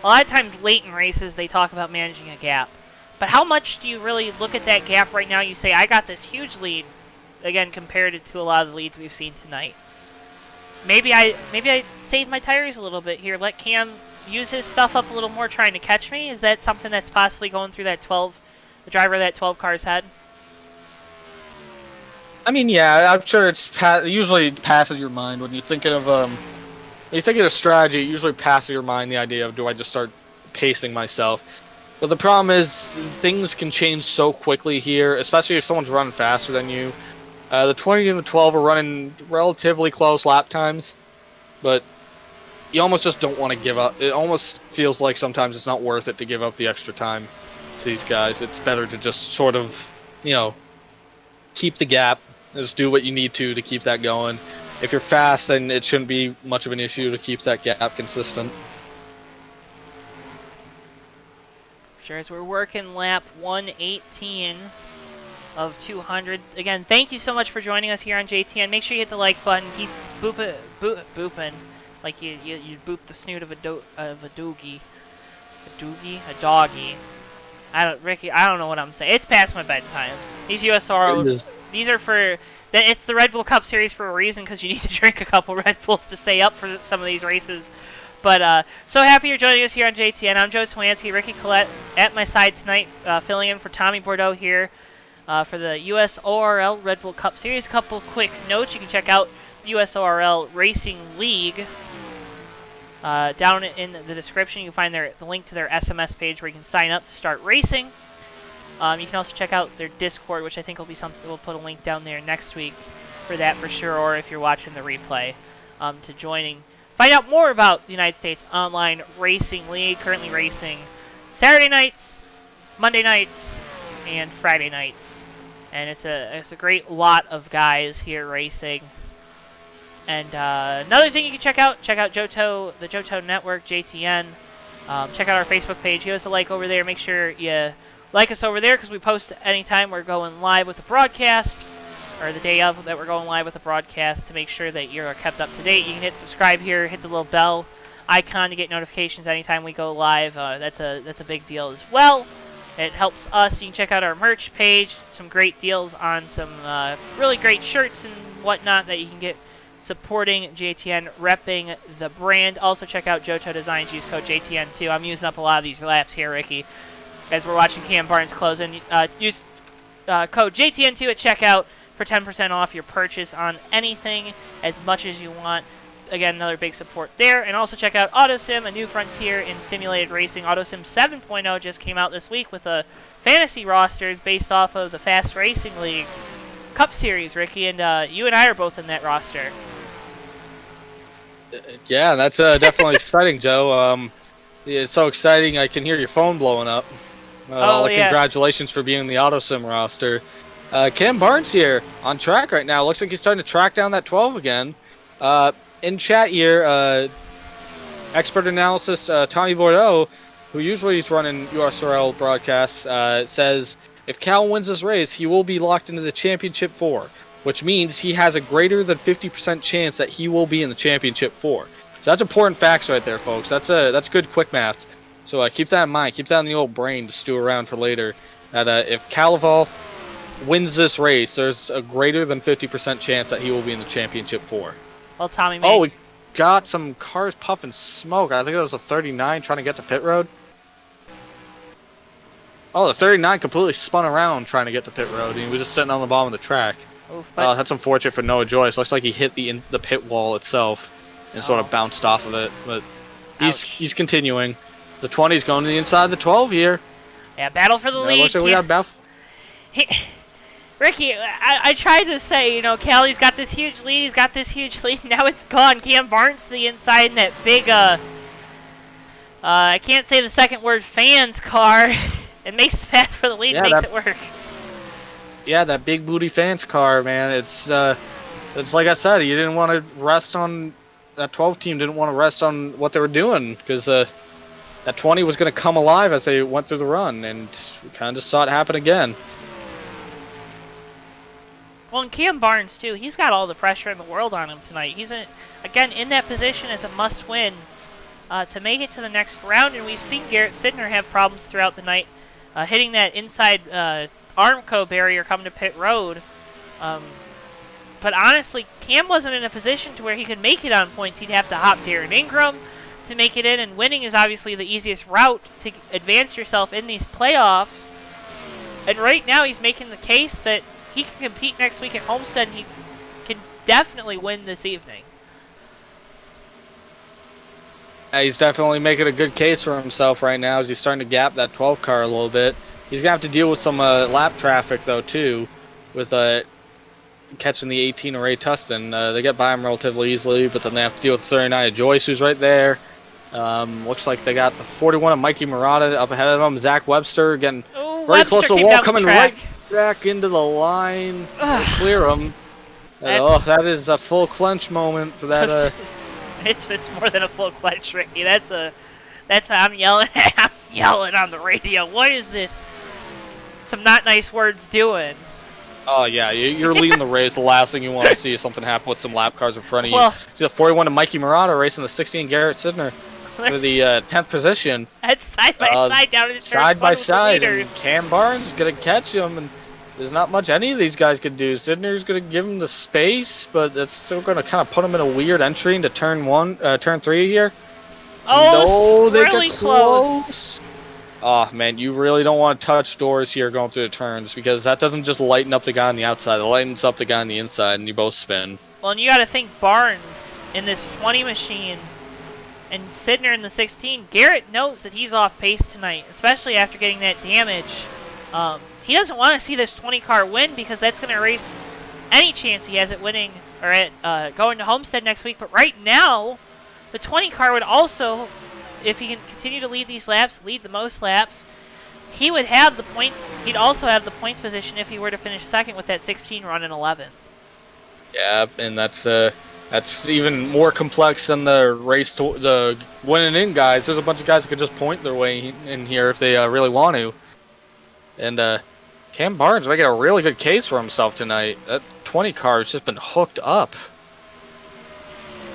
A lot of times late in races they talk about managing a gap. But how much do you really look at that gap right now? You say, I got this huge lead, again, compared to a lot of the leads we've seen tonight. Maybe I save my tires a little bit here. Let Cam use his stuff up a little more trying to catch me. Is that something that's possibly going through that the driver of that 12 car's head? I mean, yeah, I'm sure it usually passes your mind when you're thinking of strategy. It usually passes your mind the idea of, do I just start pacing myself? But the problem is things can change so quickly here, especially if someone's running faster than you. The 20 and the 12 are running relatively close lap times, but you almost just don't want to give up. It almost feels like sometimes it's not worth it to give up the extra time to these guys. It's better to just sort of, keep the gap. Just do what you need to keep that going. If you're fast, then it shouldn't be much of an issue to keep that gap consistent. Sure, as we're working lap 118 of 200. Again, thank you so much for joining us here on JTN. Make sure you hit the like button. Keep booping like you boop the snoot of a doogie. A doggy. Ricky, I don't know what I'm saying. It's past my bedtime. These USORL, these are for, it's the Red Bull Cup Series for a reason, because you need to drink a couple Red Bulls to stay up for some of these races. But so happy you're joining us here on JTN. I'm JoeTowNetwork. Ricky Collette at my side tonight, filling in for Tommy Bordeaux here for the USORL Red Bull Cup Series. A couple quick notes. You can check out USORL Racing League. Down in the description, you can find the link to their SMS page where you can sign up to start racing. You can also check out their Discord, which I think will be something. We'll put a link down there next week for that for sure, or if you're watching the replay, to joining. Find out more about the United States Online Racing League, currently racing Saturday nights Monday nights and Friday nights. And it's a great lot of guys here racing. And another thing you can check out the JoeTowNetwork, JTN. Check out our Facebook page. Give us a like over there. Make sure you like us over there because we post anytime we're going live with the broadcast, or the day of that we're going live with the broadcast, to make sure that you're kept up to date. You can hit subscribe here, hit the little bell icon to get notifications anytime we go live. That's a big deal as well. It helps us. You can check out our merch page. Some great deals on some really great shirts and whatnot that you can get supporting JTN, repping the brand. Also check out JoeTow Designs. Use code JTN2. I'm using up a lot of these laps here, Ricky, as we're watching Cam Barnes close in. Use code JTN2 at checkout for 10% off your purchase on anything, as much as you want. Again, another big support there. And also check out Autosim, a new frontier in simulated racing. Autosim 7.0 just came out this week with a fantasy rosters based off of the Fast Racing League Cup Series, Ricky, and you and I are both in that roster. Yeah, that's definitely exciting, Joe. It's so exciting I can hear your phone blowing up. Yeah. Congratulations for being in the Autosim roster. Cam Barnes here on track right now. Looks like he's starting to track down that 12 again. In chat here, expert analysis Tommy Bordeaux, who usually is running USORL broadcasts, says if Cal wins this race, he will be locked into the Championship 4, which means he has a greater than 50% chance that he will be in the Championship 4. So that's important facts right there, folks. That's good quick math. So keep that in mind. Keep that in the old brain to stew around for later. That if Calival wins this race, there's a greater than 50% chance that he will be in the Championship 4. Well, Tommy, Oh, we got some cars puffing smoke. I think that was a 39 trying to get to pit road. Oh, the 39 completely spun around trying to get to pit road, and he was just sitting on the bottom of the track. Oof, That's unfortunate for Noah Joyce. Looks like he hit the pit wall itself and sort of bounced off of it. But he's continuing. The 20's going to the inside of the 12 here. Yeah, battle for the lead. Looks like we got battle. Ricky, I tried to say, Callie's got this huge lead. He's got this huge lead. Now it's gone. Cam Barnes to the inside in that big, I can't say the second word, fans car. It makes the pass for the lead, makes it work. Yeah, that big booty fans car, man. It's like I said, you didn't want to rest on, that 12 team didn't want to rest on what they were doing, because that 20 was going to come alive as they went through the run, and we kind of saw it happen again. Well, and Cam Barnes, too, he's got all the pressure in the world on him tonight. He's, again, in that position as a must-win to make it to the next round, and we've seen Garrett Sidner have problems throughout the night, hitting that inside Armco barrier coming to pit road. But honestly, Cam wasn't in a position to where he could make it on points. He'd have to hop Darren Ingram to make it in, and winning is obviously the easiest route to advance yourself in these playoffs. And right now, he's making the case that he can compete next week at Homestead, and he can definitely win this evening. He's definitely making a good case for himself right now as he's starting to gap that 12 car a little bit. He's going to have to deal with some lap traffic, though, too, with catching the 18 of Ray Tustin. They get by him relatively easily, but then they have to deal with the 39 of Joyce, who's right there. Looks like they got the 41 of Mikey Murata up ahead of them. Zach Webster getting very close to the wall, coming right back into the line to clear him. That is a full clench moment for that. It's more than a full clench, Ricky. I'm yelling. I'm yelling on the radio. What is this? Some not nice words doing. Oh yeah, you're leading the race. The last thing you want to see is something happen with some lap cars in front of you. See the 41 of Mikey Murata racing the 16 Garrett Sidner for the 10th position. That's side by side down in the side by side. And Cam Barnes is gonna catch him, and there's not much any of these guys could do. Sidner's gonna give him the space, but it's still gonna kind of put him in a weird entry into turn 3 here. Oh, no, they really get close. Oh man, you really don't want to touch doors here going through the turns, because that doesn't just lighten up the guy on the outside, it lightens up the guy on the inside, and you both spin. Well, and you got to think Barnes in this 20 machine and Sidner in the 16. Garrett knows that he's off pace tonight, especially after getting that damage. He doesn't want to see this 20 car win, because that's going to erase any chance he has at winning or at going to Homestead next week. But right now, the 20 car would also, if he can continue to lead these laps, lead the most laps, he would have the points. He'd also have the points position if he were to finish second with that 16 run in 11. Yeah, and that's even more complex than the race to the winning in guys. There's a bunch of guys that could just point their way in here if they really want to. And Cam Barnes making a really good case for himself tonight. That 20 car has just been hooked up.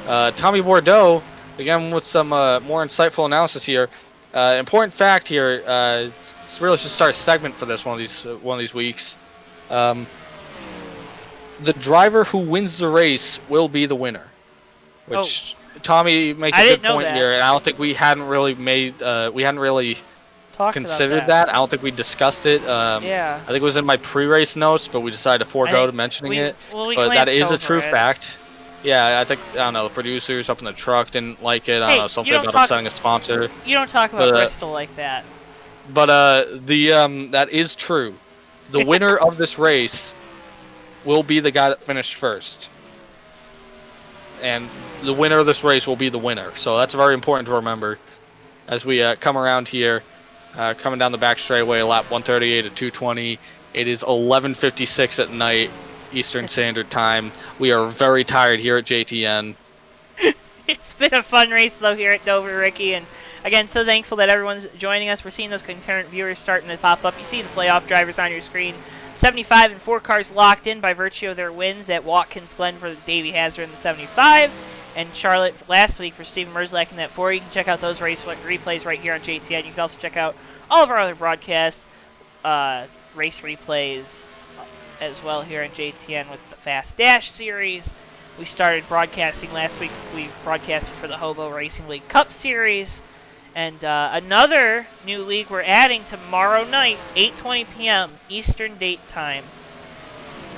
Tommy Bordeaux, again with some more insightful analysis here. Important fact here. Really should start a segment for this one of these weeks. The driver who wins the race will be the winner, which Tommy makes a good point here, and I don't think we hadn't really considered that. I don't think we discussed it. Yeah. I think it was in my pre-race notes, but we decided to forego mentioning it. But that is a true fact. Yeah, I don't know, the producers up in the truck didn't like it. I don't know, something about upsetting a sponsor. You don't talk about Bristol like that. But that is true. The winner of this race will be the guy that finished first. And the winner of this race will be the winner. So that's very important to remember as we come around here, coming down the back straightaway, lap 138 at 220. It is 11:56 at night, Eastern Standard Time. We are very tired here at JTN. It's been a fun race, though, here at Dover, Ricky. And again, so thankful that everyone's joining us. We're seeing those concurrent viewers starting to pop up. You see the playoff drivers on your screen. 75 and 4 cars locked in by virtue of their wins at Watkins Glen for Davey Hazard in the 75, and Charlotte last week for Steven Merzlak in that 4. You can check out those race replays right here on JTN. You can also check out all of our other broadcasts, race replays as well here on JTN with the Fast Dash series. We started broadcasting last week. We broadcasted for the Hobo Racing League Cup series. And another new league we're adding tomorrow night, 8:20 p.m. Eastern Date Time.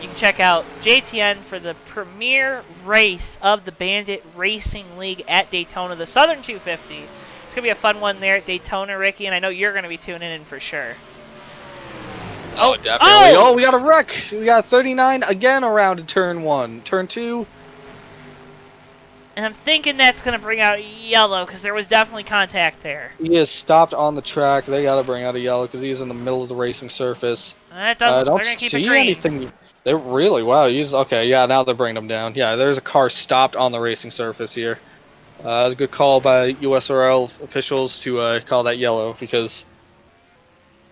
You can check out JTN for the premier race of the Bandit Racing League at Daytona, the Southern 250. It's going to be a fun one there at Daytona, Ricky, and I know you're going to be tuning in for sure. Oh, definitely. Oh, we got a wreck. We got 39 again around in turn 1. Turn 2. And I'm thinking that's going to bring out yellow because there was definitely contact there. He is stopped on the track. They got to bring out a yellow because he's in the middle of the racing surface. I don't see anything. They really, wow. Okay, yeah, now they're bringing him down. Yeah, there's a car stopped on the racing surface here. It was a good call by USORL officials to call that yellow because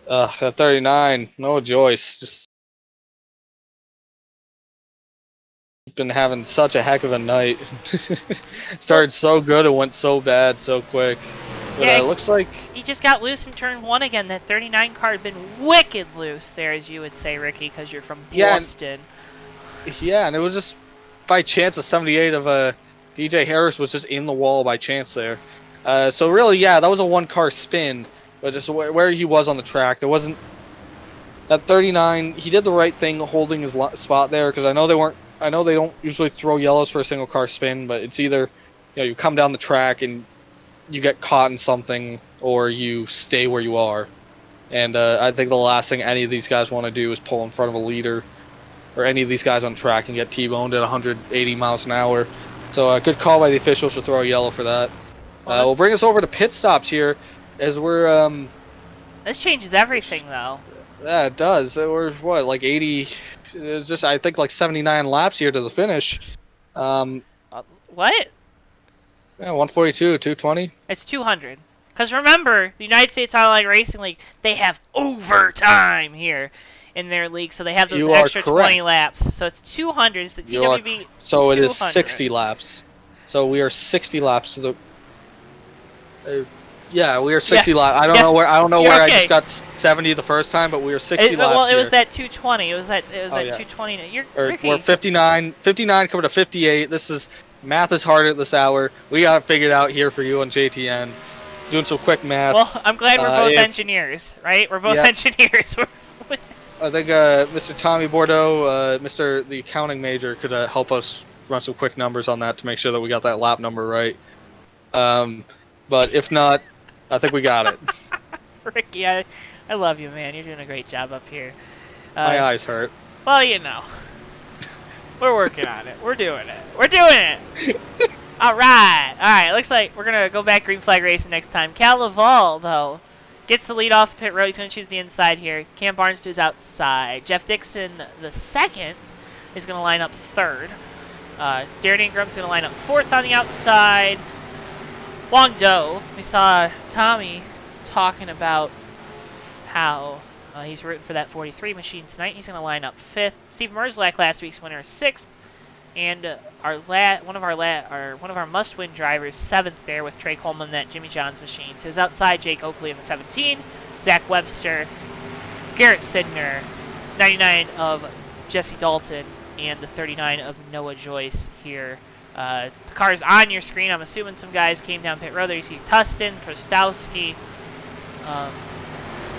at 39, no Joyce, just been having such a heck of a night. Started so good, it went so bad so quick. But it looks like he just got loose in turn 1 again. That 39 car had been wicked loose there, as you would say, Ricky, because you're from Boston. Yeah, and it was just by chance. A 78 of DJ Harris was just in the wall by chance there. So really, yeah, that was a one-car spin, but just where he was on the track, there wasn't that 39. He did the right thing, holding his spot there, because I know they don't usually throw yellows for a single car spin, but it's either you come down the track and you get caught in something, or you stay where you are. And I think the last thing any of these guys want to do is pull in front of a leader, or any of these guys on track, and get T-boned at 180 miles an hour. So a good call by the officials to throw a yellow for that. We'll bring us over to pit stops here, as we're This changes everything, though. Yeah, it does. We're what, like 80? It's just, I think, like 79 laps here to the finish. What? Yeah, 142, 220. It's 200. Because remember, the United States Autoline Racing League, they have overtime here in their league, so they have those extra 20 laps. So it's 200. So TWB. So it is 60 laps. So we are 60 laps to the. Yeah, we are 60 laps. I don't know where. I just got 70 the first time, but we were 60 laps. Well, it was that 220. It was that 220. We're 59 coming to 58. This is math is hard at this hour. We got it figured out here for you on JTN. Doing some quick math. Well, I'm glad we're both engineers, right? We're both engineers. I think Mr. Tommy Bordeaux, the accounting major, could help us run some quick numbers on that to make sure that we got that lap number right. But if not, I think we got it. Ricky, I love you, man. You're doing a great job up here. My eyes hurt. Well, we're working on it. We're doing it. All right. Looks like we're gonna go back green flag racing next time. Cal Laval, though, Gets the lead off pit road. He's going to choose the inside here. Cam Barnes to his outside. Jeff Dixon, the second, is going to line up third. Darren Ingram's going to line up fourth on the outside. Wong Do, we saw Tommy talking about how he's rooting for that 43 machine tonight. He's going to line up fifth. Steve Merzlak, last week's winner, sixth. And one of our must-win drivers, seventh there with Trey Coleman, that Jimmy John's machine. To his outside, Jake Oakley in the 17, Zach Webster, Garrett Sidner, 99 of Jesse Dalton, and the 39 of Noah Joyce here. The car's on your screen. I'm assuming some guys came down pit road. There you see Tustin, Prostowski,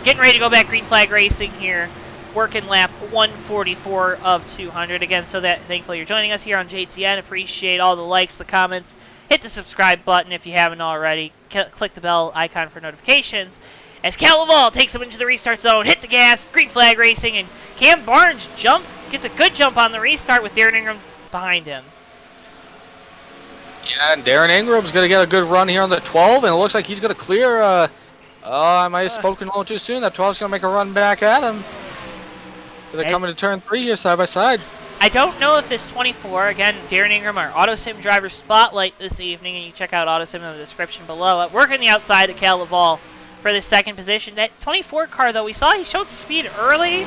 getting ready to go back green flag racing here. Working lap 144 of 200. Again, so that thankfully you're joining us here on JTN. Appreciate all the likes, the comments. Hit the subscribe button if you haven't already. Click the bell icon for notifications. As Cal Laval takes him into the restart zone, hit the gas, green flag racing, and Cam Barnes gets a good jump on the restart with Darren Ingram behind him. Yeah, and Darren Ingram's going to get a good run here on the 12, and it looks like he's going to clear. I might have spoken a little too soon. That 12's going to make a run back at him. They're coming to turn 3 here side by side. I don't know if this 24, again, Darren Ingram, our Autosim driver spotlight this evening, and you check out Autosim in the description below. Working the outside of Cal Laval for the second position. That 24 car, though, we saw he showed speed early,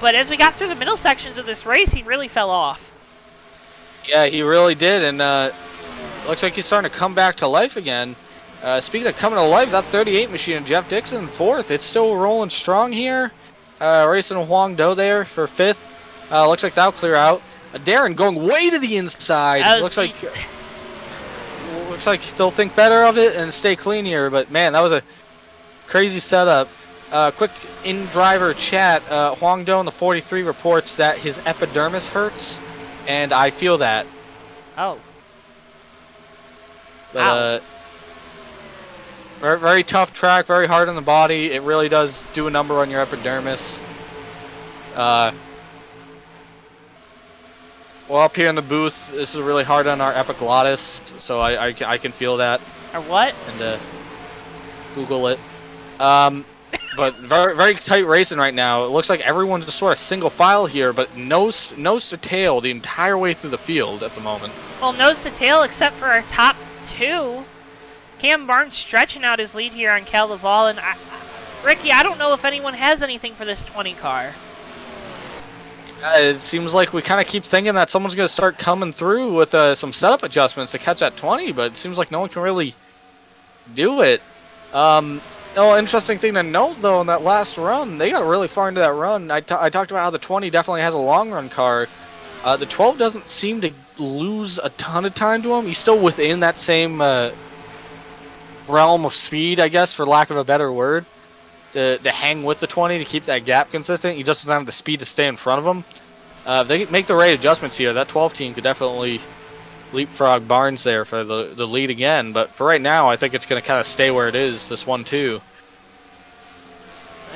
but as we got through the middle sections of this race, he really fell off. Yeah, he really did, and looks like he's starting to come back to life again. Speaking of coming to life, that 38 machine, Jeff Dixon, fourth. It's still rolling strong here. Racing Huang Do there for fifth. Looks like that'll clear out. Darren going way to the inside. Looks like they'll think better of it and stay clean here. But man, that was a crazy setup. Quick in-driver chat. Huang Do in the 43 reports that his epidermis hurts, and I feel that. Oh. But, very, very tough track, very hard on the body. It really does do a number on your epidermis. Well, up here in the booth, this is really hard on our epiglottis, so I can feel that. Or what? And Google it. But very, very tight racing right now. It looks like everyone's just sort of single file here, but nose to tail the entire way through the field at the moment. Well, nose to tail, except for our top two. Cam Barnes stretching out his lead here on Cal Laval, and Ricky, I don't know if anyone has anything for this 20 car. It seems like we kind of keep thinking that someone's going to start coming through with some setup adjustments to catch that 20, but it seems like no one can really do it. Interesting thing to note, though, in that last run, they got really far into that run. I talked about how the 20 definitely has a long run car. The 12 doesn't seem to lose a ton of time to him. He's still within that same realm of speed, I guess, for lack of a better word, to hang with the 20 to keep that gap consistent. He just doesn't have the speed to stay in front of him. If they make the right adjustments here, that 12 team could definitely leapfrog Barnes there for the lead again. But for right now, I think it's going to kind of stay where it is, this 1-2.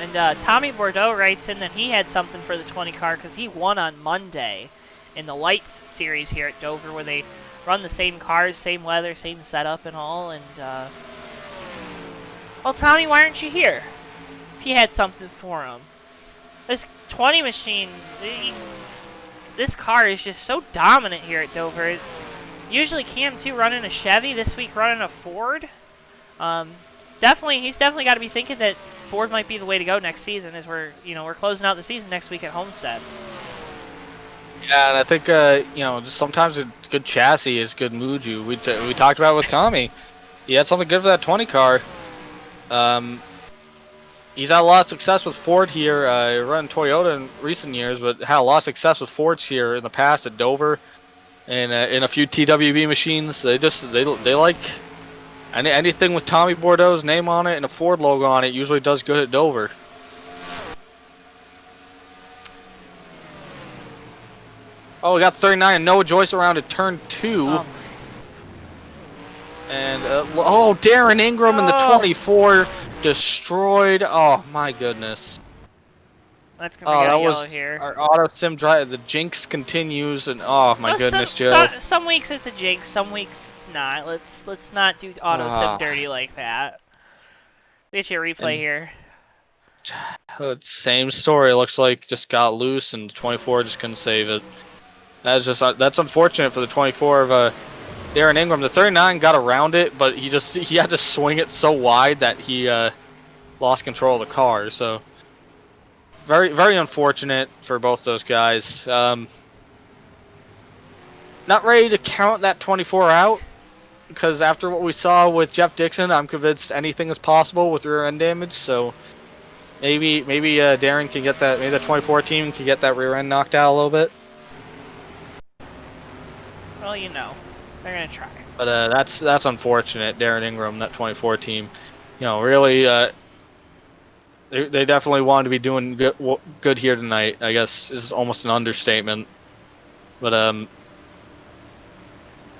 And Tommy Bordeaux writes in that he had something for the 20 car because he won on Monday in the Lights series here at Dover, where they run the same cars, same weather, same setup and all. And well, Tommy, why aren't you here? If you had something for him. This 20 machine, this car is just so dominant here at Dover. Usually Cam 2 running a Chevy, this week running a Ford. He's definitely got to be thinking that Ford might be the way to go next season, as we're closing out the season next week at Homestead. Yeah, and I think just sometimes a good chassis is good Muju. We talked about it with Tommy. He had something good for that 20 car. He's had a lot of success with Ford here. Run Toyota in recent years, but had a lot of success with Fords here in the past at Dover, and in a few TWB machines. They like anything with Tommy Bordeaux's name on it and a Ford logo on it. Usually does good at Dover. Oh, we got 39 and Noah Joyce around at turn 2. Oh. And Darren Ingram in the 24 destroyed. Oh my goodness. That's gonna be yellow here. Our Autosim drive. The jinx continues, and oh my goodness, Joe. Some weeks it's a jinx, some weeks it's not. Let's not do Autosim dirty like that. Get you a replay And here. same story. It looks like just got loose, and the 24 just couldn't save it. That's unfortunate for the 24 of Darren Ingram. The 39 got around it, but he had to swing it so wide that he lost control of the car. So very very unfortunate for both those guys. Not ready to count that 24 out, because after what we saw with Jeff Dixon, I'm convinced anything is possible with rear end damage. So maybe Darren can get that. Maybe the 24 team can get that rear end knocked out a little bit. Well, you know, they're gonna try. But that's unfortunate. Darren Ingram, that 24 team, really, they definitely wanted to be doing good here tonight. I guess is almost an understatement. But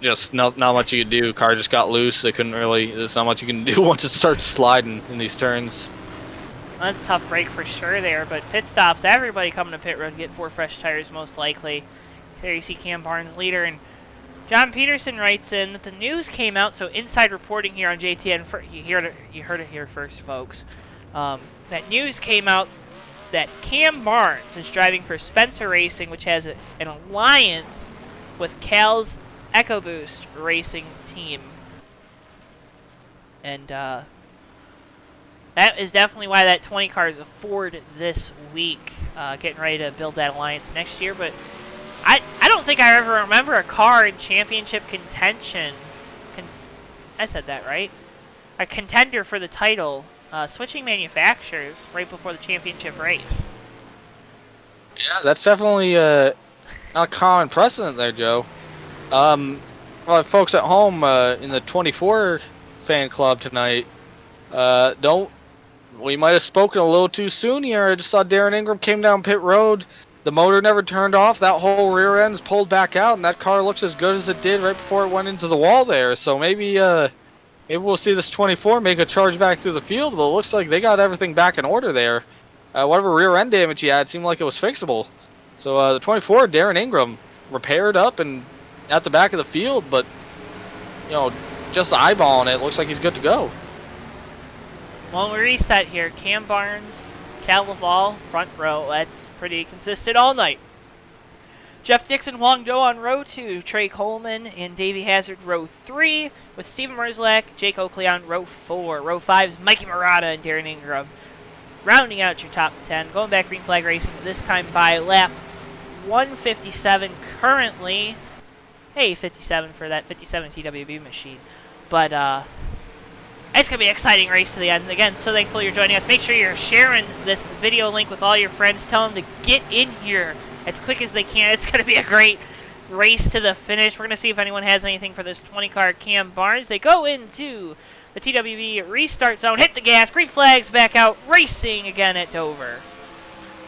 just not much you could do. Car just got loose. They couldn't really. There's not much you can do once it starts sliding in these turns. Well, that's a tough break for sure there, but pit stops. Everybody coming to pit road get 4 fresh tires most likely. There you see Cam Barnes leader, and John Peterson writes in that the news came out, so inside reporting here on JTN, you heard it here first, folks. That news came out that Cam Barnes is driving for Spencer Racing, which has an alliance with Cal's EcoBoost Racing team. And that is definitely why that 20 car is afford this week, getting ready to build that alliance next year, but I don't think I ever remember a car in championship contention. I said that right? A contender for the title, switching manufacturers right before the championship race. Yeah, that's definitely not a common precedent there, Joe. Well, folks at home in the 24 fan club tonight, we might have spoken a little too soon here. I just saw Darren Ingram came down pit road. The motor never turned off. That whole rear end's pulled back out, and that car looks as good as it did right before it went into the wall there. So maybe we'll see this 24 make a charge back through the field, but it looks like they got everything back in order there. Whatever rear end damage he had seemed like it was fixable. So the 24, Darren Ingram, repaired up and at the back of the field, but just eyeballing it, looks like he's good to go. Well, we reset here. Cam Barnes, Cal Laval, front row. That's pretty consistent all night. Jeff Dixon, Huang Do on row 2, Trey Coleman and Davey Hazard row 3, with Steven Merzlak, Jake Oakley on row 4. Row 5 is Mikey Murata and Darren Ingram. Rounding out your top 10, going back green flag racing, this time by lap 157 currently. Hey, 57 for that 57 TWB machine. But it's going to be an exciting race to the end. Again, so thankful you're joining us. Make sure you're sharing this video link with all your friends. Tell them to get in here as quick as they can. It's going to be a great race to the finish. We're going to see if anyone has anything for this 20 car Cam Barnes. They go into the TWB restart zone, hit the gas, green flags back out, racing again at Dover.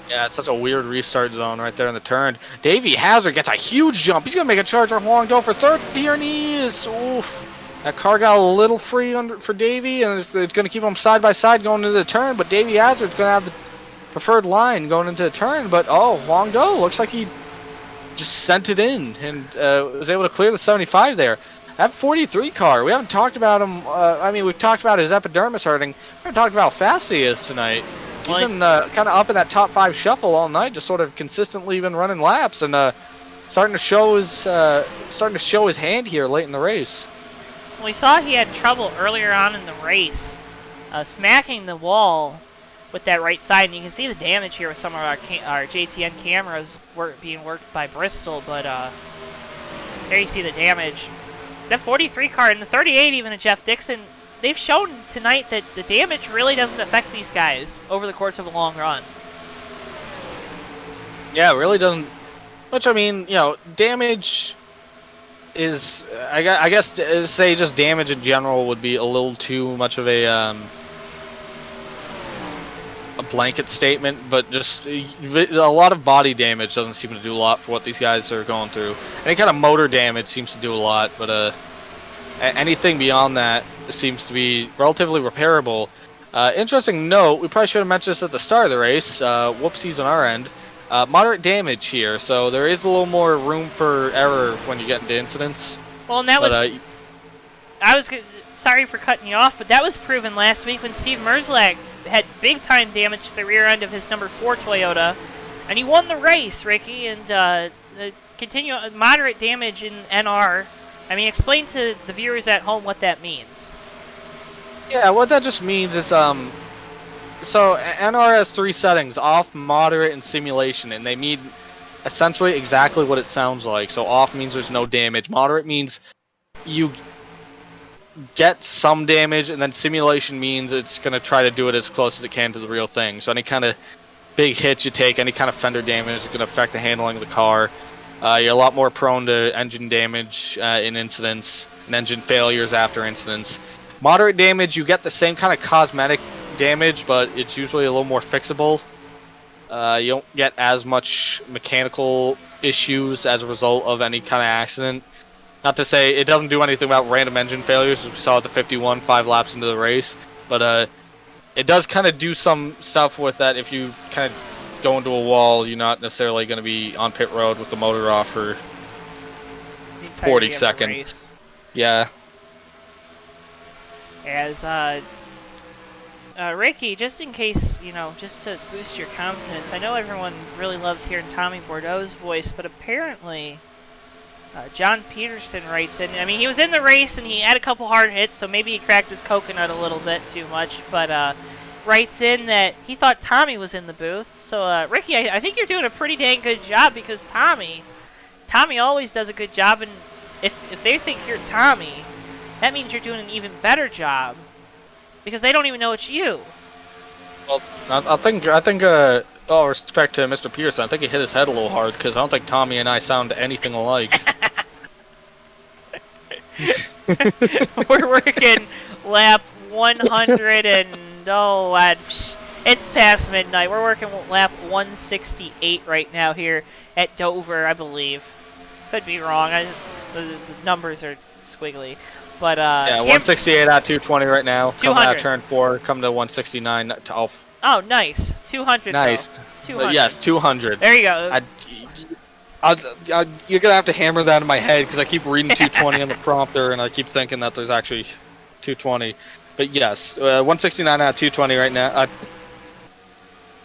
Yeah, it's such a weird restart zone right there in the turn. Davey Hazard gets a huge jump. He's going to make a charge for Huang Do for third here, and he is, oof. That car got a little free for Davey, and it's going to keep them side by side going into the turn, but Davey Hazard's going to have the preferred line going into the turn, but Huang Do looks like he just sent it in and was able to clear the 75 there. That 43 car, we haven't talked about him. We've talked about his epidermis hurting. We haven't talked about how fast he is tonight. He's been kind of up in that top 5 shuffle all night, just sort of consistently been running laps and starting to show his hand here late in the race. We saw he had trouble earlier on in the race, smacking the wall with that right side, and you can see the damage here with some of our JTN cameras being worked by Bristol, but there you see the damage. That 43 car and the 38 even at Jeff Dixon, they've shown tonight that the damage really doesn't affect these guys over the course of a long run. Yeah, it really doesn't. Which, damage is, I guess, to say just damage in general would be a little too much of a blanket statement, but just a lot of body damage doesn't seem to do a lot for what these guys are going through. Any kind of motor damage seems to do a lot, but anything beyond that seems to be relatively repairable. Interesting note, we probably should have mentioned this at the start of the race. Whoopsies on our end. Moderate damage here, so there is a little more room for error when you get into incidents. Well, and that was... sorry for cutting you off, but that was proven last week when Steve Merzlag had big time damage to the rear end of his number 4 Toyota, and he won the race, Ricky. And continue moderate damage in NR. I mean, explain to the viewers at home what that means. Yeah, what that just means is so NR has 3 settings: off, moderate, and simulation, and they mean essentially exactly what it sounds like. So off means there's no damage, moderate means you get some damage, and then simulation means it's going to try to do it as close as it can to the real thing. So any kind of big hits you take, any kind of fender damage is going to affect the handling of the car. You're a lot more prone to engine damage in incidents and engine failures after incidents. Moderate damage, you get the same kind of cosmetic damage, but it's usually a little more fixable. You don't get as much mechanical issues as a result of any kind of accident. Not to say it doesn't do anything about random engine failures, as we saw at the 51, 5 laps into the race, but it does kind of do some stuff with that. If you kind of go into a wall, you're not necessarily going to be on pit road with the motor off for 40 seconds. Yeah. As Ricky, just in case, just to boost your confidence, I know everyone really loves hearing Tommy Bordeaux's voice, but apparently John Peterson writes in. I mean, he was in the race and he had a couple hard hits, so maybe he cracked his coconut a little bit too much, but writes in that he thought Tommy was in the booth. So, Ricky, I think you're doing a pretty dang good job, because Tommy always does a good job, and if they think you're Tommy, that means you're doing an even better job, because they don't even know it's you. Well, I think all respect to Mr. Pearson, I think he hit his head a little hard, because I don't think Tommy and I sound anything alike. We're working lap 100 and it's past midnight. We're working lap 168 right now here at Dover, I believe. Could be wrong. The numbers are squiggly. But yeah, 168 at 220 right now. 200. Coming out of turn 4, come to 169 to off. Oh, nice. 200. Nice. 200. But yes, 200. There you go. You're gonna have to hammer that in my head, because I keep reading 220 on the prompter, and I keep thinking that there's actually 220. But yes, 169 out of 220 right now.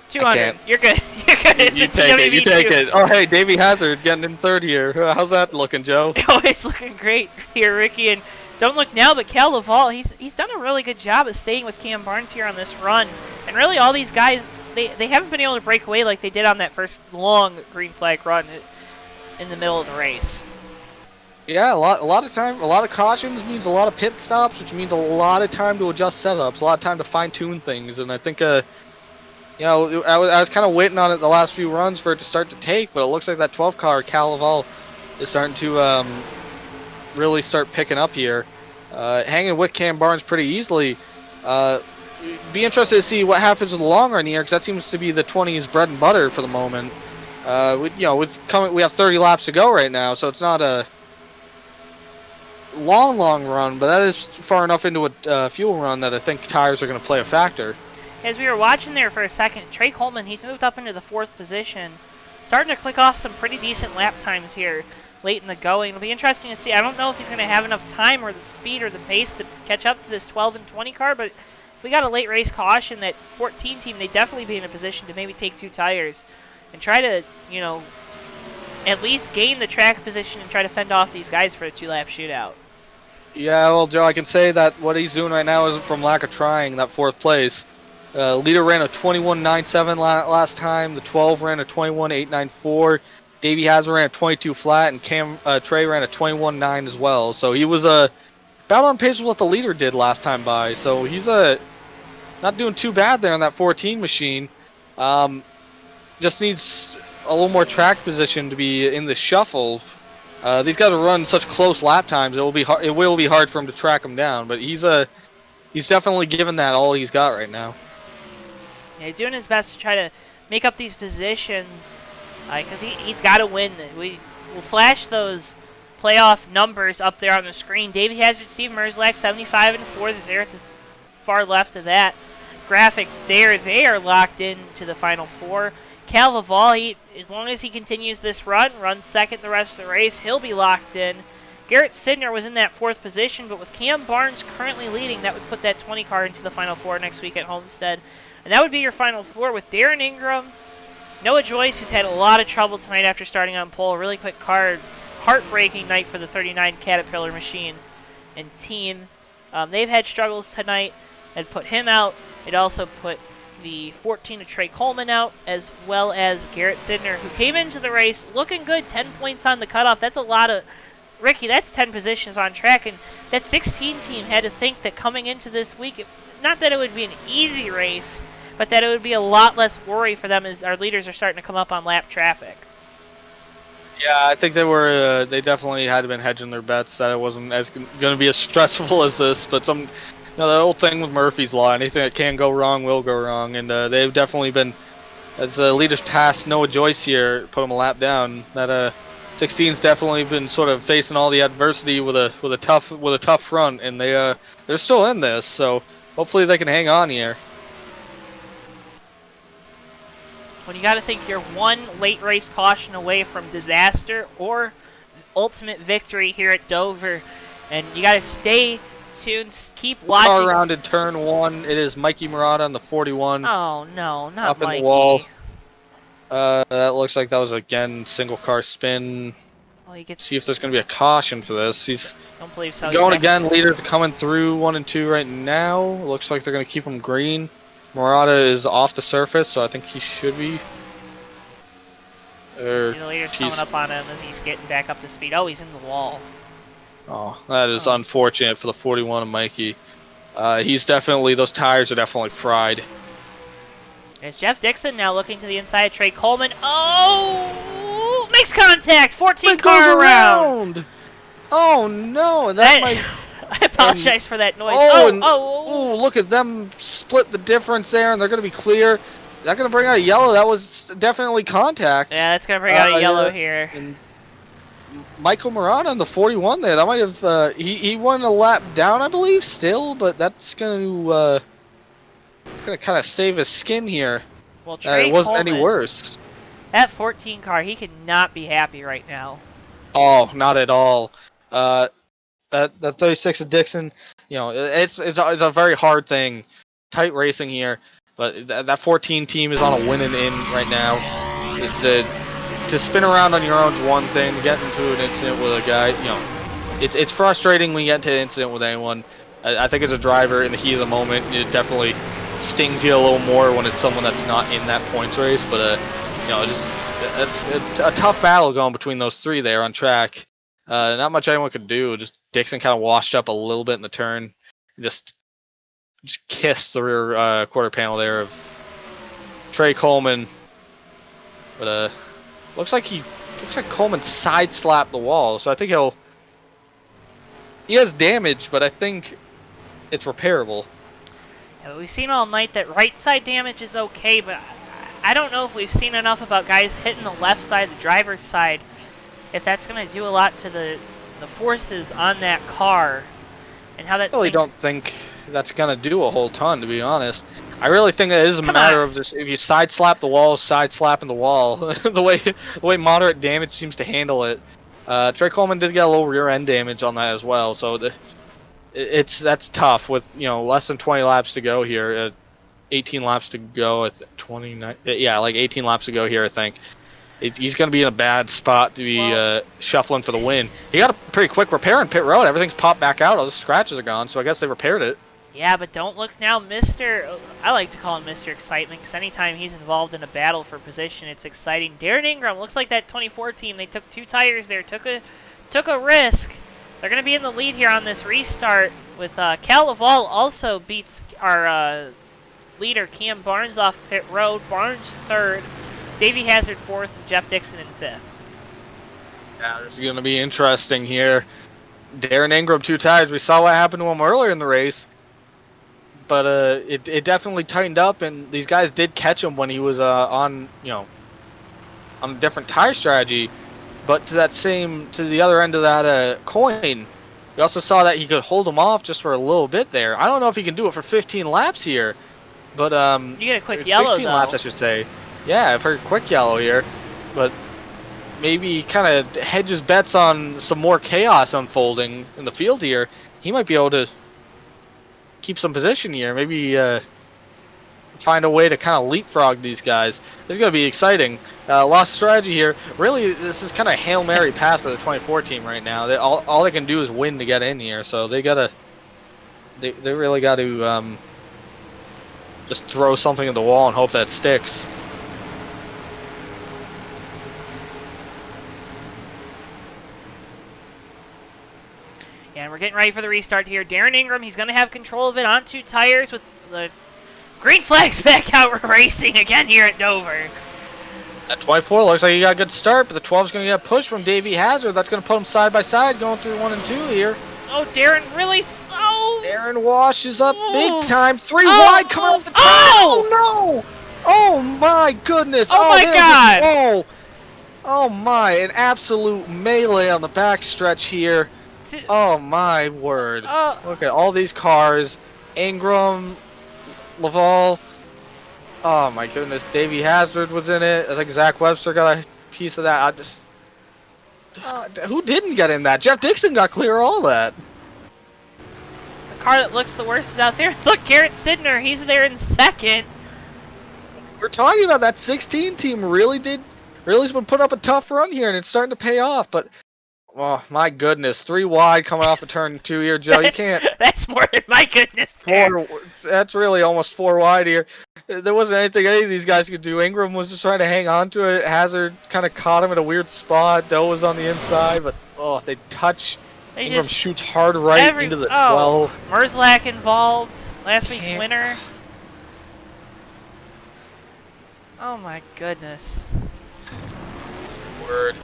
200. You're good. You're good. You take it. You take it. Oh, hey, Davey Hazard getting in third here. How's that looking, Joe? Oh, it's looking great here, Ricky. And don't look now, but Cal Laval, he's done a really good job of staying with Cam Barnes here on this run. And really, all these guys, they haven't been able to break away like they did on that first long green flag run in the middle of the race. Yeah, a lot of time, a lot of cautions means a lot of pit stops, which means a lot of time to adjust setups, a lot of time to fine tune things. And I think, I was kind of waiting on it the last few runs for it to start to take, but it looks like that 12 car Cal Laval is starting to really start picking up here, hanging with Cam Barnes pretty easily. Be interested to see what happens with the long run here, because that seems to be the 20s bread and butter for the moment. We have 30 laps to go right now, so it's not a long run, but that is far enough into a fuel run that I think tires are going to play a factor. As we were watching there for a second, Trey Coleman, he's moved up into the 4th position, starting to click off some pretty decent lap times here late in the going. It'll be interesting to see. I don't know if he's going to have enough time or the speed or the pace to catch up to this 12 and 20 car, but if we got a late race caution, that 14 team, they'd definitely be in a position to maybe take 2 tires and try to, at least gain the track position and try to fend off these guys for a 2-lap shootout. Yeah, well, Joe, I can say that what he's doing right now isn't from lack of trying that 4th place. Leader ran a 21.97 last time. The 12 ran a 21.894. Davey Hazard ran a 22 flat, and Trey ran a 21.9 as well. So he was about on pace with what the leader did last time by. So he's not doing too bad there on that 14 machine. Just needs a little more track position to be in the shuffle. These guys will run such close lap times. It will be hard for him to track them down. But he's definitely given that all he's got right now. Yeah, he's doing his best to try to make up these positions, because he's got to win. We'll flash those playoff numbers up there on the screen. Davey Hazard, Steve Merzlag, 75 and 4. They're at the far left of that graphic there. They are locked in to the final 4. Cal Laval, as long as he continues this run, runs second the rest of the race, he'll be locked in. Garrett Sidner was in that 4th position, but with Cam Barnes currently leading, that would put that 20 car into the Final 4 next week at Homestead. And that would be your Final 4 with Darren Ingram, Noah Joyce, who's had a lot of trouble tonight after starting on pole. Really quick card. Heartbreaking night for the 39 Caterpillar machine and team. They've had struggles tonight. It put him out. It also put the 14 of Trey Coleman out, as well as Garrett Sidner, who came into the race looking good. 10 points on the cutoff. That's a lot of... Ricky, that's 10 positions on track, and that 16 team had to think that coming into this week, not that it would be an easy race, but that it would be a lot less worry for them as our leaders are starting to come up on lap traffic. Yeah, I think they were. They definitely had been hedging their bets that it wasn't as going to be as stressful as this. But the old thing with Murphy's Law, anything that can go wrong will go wrong, and they've definitely been, as the leaders passed Noah Joyce here, put him a lap down. That 16's definitely been sort of facing all the adversity with a tough front, and they're still in this. So hopefully they can hang on here. When you got to think you're one late race caution away from disaster or ultimate victory here at Dover, and you got to stay tuned, keep watching. Car around in turn 1. It is Mikey Murata on the 41. Oh no, not up Mikey. in the wall. That looks like that was again single car spin. Well, he gets. See if there's going to be a caution for this. He's Don't believe so. going again. Leader coming through 1 and 2 right now. Looks like they're going to keep him green. Murata is off the surface, so I think he should be. The leader's coming up on him as he's getting back up to speed. Oh, he's in the wall. Oh, that is unfortunate for the 41 of Mikey. He's definitely, those tires are definitely fried. It's Jeff Dixon now looking to the inside. Trey Coleman. Oh! Makes contact! 14 car around! Oh no! And that might... I apologize for that noise. Oh, look at them split the difference there, and they're going to be clear. They're going to bring out a yellow. That was definitely contact. Yeah, that's going to bring out a yellow here. And Michael Murata on the 41 there. That might have... he won a lap down, I believe, still, but that's going to... it's going to kind of save his skin here. Well, Trey it wasn't Coleman, any worse. That 14 car, he could not be happy right now. Oh, not at all. That 36 of Dixon, it's a very hard thing, tight racing here, but that 14 team is on a winning in right now. To spin around on your own is one thing. To get into an incident with a guy, it's frustrating when you get into an incident with anyone. I think as a driver in the heat of the moment, it definitely stings you a little more when it's someone that's not in that points race. But it's a tough battle going between those three there on track. Not much anyone could do. Just Dixon kind of washed up a little bit in the turn. Just kissed the rear quarter panel there of Trey Coleman. But looks like Coleman side slapped the wall. So I think he has damage, but I think it's repairable. Yeah, we've seen all night that right side damage is okay, but I don't know if we've seen enough about guys hitting the left side, the driver's side, if that's going to do a lot to the forces on that car, and how that's... I really don't think that's going to do a whole ton, to be honest. I really think that it is a matter of just, if you side slap the wall, side slapping the wall, the way moderate damage seems to handle it. Trey Coleman did get a little rear end damage on that as well, so that's tough with less than 20 laps to go here. 18 laps to go. 29. Yeah, like 18 laps to go here, I think. He's going to be in a bad spot to be shuffling for the win. He got a pretty quick repair in pit road. Everything's popped back out. All the scratches are gone, so I guess they repaired it. Yeah, but don't look now, I like to call him Mr. Excitement, because anytime he's involved in a battle for position, it's exciting. Darren Ingram, looks like that 24 team, they took 2 tires there, took a risk. They're going to be in the lead here on this restart, with Cal Laval also beats our leader, Cam Barnes, off pit road. Barnes 3rd, Davey Hazard 4th, and Jeff Dixon in 5th. Yeah, this is going to be interesting here. Darren Ingram 2 tires. We saw what happened to him earlier in the race. But it definitely tightened up, and these guys did catch him when he was on a different tire strategy. But to the other end of that coin, we also saw that he could hold him off just for a little bit there. I don't know if he can do it for 15 laps here, but you get a quick yellow 16 laps, I should say. Yeah, I've heard quick yellow here, but maybe kind of hedges bets on some more chaos unfolding in the field here, he might be able to keep some position here. Maybe find a way to kind of leapfrog these guys. This is going to be exciting. Lost strategy here. Really, this is kind of Hail Mary pass for the 24 team right now. All they can do is win to get in here, so they really got to just throw something at the wall and hope that sticks. And we're getting ready for the restart here. Darren Ingram, he's going to have control of it on 2 tires with the green flags back out. We're racing again here at Dover. That 24 looks like he got a good start, but the 12 is going to get a push from Davey Hazard. That's going to put him side by side going through 1 and 2 here. Oh, Darren really Darren washes up big time. 3 wide coming off the top. Oh no! Oh my goodness! Oh my God! Oh my! An absolute melee on the backstretch here. Oh my word! Look at all these cars. Ingram, Laval. Oh my goodness! Davey Hazard was in it. I think Zach Webster got a piece of that. Who didn't get in that? Jeff Dixon got clear of all that. The car that looks the worst is out there. Look, Garrett Sidner, he's there in 2nd. We're talking about that 16 team really's been putting up a tough run here, and it's starting to pay off. But oh my goodness, 3 wide coming off of turn 2 here, Joe. You can't. That's more than my goodness. That's really almost 4 wide here. There wasn't anything any of these guys could do. Ingram was just trying to hang on to it. Hazard kind of caught him at a weird spot. Doe was on the inside, but if they touch. Ingram shoots hard right into the 12. Merzlak involved. Last week's winner. Oh my goodness. Word.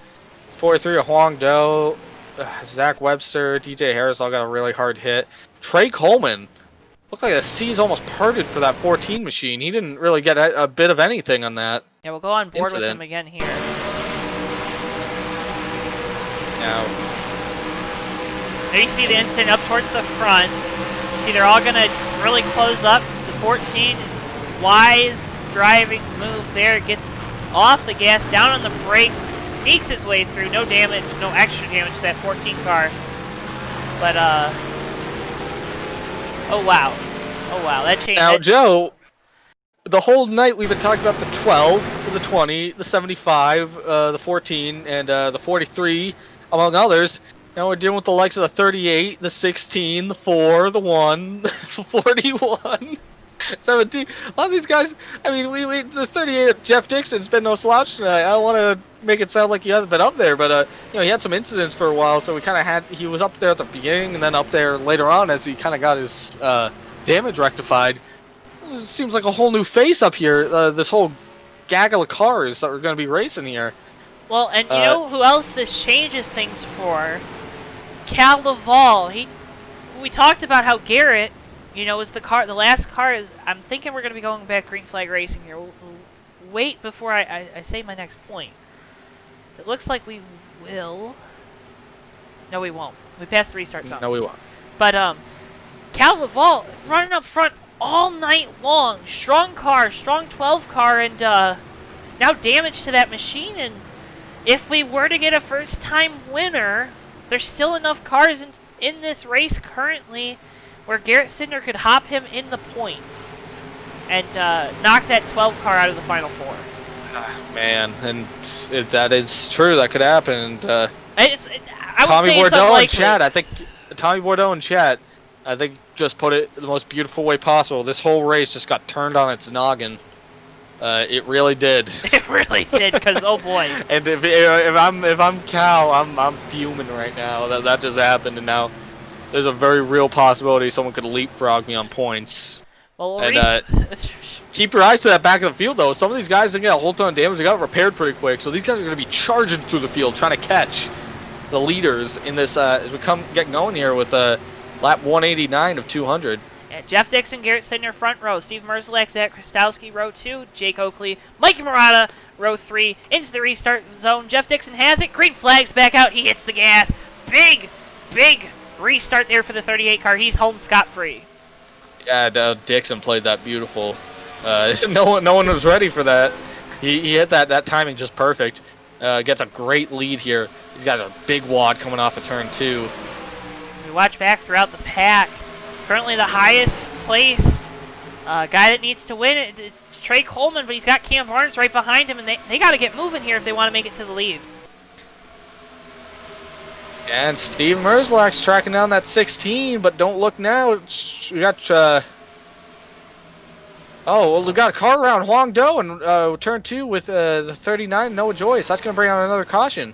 43 of Huang Do. Zach Webster, DJ Harris all got a really hard hit. Trey Coleman. Looked like the C's almost parted for that 14 machine. He didn't really get a bit of anything on that. Yeah, we'll go on board with him again here. Now. There you see the incident up towards the front. See, they're all going to really close up. The 14, wise driving move there. Gets off the gas, down on the brake, sneaks his way through. No damage, no extra damage to that 14 car. But, oh wow. Oh wow, that changed. Now, Joe, the whole night we've been talking about the 12, the 20, the 75, the 14, and the 43, among others. Now we're dealing with the likes of the 38, the 16, the 4, the 1, the 41, 17. A lot of these guys, I mean, the 38, Jeff Dixon's been no slouch tonight. I don't want to make it sound like he hasn't been up there, but, he had some incidents for a while, so he was up there at the beginning and then up there later on as he kind of got his damage rectified. It seems like a whole new face up here, this whole gaggle of cars that we're going to be racing here. Well, and you know who else this changes things for? Cal Laval. We talked about how Garrett, was the last car is. I'm thinking we're going to be going back green flag racing here. We'll wait before I say my next point. It looks like we will. No, we won't. We passed the restart zone. No, we won't. But Cal Laval running up front all night long. Strong car, strong 12 car, and now damage to that machine. And if we were to get a first-time winner, there's still enough cars in this race currently where Garrett Sidner could hop him in the points and knock that 12 car out of the final 4. Man, and that is true. That could happen. And, Tommy Bordeaux in chat. I think Tommy Bordeaux in chat. I think just put it the most beautiful way possible. This whole race just got turned on its noggin. It really did. It really did, because oh boy. And if I'm Cal, I'm fuming right now that just happened, and now there's a very real possibility someone could leapfrog me on points. Well, and keep your eyes to that back of the field though. Some of these guys didn't get a whole ton of damage. They got repaired pretty quick, so these guys are going to be charging through the field trying to catch the leaders in this as we get going here with lap 189 of 200. Yeah, Jeff Dixon, Garrett Sidner, front row. Steve Merzlak, Zach Krastowski, row 2. Jake Oakley, Mike Murata, row 3. Into the restart zone. Jeff Dixon has it. Green flag's back out. He hits the gas. Big restart there for the 38 car. He's home scot-free. Yeah, Dixon played that beautiful. No one was ready for that. He hit that timing just perfect. gets a great lead here. These guys are big wad coming off of turn 2. We watch back throughout the pack. Currently the highest placed guy that needs to win it, it's Trey Coleman, but he's got Cam Barnes right behind him, and they got to get moving here if they want to make it to the lead. And Steve Merzlak's tracking down that 16, but don't look now. We got we got a car around Huang Do and turn 2 with the 39 Noah Joyce. That's going to bring out another caution.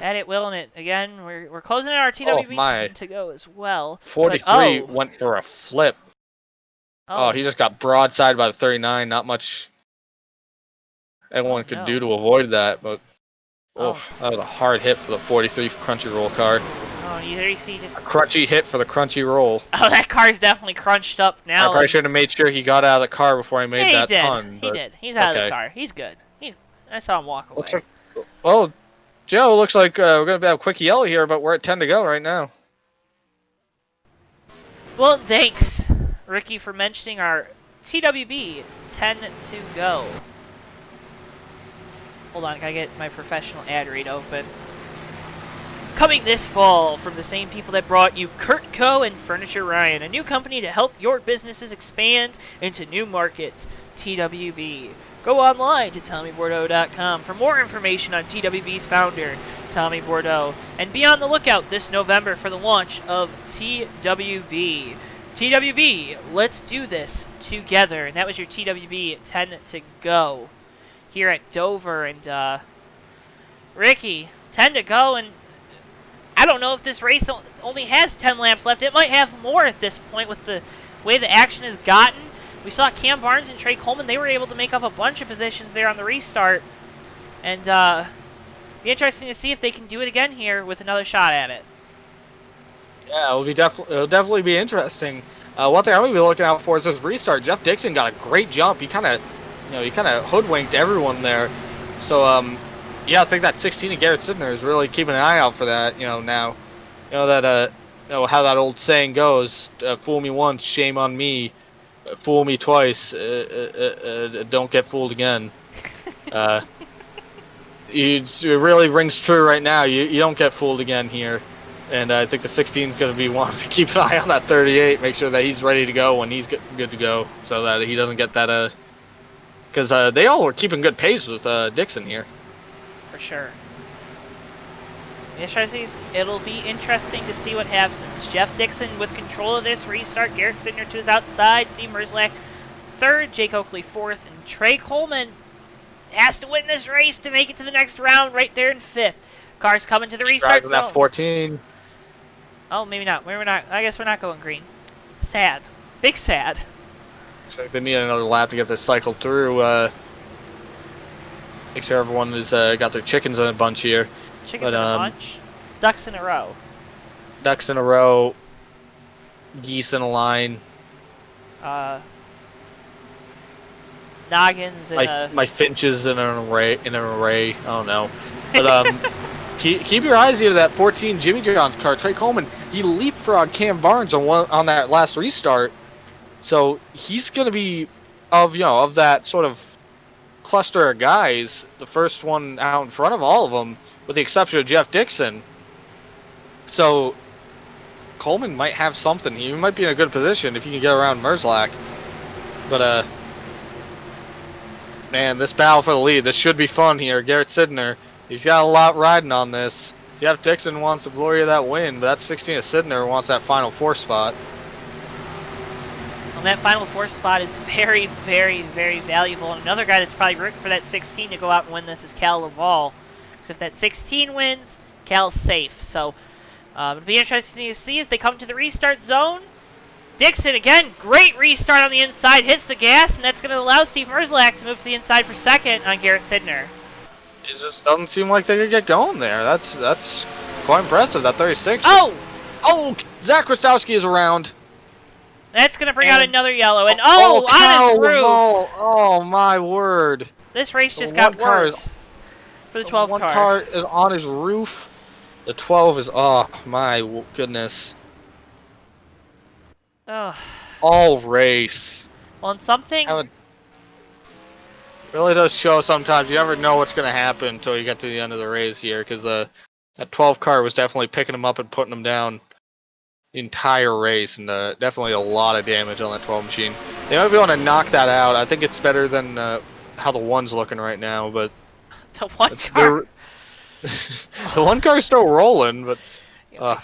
That it will, and it again. We're closing out our TWB to go as well. 43 went for a flip. Oh, he just got broadside by the 39. Not much anyone could do to avoid that, but that was a hard hit for the 43 Crunchy Roll car. Oh, you see just a crunchy hit for the Crunchy Roll. Oh, that car's definitely crunched up now. I probably should have made sure he got out of the car before I made that ton. He did. He's out of the car. He's good. I saw him walk away. Well, Joe, looks like we're going to have a quick yellow here, but we're at 10 to go right now. Well, thanks, Ricky, for mentioning our TWB 10 to go. Hold on, gotta get my professional ad read open. Coming this fall from the same people that brought you Kurtco and Furniture Ryan, a new company to help your businesses expand into new markets, TWB. Go online to TommyBordeaux.com for more information on TWB's founder, Tommy Bordeaux, and be on the lookout this November for the launch of TWB. TWB, let's do this together. And that was your TWB 10 to go here at Dover. And Ricky, 10 to go, and I don't know if this race only has 10 laps left. It might have more at this point with the way the action has gotten. We saw Cam Barnes and Trey Coleman. They were able to make up a bunch of positions there on the restart. And be interesting to see if they can do it again here with another shot at it. Yeah, it'll definitely be interesting. One thing I'm going to be looking out for is this restart. Jeff Dixon got a great jump. He kind of hoodwinked everyone there. So yeah, I think that 16 of Garrett Sidner is really keeping an eye out for that. Now, that how that old saying goes: "Fool me once, shame on me. Fool me twice, don't get fooled again." It really rings true right now. You don't get fooled again here, and I think the 16 is going to be wanting to keep an eye on that 38, make sure that he's ready to go when he's good to go, so that he doesn't get that. Because they all were keeping good pace with Dixon here. For sure. It'll be interesting to see what happens. Jeff Dixon with control of this restart. Garrett Sidner to his outside. Steve Merzlak third. Jake Oakley fourth. And Trey Coleman has to win this race to make it to the next round right there in fifth. Cars coming to the restart zone. That 14. Oh, maybe not. Maybe we're not. I guess we're not going green. Sad. Big sad. Looks like they need another lap to get this cycled through. Make sure everyone has got their chickens in a bunch here. Chickens in a bunch? Ducks in a row. Ducks in a row. Geese in a line. Noggins in my finches in an array. I don't know. But keep your eyes here to that 14 Jimmy John's car. Trey Coleman, he leapfrogged Cam Barnes on that last restart. So he's going to be of that sort of cluster of guys, the first one out in front of all of them, with the exception of Jeff Dixon. So Coleman might have something. He might be in a good position if he can get around Merzlak. But man, this battle for the lead, this should be fun here. Garrett Sidner, he's got a lot riding on this. Jeff Dixon wants the glory of that win, but that 16 of Sidner wants that final 4 spot. And that final 4 spot is very, very, very valuable. And another guy that's probably rooting for that 16 to go out and win this is Cal Laval. Because if that 16 wins, Cal's safe. So it'll be interesting to see as they come to the restart zone. Dixon, again, great restart on the inside, hits the gas, and that's going to allow Steve Merzlak to move to the inside for second on Garrett Sidner. It just doesn't seem like they could get going there. That's quite impressive, that 36. Oh, Zach Krasowski is around. That's going to bring out another yellow. And on his roof. Oh, my word. This race just got worse for the 12 car. One car is on his roof. The 12 is, oh, my goodness. Ugh. All race. Well, and something Really does show sometimes. You never know what's going to happen until you get to the end of the race here, because that 12 car was definitely picking him up and putting him down the entire race, and definitely a lot of damage on that 12 machine. They might be able to knock that out. I think it's better than how the one's looking right now, but The one it's car. the one car's still rolling, but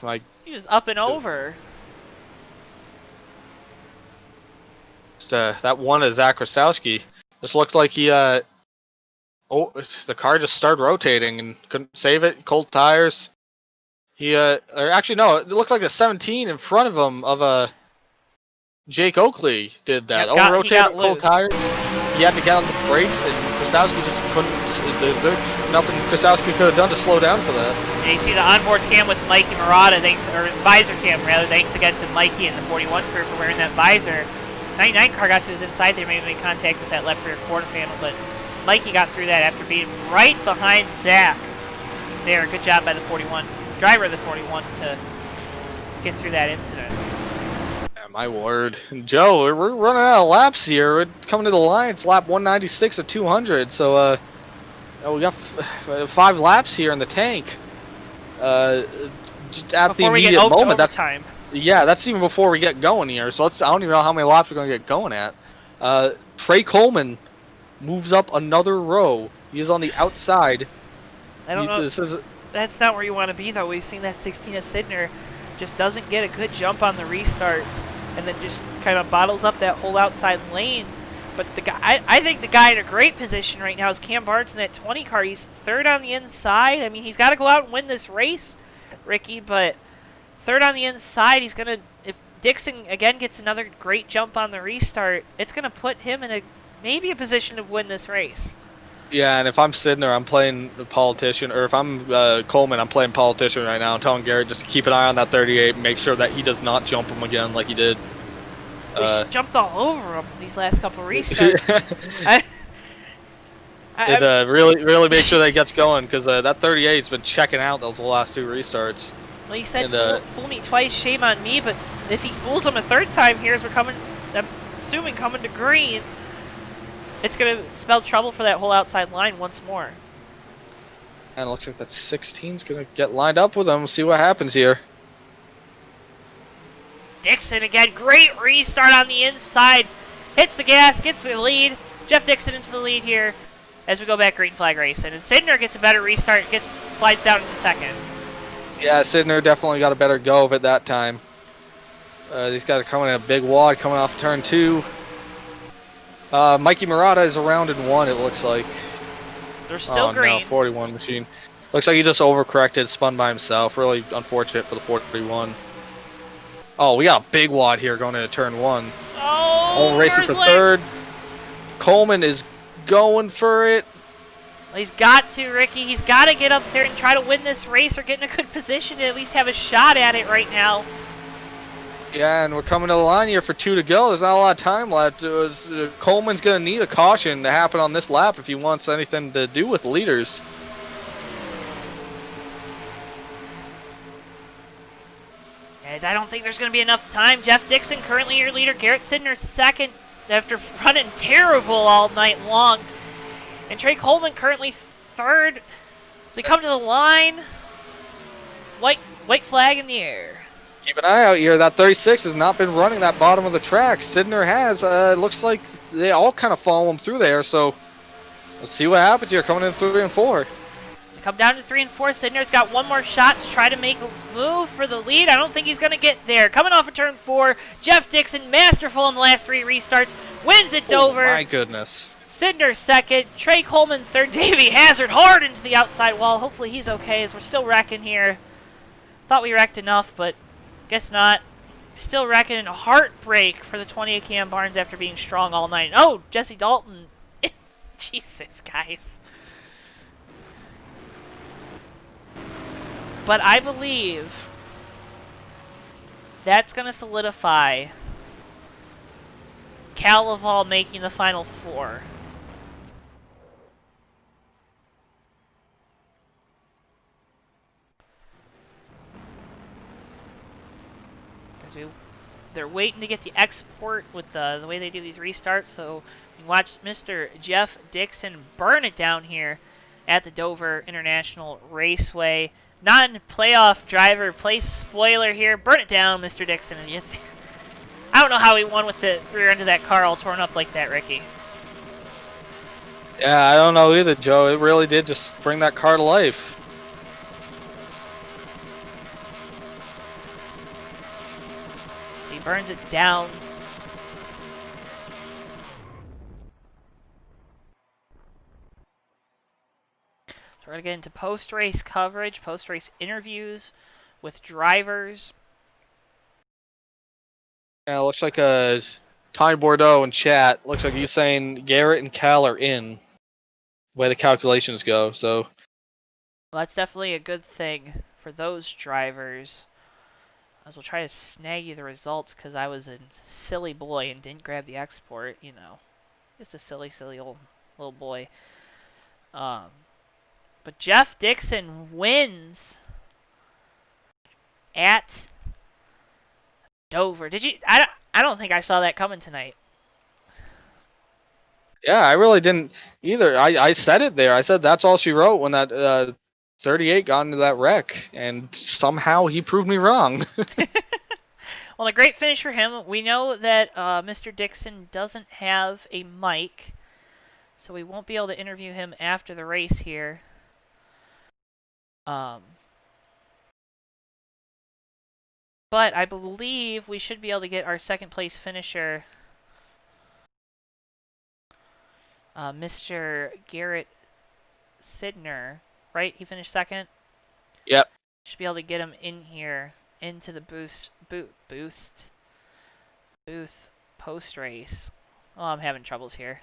my He was up and over. that one is Zach Krasowski. Just looked like he the car just started rotating and couldn't save it. Cold tires. He or actually no, it looked like the 17 in front of him of Jake Oakley did that. Yep, Over he rotated got with cold loose. tires. He had to get on the brakes, and Krasowski just couldn't. There's nothing Krasowski could have done to slow down for that. And you see the onboard cam with Mikey Murata, or visor cam rather, thanks again to Mikey and the 41 crew for wearing that visor. 99 car got to his inside there, maybe made contact with that left rear quarter panel, but Mikey got through that after being right behind Zach. There, good job by the 41, driver of the 41 to get through that incident. Yeah, my word. And Joe, we're running out of laps here. We're coming to the line. It's lap 196 of 200, so we got 5 laps here in the tank. Just at the Before we get immediate moment, that's overtime. yeah, that's even before we get going here. So I don't even know how many laps we're gonna get going at. Trey Coleman moves up another row. He is on the outside. I don't know. This is That's not where you want to be, though. We've seen that 16 of Sidner just doesn't get a good jump on the restarts, and then just kind of bottles up that whole outside lane. But the guy, I think the guy in a great position right now is Cam Barnes in that 20 car. He's third on the inside. I mean, he's got to go out and win this race, Ricky, but third on the inside, he's going to, if Dixon again gets another great jump on the restart, it's going to put him in maybe a position to win this race. yeah, and if I'm Sidner, I'm playing the politician, or if I'm Coleman, I'm playing politician right now. I'm telling Garrett just to keep an eye on that 38, and make sure that he does not jump him again like he did. He's jumped all over him these last couple restarts. Really make sure that he gets going, because that 38's been checking out those last 2 restarts. Well, he said, fool me twice, shame on me, but if he fools him a third time here as we're coming, I'm assuming coming to green, it's going to spell trouble for that whole outside line once more. And it looks like that 16's going to get lined up with him. We'll see what happens here. Dixon again, great restart on the inside. Hits the gas, gets the lead. Jeff Dixon into the lead here as we go back green flag racing. And Sidner gets a better restart, slides down into second. Yeah, Sidner definitely got a better go of it that time. These guys are coming in a big wad coming off turn 2. Mikey Murata is around in 1, it looks like. They're still green. No, 41 machine. Looks like he just overcorrected, spun by himself. Really unfortunate for the 41. Oh, we got a big wad here going into turn 1. Oh, racing for third. Coleman is going for it. Well, he's got to, Ricky. He's got to get up there and try to win this race or get in a good position to at least have a shot at it right now. Yeah, and we're coming to the line here for 2 to go. There's not a lot of time left. Coleman's going to need a caution to happen on this lap if he wants anything to do with leaders. And I don't think there's going to be enough time. Jeff Dixon, currently your leader. Garrett Sidner, second after running terrible all night long. And Trey Coleman currently third. So we come to the line. White flag in the air. Keep an eye out here. That 36 has not been running that bottom of the track. Sidner has. Looks like they all kind of follow him through there. So let's see what happens here coming in 3 and 4. Come down to 3 and 4. Sidner's got one more shot to try to make a move for the lead. I don't think he's going to get there. Coming off of turn 4, Jeff Dixon, masterful in the last 3 restarts, wins it over. My goodness. Sidner second, Trey Coleman third, Davey Hazard hard into the outside wall. Hopefully he's okay as we're still wrecking here. Thought we wrecked enough, but guess not. Still wrecking in a heartbreak for the 20 of Cam Barnes after being strong all night. Oh, Jesse Dalton. Jesus, guys. But I believe that's going to solidify Cal Laval making the Final Four. As we They're waiting to get the export with the way they do these restarts. So you can watch Mr. Jeff Dixon burn it down here at the Dover International Raceway. Non-playoff driver, place spoiler here. Burn it down, Mr. Dixon. And I don't know how he won with the rear end of that car all torn up like that, Ricky. Yeah, I don't know either, Joe. It really did just bring that car to life. So he burns it down. So we're going to get into post-race coverage, post-race interviews with drivers. Yeah, it looks like Tommy Bordeaux in chat. Looks like he's saying Garrett and Cal are in. Way the calculations go. So Well, that's definitely a good thing for those drivers. As we'll try to snag you the results because I was a silly boy and didn't grab the export. You know, just a silly old little boy. But Jeff Dixon wins at Dover. Did you? I don't think I saw that coming tonight. yeah, I really didn't either. I said it there. I said that's all she wrote when that 38 got into that wreck, and somehow he proved me wrong. Well, a great finish for him. We know that Mr. Dixon doesn't have a mic, so we won't be able to interview him after the race here. But I believe we should be able to get our second place finisher, Mr. Garrett Sidner, right? He finished second. Yep. Should be able to get him in here into the booth post race. Oh, I'm having troubles here.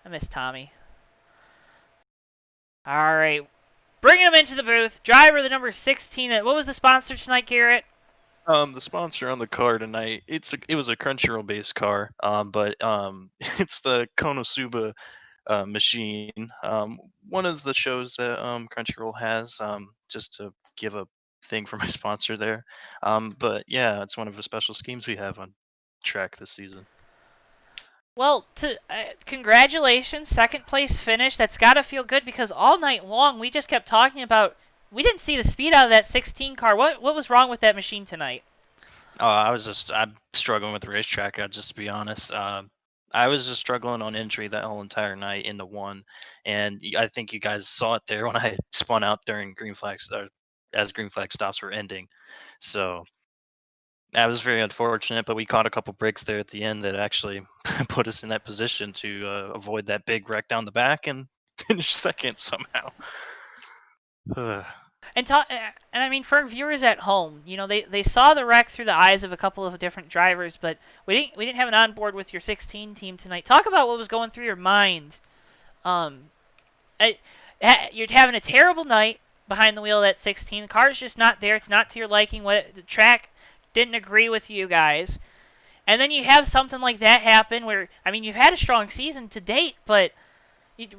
I miss Tommy. All right, bringing him into the booth. Driver the number 16. What was the sponsor tonight, Garrett? The sponsor on the car tonight, it was a Crunchyroll based car, but it's the Konosuba machine. One of the shows that Crunchyroll has, just to give a thing for my sponsor there. But yeah, it's one of the special schemes we have on track this season. Well, congratulations, second place finish. That's got to feel good because all night long we just kept talking about we didn't see the speed out of that 16 car. What was wrong with that machine tonight? I'm struggling with the racetrack. I'll just be honest. I was just struggling on entry that whole entire night in the one, and I think you guys saw it there when I spun out during green flags, as green flag stops were ending. So that was very unfortunate, but we caught a couple breaks there at the end that actually put us in that position to avoid that big wreck down the back and finish second somehow. And I mean, for viewers at home, you know, they saw the wreck through the eyes of a couple of different drivers, but we didn't have an onboard with your 16 team tonight. Talk about what was going through your mind. You're having a terrible night behind the wheel of that 16. The car's just not there. It's not to your liking. The track didn't agree with you guys. And then you have something like that happen where, I mean, you've had a strong season to date, but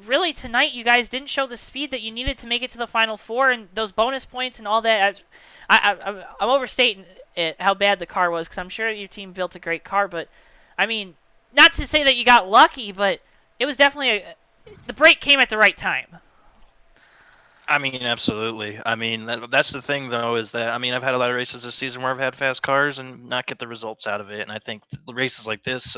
really tonight you guys didn't show the speed that you needed to make it to the Final Four, and those bonus points and all that. I'm overstating it, how bad the car was, because I'm sure your team built a great car, but, I mean, not to say that you got lucky, but it was definitely the break came at the right time. I mean, absolutely. I mean, that's the thing, though, is that, I mean, I've had a lot of races this season where I've had fast cars and not get the results out of it. And I think the races like this,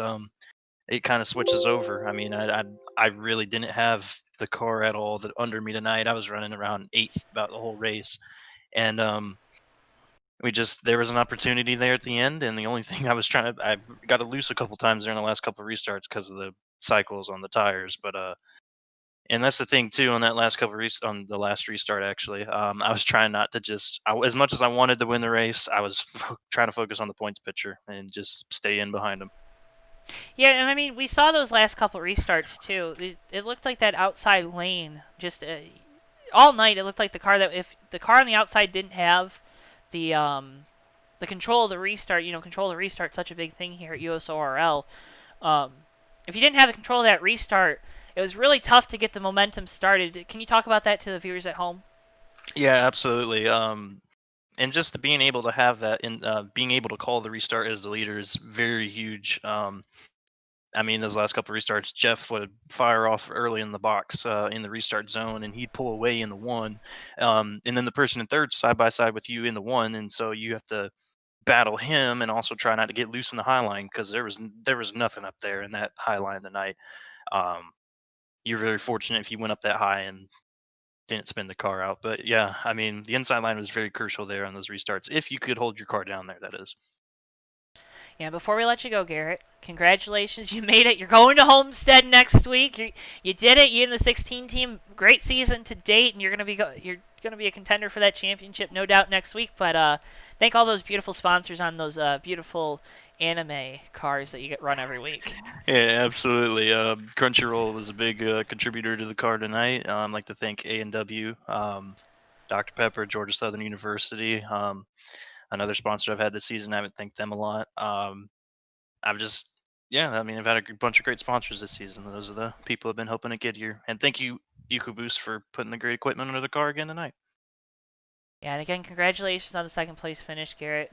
it kind of switches over. I mean, I really didn't have the car at all that under me tonight. I was running around eighth about the whole race. And there was an opportunity there at the end. And the only thing I got to loose a couple times during the last couple of restarts because of the cycles on the tires. But, and that's the thing too on that last on the last restart actually. I was trying not to as much as I wanted to win the race, I was trying to focus on the points picture and just stay in behind them. Yeah, and I mean we saw those last couple restarts too. It looked like that outside lane just all night. It looked like if the car on the outside didn't have the control of the restart, control of the restart, such a big thing here at USORL. If you didn't have the control of that restart, it was really tough to get the momentum started. Can you talk about that to the viewers at home? Yeah, absolutely. and just being able to have that and being able to call the restart as the leader is very huge. I mean, those last couple of restarts, Jeff would fire off early in the box in the restart zone, and he'd pull away in the one, and then the person in third side by side with you in the one, and so you have to battle him and also try not to get loose in the high line because there was nothing up there in that high line tonight. Um, you're very fortunate if you went up that high and didn't spin the car out. But yeah, I mean, the inside line was very crucial there on those restarts. If you could hold your car down there, that is. Yeah, before we let you go, Garrett, congratulations. You made it. You're going to Homestead next week. You did it. You and the 16 team, great season to date, and you're gonna be a contender for that championship, no doubt, next week. But thank all those beautiful sponsors on those beautiful anime cars that you get run every week. Yeah, absolutely. Crunchyroll was a big contributor to the car tonight. I'd like to thank A&W, Dr. Pepper, Georgia Southern University, another sponsor I've had this season. I haven't thanked them a lot. I've just, yeah, I mean, I've had a bunch of great sponsors this season. Those are the people who have been helping to get here. And thank you, EcoBoost, for putting the great equipment under the car again tonight. Yeah, and again, congratulations on the second place finish, Garrett.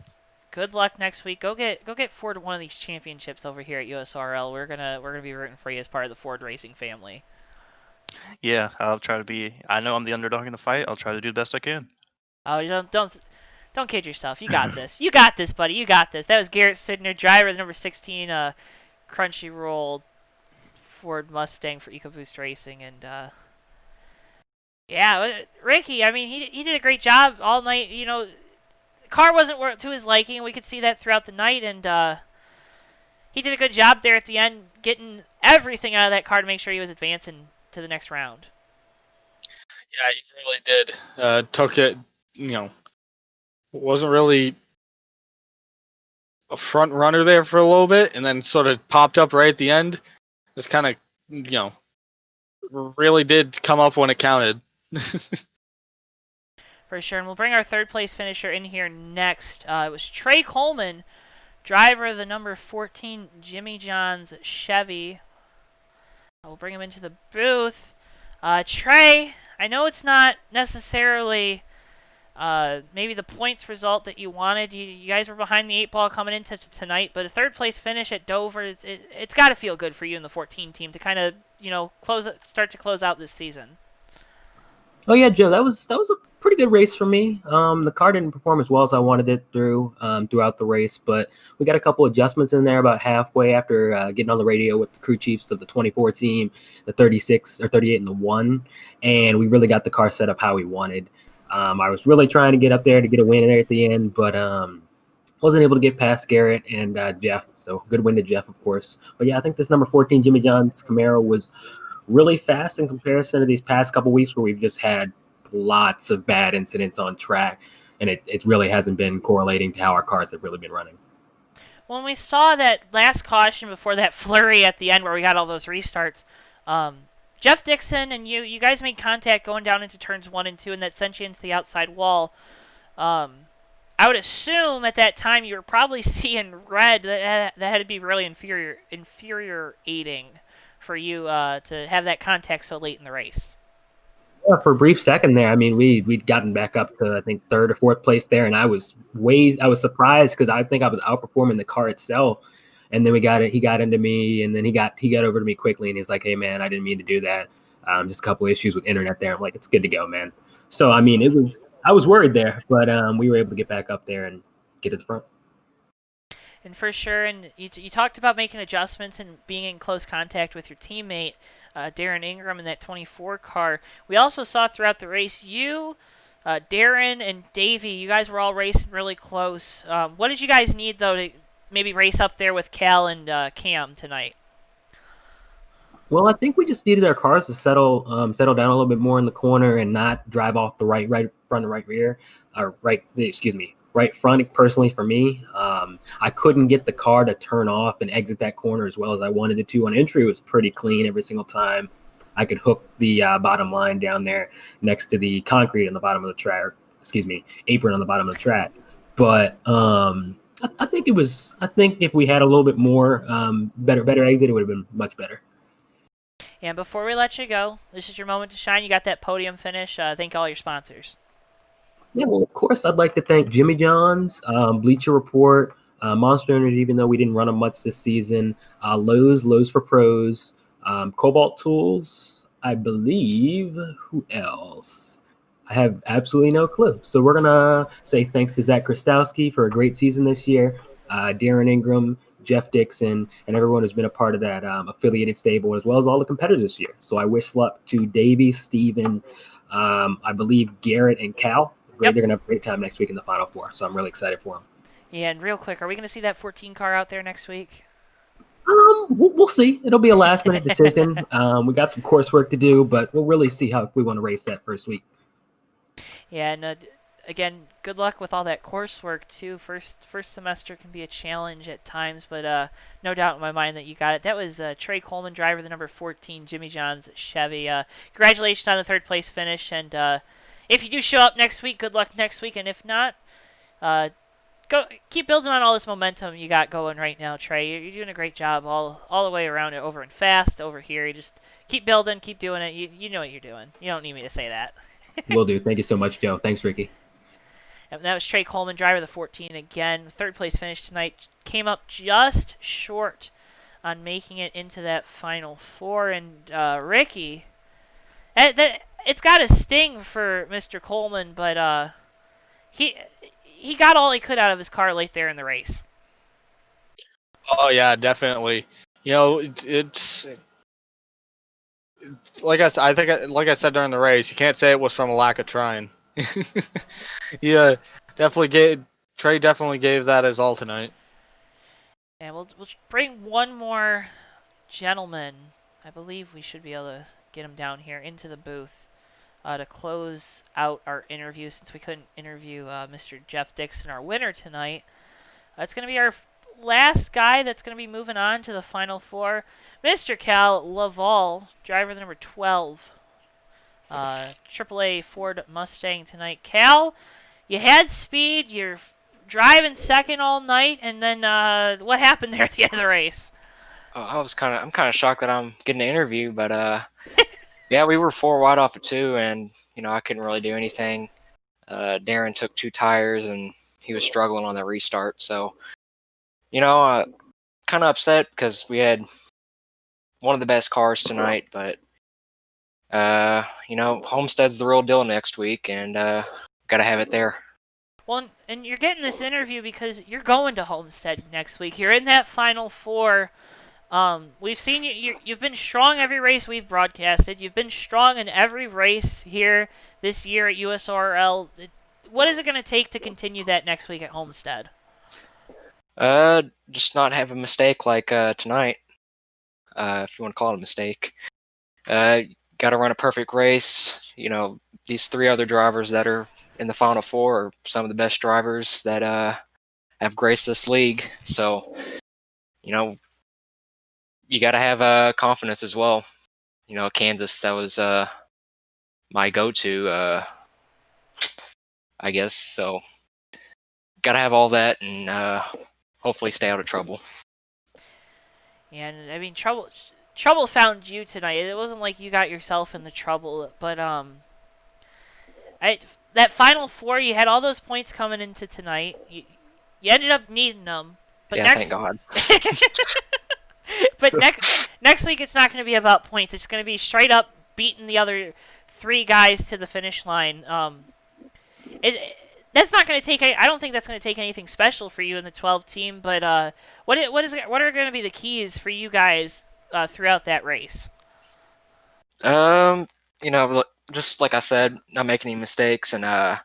Good luck next week. Go get Ford one of these championships over here at USRL. We're gonna be rooting for you as part of the Ford racing family. Yeah, I'll try to be. I know I'm the underdog in the fight. I'll try to do the best I can. Oh, you don't kid yourself. You got this. You got this, buddy. You got this. That was Garrett Sidner, driver of the number 16 Crunchyroll Ford Mustang for EcoBoost Racing, and yeah, Ricky. I mean, he did a great job all night. You know, the car wasn't to his liking. We could see that throughout the night, and he did a good job there at the end, getting everything out of that car to make sure he was advancing to the next round. Yeah, he really did. Took it, wasn't really a front runner there for a little bit, and then sort of popped up right at the end. Just kind of, really did come up when it counted. For sure, and we'll bring our third place finisher in here next. It was Trey Coleman, driver of the number 14 Jimmy John's Chevy. We'll bring him into the booth. Trey, I know it's not necessarily maybe the points result that you wanted. You guys were behind the 8 ball coming into tonight, but a third place finish at Dover, it's got to feel good for you and the 14 team to kind of start to close out this season. Oh yeah, Joe, that was a pretty good race for me. The car didn't perform as well as I wanted it throughout the race, but we got a couple adjustments in there about halfway after getting on the radio with the crew chiefs of the 24 team, the 36 or 38 and the 1, and we really got the car set up how we wanted. I was really trying to get up there to get a win there at the end, but wasn't able to get past Garrett and Jeff. So good win to Jeff, of course. But yeah, I think this number 14 Jimmy John's Camaro was really fast in comparison to these past couple weeks where we've just had lots of bad incidents on track, and it really hasn't been correlating to how our cars have really been running. When we saw that last caution before that flurry at the end where we got all those restarts, Jeff Dixon and you guys made contact going down into turns 1 and 2, and that sent you into the outside wall. I would assume at that time you were probably seeing red. That had to be really infuriating for you to have that contact so late in the race. Yeah, for a brief second there, I mean, we'd gotten back up to I think third or fourth place there, and I was surprised because I think I was outperforming the car itself. And then he got into me, and then he got over to me quickly, and he's like, "Hey man, I didn't mean to do that. Just a couple issues with internet there." I'm like, "It's good to go, man." So I mean, I was worried there, but we were able to get back up there and get to the front. And for sure, and you talked about making adjustments and being in close contact with your teammate, Darren Ingram, in that 24 car. We also saw throughout the race, Darren, and Davey, you guys were all racing really close. What did you guys need, though, to maybe race up there with Cal and Cam tonight? Well, I think we just needed our cars to settle down a little bit more in the corner and not drive off the right front and right rear, or right front. Personally, for me, I couldn't get the car to turn off and exit that corner as well as I wanted it to. On entry, it was pretty clean every single time. I could hook the bottom line down there next to the concrete on the bottom of the track, apron on the bottom of the track. But I think if we had a little bit more better exit, it would have been much better. And before we let you go, this is your moment to shine. You got that podium finish. Thank all your sponsors. Yeah, well, of course, I'd like to thank Jimmy John's, Bleacher Report, Monster Energy, even though we didn't run them much this season, Lowe's for Pros, Cobalt Tools, I believe. Who else? I have absolutely no clue. So we're going to say thanks to Zach Krastowski for a great season this year, Darren Ingram, Jeff Dixon, and everyone who's been a part of that affiliated stable, as well as all the competitors this year. So I wish luck to Davey, Steven, I believe Garrett and Cal. Yep. They're going to have a great time next week in the Final Four, so I'm really excited for them. Yeah, and real quick, are we going to see that 14 car out there next week? We'll see. It'll be a last-minute decision. We got some coursework to do, but we'll really see how we want to race that first week. Yeah, and again, good luck with all that coursework too. First semester can be a challenge at times, but no doubt in my mind that you got it. That was Trey Coleman, driver the number 14, Jimmy John's Chevy. Congratulations on the third place finish, and if you do show up next week, good luck next week, and if not, go keep building on all this momentum you got going right now, Trey. You're doing a great job all the way around, over and fast, over here. You just keep building, keep doing it. You know what you're doing. You don't need me to say that. Will do. Thank you so much, Joe. Thanks, Ricky. And that was Trey Coleman, driver the 14 again. Third place finish tonight. Came up just short on making it into that Final Four. And Ricky, it's got a sting for Mr. Coleman, but he got all he could out of his car late there in the race. Oh yeah, definitely. You know, it's like I said during the race, you can't say it was from a lack of trying. Yeah, Trey definitely gave that his all tonight. And we'll bring one more gentleman. I believe we should be able to get him down here into the booth to close out our interview, since we couldn't interview Mr. Jeff Dixon, our winner tonight. It's going to be our last guy that's going to be moving on to the Final Four, Mr. Cal Laval, driver number 12, AAA Ford Mustang tonight. Cal, you had speed, you're driving second all night, and then what happened there at the end of the race? I'm kind of shocked that I'm getting an interview, but yeah, we were 4 wide off of 2, and I couldn't really do anything. Darren took 2 tires, and he was struggling on the restart. So, kind of upset because we had one of the best cars tonight, but Homestead's the real deal next week, and gotta have it there. Well, and you're getting this interview because you're going to Homestead next week. You're in that Final Four. We've seen you've been strong every race we've broadcasted. You've been strong in every race here this year at USORL. What is it going to take to continue that next week at Homestead? Just not have a mistake like tonight, if you want to call it a mistake. Got to run a perfect race. These 3 other drivers that are in the Final Four are some of the best drivers that have graced this league. So, you got to have confidence as well. Kansas, that was my go-to, I guess. So, got to have all that and hopefully stay out of trouble. And I mean, trouble found you tonight. It wasn't like you got yourself in the trouble, but that Final Four, you had all those points coming into tonight. You ended up needing them. But yeah, thank God. But next week it's not going to be about points. It's going to be straight up beating the other 3 guys to the finish line. That's not going to take. I don't think that's going to take anything special for you in the 12 team. But what are going to be the keys for you guys throughout that race? Just like I said, not making any mistakes and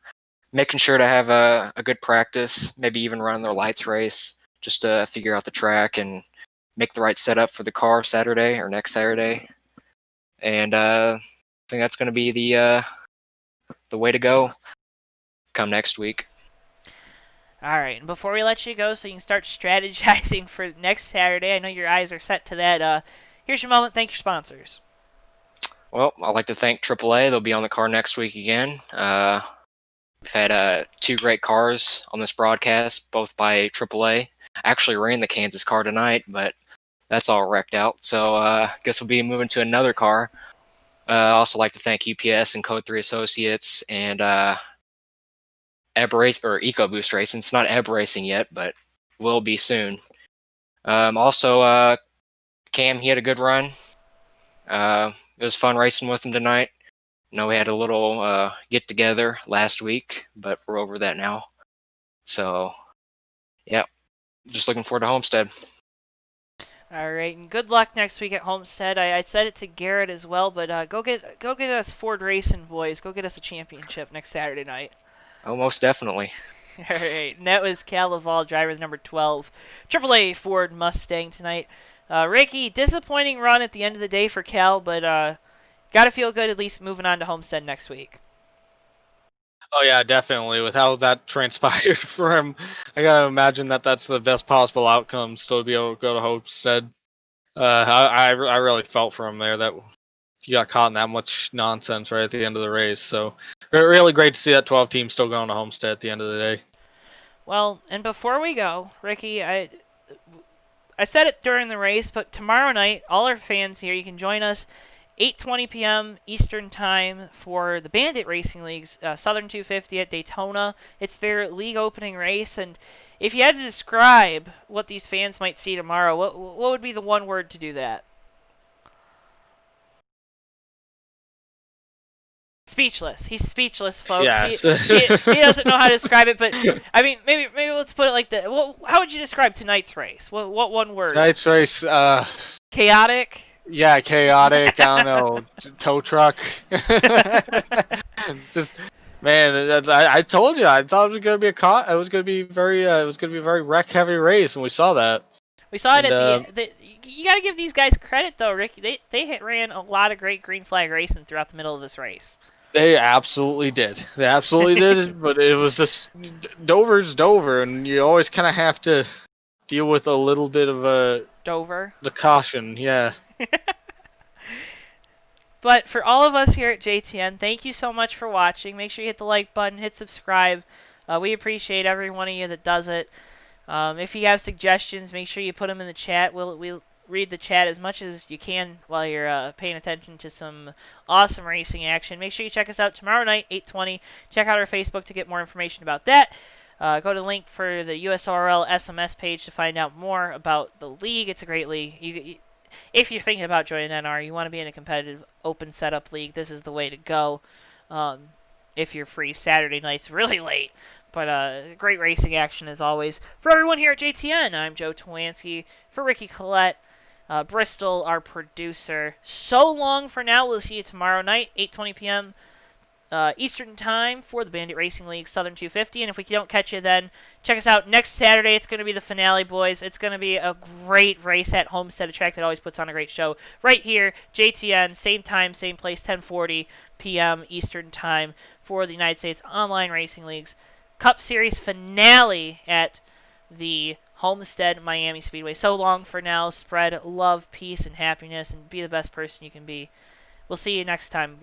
making sure to have a good practice. Maybe even run their lights race just to figure out the track and make the right setup for the car Saturday or next Saturday. And I think that's going to be the way to go come next week. All right, and before we let you go so you can start strategizing for next Saturday, I know your eyes are set to that. Here's your moment. Thank your sponsors. Well, I'd like to thank AAA. They'll be on the car next week again. We've had 2 great cars on this broadcast, both by AAA. I actually ran the Kansas car tonight, but that's all wrecked out. So I guess we'll be moving to another car. I also like to thank UPS and Code 3 Associates and ebb race or EcoBoost racing. It's not ebb racing yet, but will be soon. Also, Cam, he had a good run. It was fun racing with him tonight. We had a little get together last week, but we're over that now. So, yeah, just looking forward to Homestead. All right, and good luck next week at Homestead. I said it to Garrett as well, but go get us Ford Racing, boys. Go get us a championship next Saturday night. Oh, most definitely. All right, and that was Cal Laval, driver number 12, AAA Ford Mustang tonight. Ricky, disappointing run at the end of the day for Cal, but got to feel good at least moving on to Homestead next week. Oh yeah, definitely. With how that transpired for him, I gotta imagine that that's the best possible outcome. Still to be able to go to Homestead. I really felt for him there that he got caught in that much nonsense right at the end of the race. So really great to see that 12 team still going to Homestead at the end of the day. Well, and before we go, Ricky, I said it during the race, but tomorrow night, all our fans here, you can join us 8:20 p.m. Eastern Time for the Bandit Racing League's Southern 250 at Daytona. It's their league opening race, and if you had to describe what these fans might see tomorrow, what would be the one word to do that? Speechless. He's speechless, folks. Yes. He doesn't know how to describe it, but I mean, maybe let's put it like that. Well, how would you describe tonight's race? What one word? Tonight's race, Chaotic. yeah, chaotic. I don't know, tow truck. Just man, I told you, I thought it was gonna be it was gonna be a very wreck heavy race, and we saw that. We saw it And, at the. You got to give these guys credit though, Ricky. They ran a lot of great green flag racing throughout the middle of this race. They absolutely did. They absolutely did. But it was just Dover's Dover, and you always kind of have to deal with a little bit of Dover. the caution. Yeah. But for all of us here at JTN, thank you so much for watching. Make sure you hit the like button, hit subscribe. We appreciate every one of you that does it. If you have suggestions, make sure you put them in the chat. We'll read the chat as much as you can while you're paying attention to some awesome racing action. Make sure you check us out tomorrow night, 8:20. Check out our Facebook to get more information about that. Go to the link for the USORL SMS page to find out more about the league. It's a great league. If you're thinking about joining NR, you want to be in a competitive open setup league, this is the way to go. If you're free Saturday nights really late. But great racing action as always. For everyone here at JTN, I'm Joe Towanski. For Ricky Collette, Bristol, our producer. So long for now. We'll see you tomorrow night, 8:20 p.m. Eastern Time for the Bandit Racing League Southern 250. And if we don't catch you then, check us out next Saturday. It's going to be the finale, boys. It's going to be a great race at Homestead, a track that always puts on a great show. Right here, JTN, same time, same place, 10:40 p.m. Eastern Time for the United States Online Racing League's Cup Series finale at the Homestead Miami Speedway. So long for now. Spread love, peace, and happiness, and be the best person you can be. We'll see you next time.